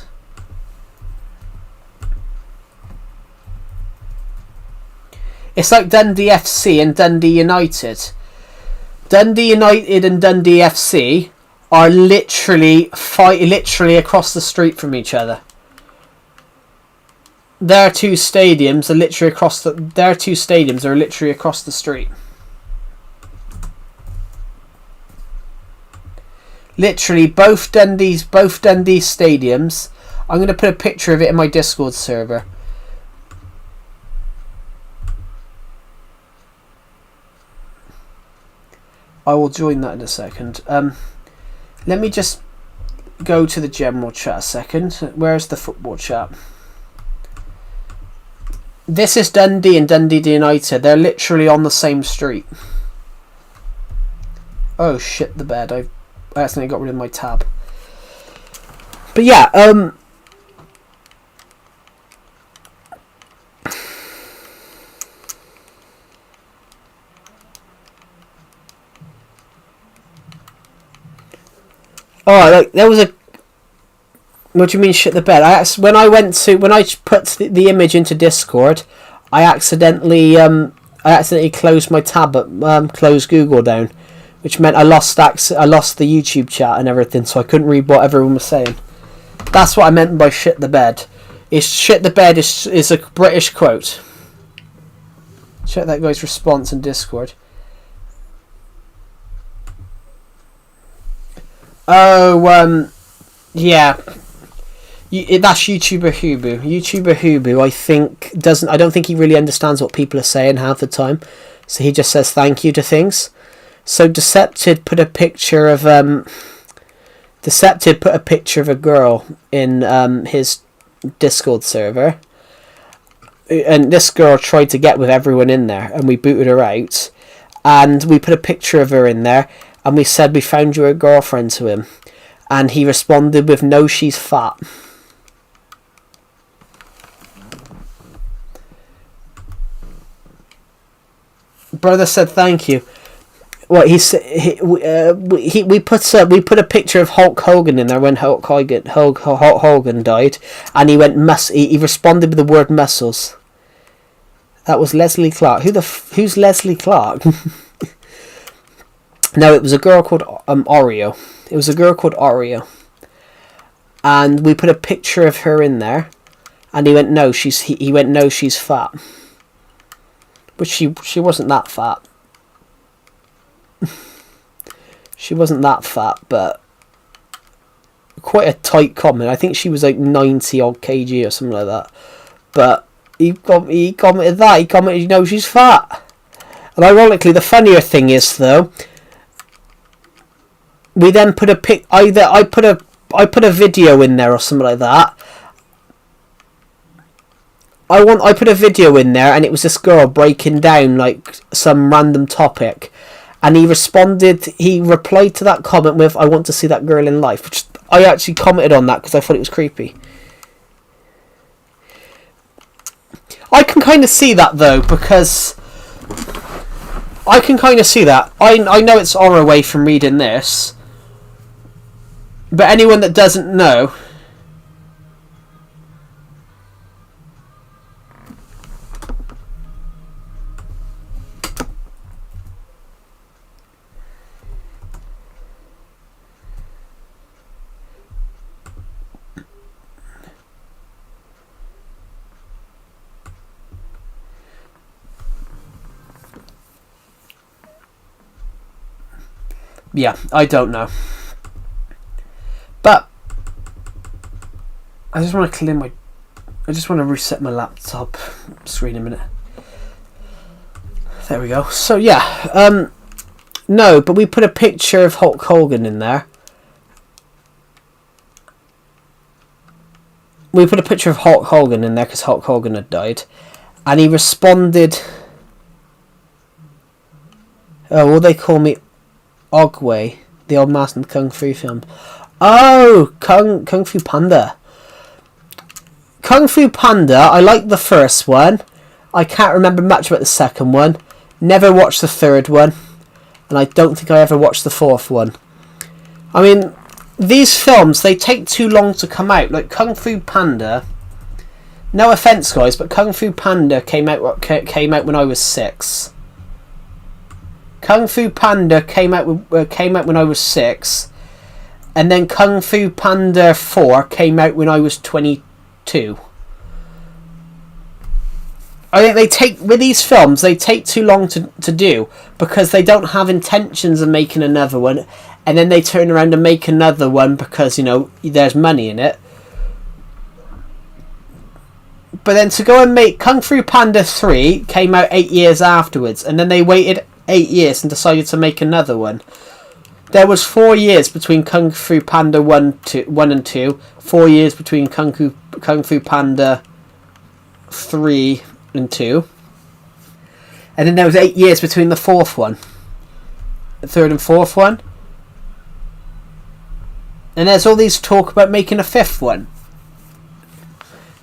It's like Dundee FC and Dundee United. Dundee United and Dundee FC are literally across the street from each other. Their two stadiums are literally across the street. Literally, both Dundee stadiums. I'm going to put a picture of it in my Discord server. I will join that in a second. Let me just go to the general chat a second. Where's the football chat? This is Dundee and Dundee United. They're literally on the same street. Oh shit, the bed. I accidentally got rid of my tab. But yeah, oh, like there was a. What do you mean shit the bed? When I put the image into Discord, I accidentally closed my tab, closed Google down, which meant I lost the YouTube chat and everything, so I couldn't read what everyone was saying. That's what I meant by shit the bed. Shit the bed is a British quote. Check that guy's response in Discord. Oh, yeah. That's YouTuber Hubu. YouTuber Hubu, I don't think he really understands what people are saying half the time. So he just says thank you to things. So Decepted put a picture of a girl in his Discord server. And this girl tried to get with everyone in there, and we booted her out. And we put a picture of her in there, and we said we found you a girlfriend to him. And he responded with, no, she's fat. Brother said thank you. What he said, we put a picture of Hulk Hogan in there when Hulk Hogan died, and he went he responded with the word muscles. That was Leslie Clark. Who's Leslie Clark? No, it was a girl called Oreo. It was a girl called Oreo, and we put a picture of her in there, and he went no, she's fat, but she wasn't that fat. She wasn't that fat, but quite a tight comment. I think she was like 90 odd kg or something like that. But He commented that. He commented, you know, she's fat. And ironically, the funnier thing is though, we then put a pic. I put a video in there or something like that. I put a video in there, and it was this girl breaking down like some random topic, and he replied to that comment with, "I want to see that girl in life," which I actually commented on that because I thought it was creepy. I can kind of see that though, because I can kind of see that. I know it's horror away from reading this, but anyone that doesn't know, yeah, I don't know. But I just want to reset my laptop screen a minute. There we go. So yeah, no, but we put a picture of Hulk Hogan in there. We put a picture of Hulk Hogan in there because Hulk Hogan had died, and he responded, "Oh, well, they call me Ogway, the old master in Kung Fu film." Oh, Kung Fu Panda. Kung Fu Panda, I like the first one. I can't remember much about the second one. Never watched the third one. And I don't think I ever watched the fourth one. I mean, these films, they take too long to come out. Like Kung Fu Panda, no offense guys, but Kung Fu Panda came out when I was 6. Kung Fu Panda came out when I was 6, and then Kung Fu Panda 4 came out when I was 22. I think with these films, they take too long to do because they don't have intentions of making another one, and then they turn around and make another one because, you know, there's money in it. But then to go and make Kung Fu Panda 3 came out 8 years afterwards, and then they waited 8 years and decided to make another one. There was 4 years between Kung Fu Panda 1 and 2, 4 years between Kung Fu Panda 3 and 2, and then there was 8 years between the fourth one, the third and fourth one, and there's all these talk about making a fifth one.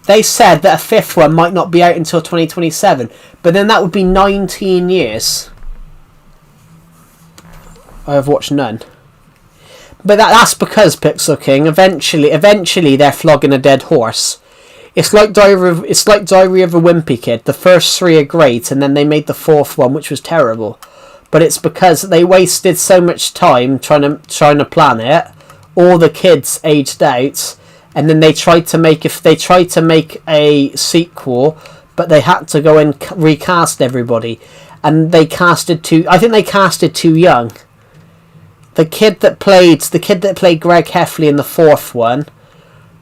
They said that a fifth one might not be out until 2027, but then that would be 19 years. I have watched none. But that's because, Pixel King, eventually they're flogging a dead horse. It's like Diary of a Wimpy Kid. The first 3 are great, and then they made the fourth one, which was terrible. But it's because they wasted so much time trying to plan it. All the kids aged out, and then they tried to make a sequel, but they had to go and recast everybody, and they casted too. I think they casted too young. The kid that played Greg Heffley in the fourth one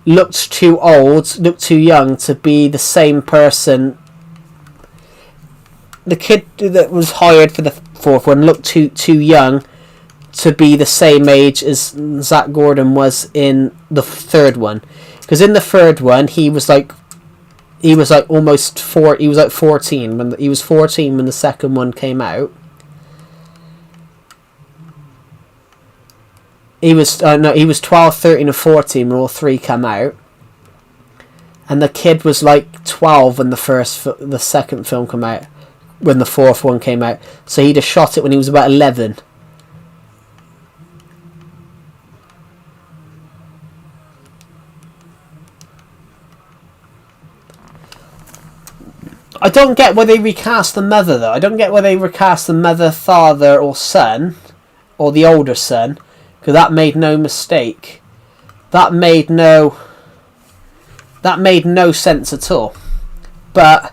looked too old, looked too young to be the same person. The kid that was hired for the fourth one looked too young to be the same age as Zach Gordon was in the third one. Because in the third one, he was like almost 4. He was like 14 when he was 14 when the second one came out. He was 12, 13 and 14 when all 3 come out. And the kid was like 12 when the second film came out, when the fourth one came out. So he'd have shot it when he was about 11. I don't get why they recast the mother though. I don't get why they recast the mother, father or son, or the older son. Because that made no mistake. That made no sense at all. But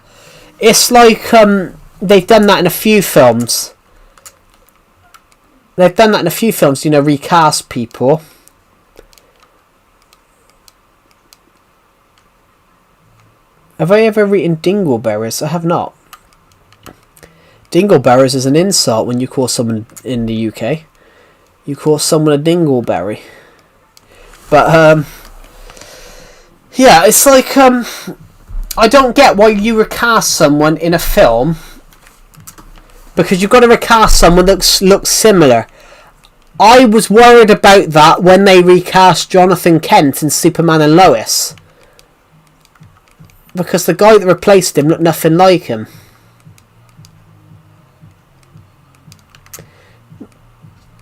it's like they've done that in a few films. You know, recast people. Have I ever eaten dingleberries? I have not. Dingleberries is an insult when you call someone in the UK. You call someone a dingleberry. But, yeah, it's like, I don't get why you recast someone in a film, because you've got to recast someone that looks similar. I was worried about that when they recast Jonathan Kent in Superman and Lois, because the guy that replaced him looked nothing like him.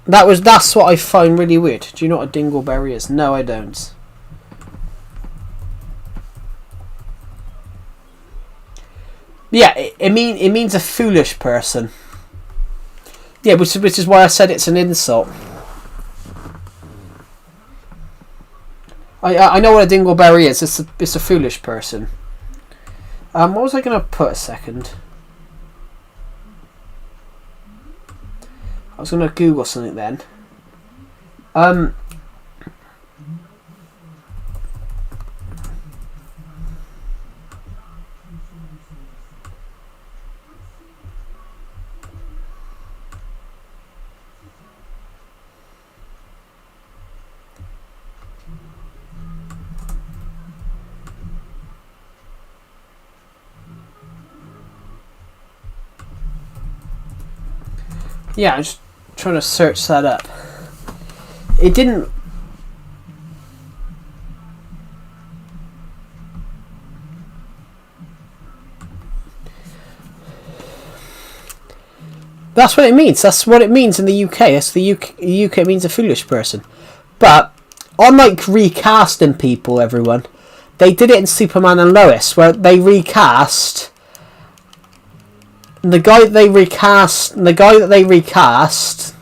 That's what I find really weird. Do you know what a dingleberry is? No, I don't. Yeah, it means a foolish person. Yeah, which is why I said it's an insult. I know what a dingleberry is. It's a foolish person. What was I gonna put a second? I was gonna Google something then. Yeah, I'm just trying to search that up. It didn't. That's what it means. That's what it means in the UK. That's the UK means a foolish person. But unlike recasting people, everyone, they did it in Superman and Lois, where they recast the guy that they recast. The guy that they recast.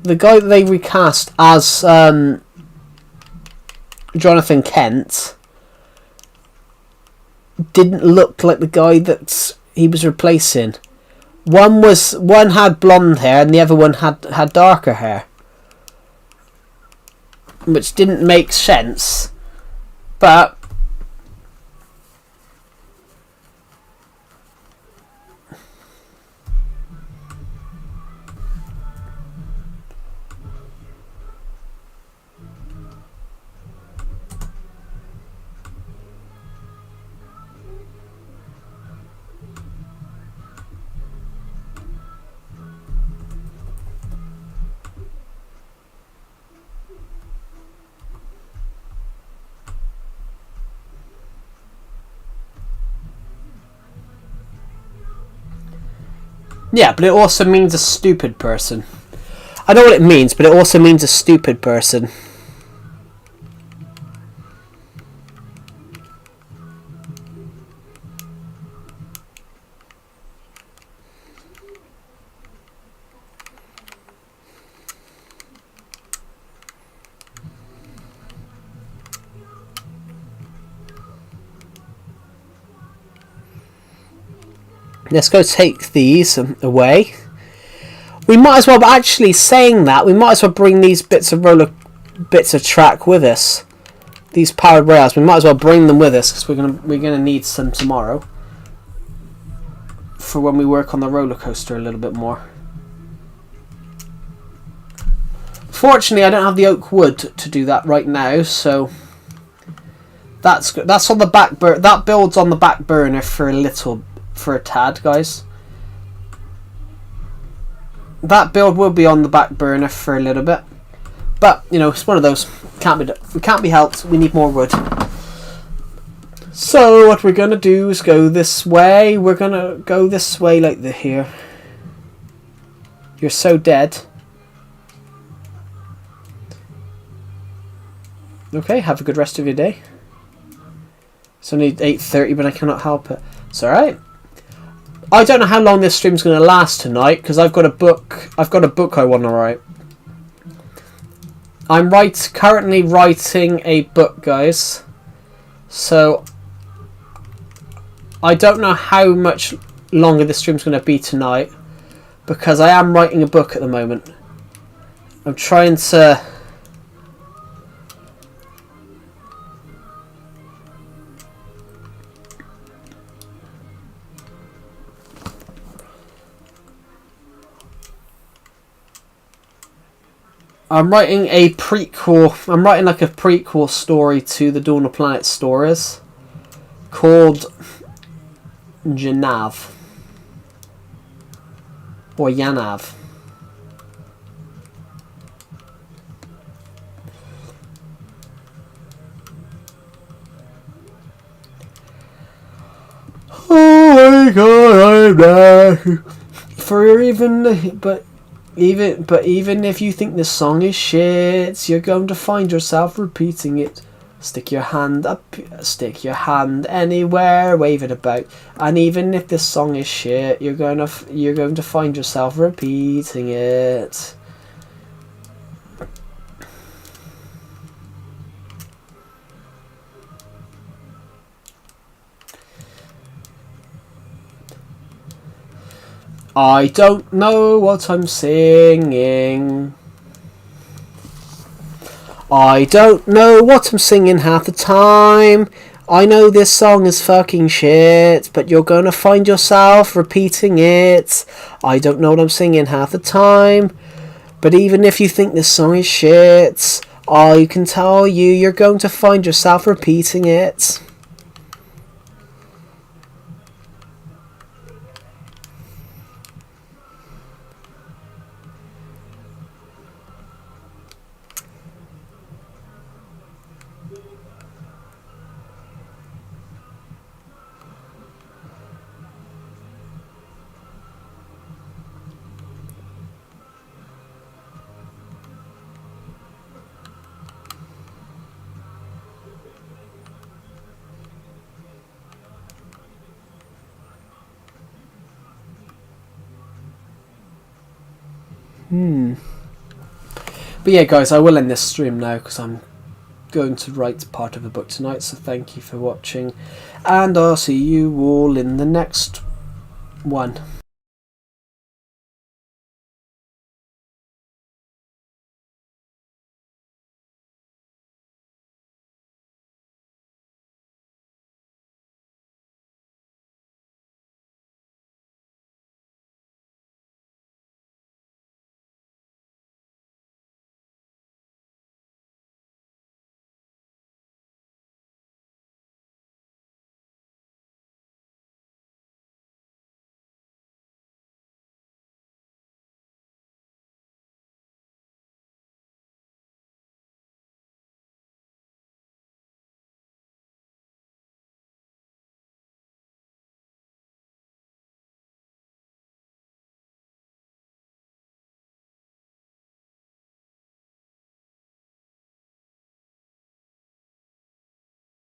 The guy that they recast as Jonathan Kent didn't look like the guy that he was replacing. One had blonde hair and the other one had darker hair, which didn't make sense. But yeah, but it also means a stupid person. I know what it means, but it also means a stupid person. Let's go take these away. We might as well, actually saying that, we might as well bring these bits of track with us. These powered rails, we might as well bring them with us, because we're gonna need some tomorrow for when we work on the roller coaster a little bit more. Fortunately, I don't have the oak wood to do that right now, so that's on the back burner. That builds on the back burner for a tad, guys. That build will be on the back burner for a little bit, but you know, it's one of those. We can't be helped. We need more wood. So what we're gonna do is go this way. We're gonna go this way like the here. You're so dead. Okay, have a good rest of your day. It's only 8:30, but I cannot help it. It's alright. I don't know how long this stream's going to last tonight, because I've got a book I want to write. I'm currently writing a book, guys. So I don't know how much longer this stream's going to be tonight, because I am writing a book at the moment. I'm trying to I'm writing a prequel. I'm writing like a prequel story to the Dawn of Planet stories called Janav or Yanav. Oh my God, I'm back. For even if you think the song is shit, you're going to find yourself repeating it. Stick your hand anywhere, wave it about. And even if this song is shit, you're going to find yourself repeating it. I don't know what I'm singing. I don't know what I'm singing half the time. I know this song is fucking shit, but you're gonna find yourself repeating it. I don't know what I'm singing half the time, but even if you think this song is shit, I can tell you you're going to find yourself repeating it. But yeah, guys, I will end this stream now because I'm going to write part of a book tonight. So thank you for watching, and I'll see you all in the next one.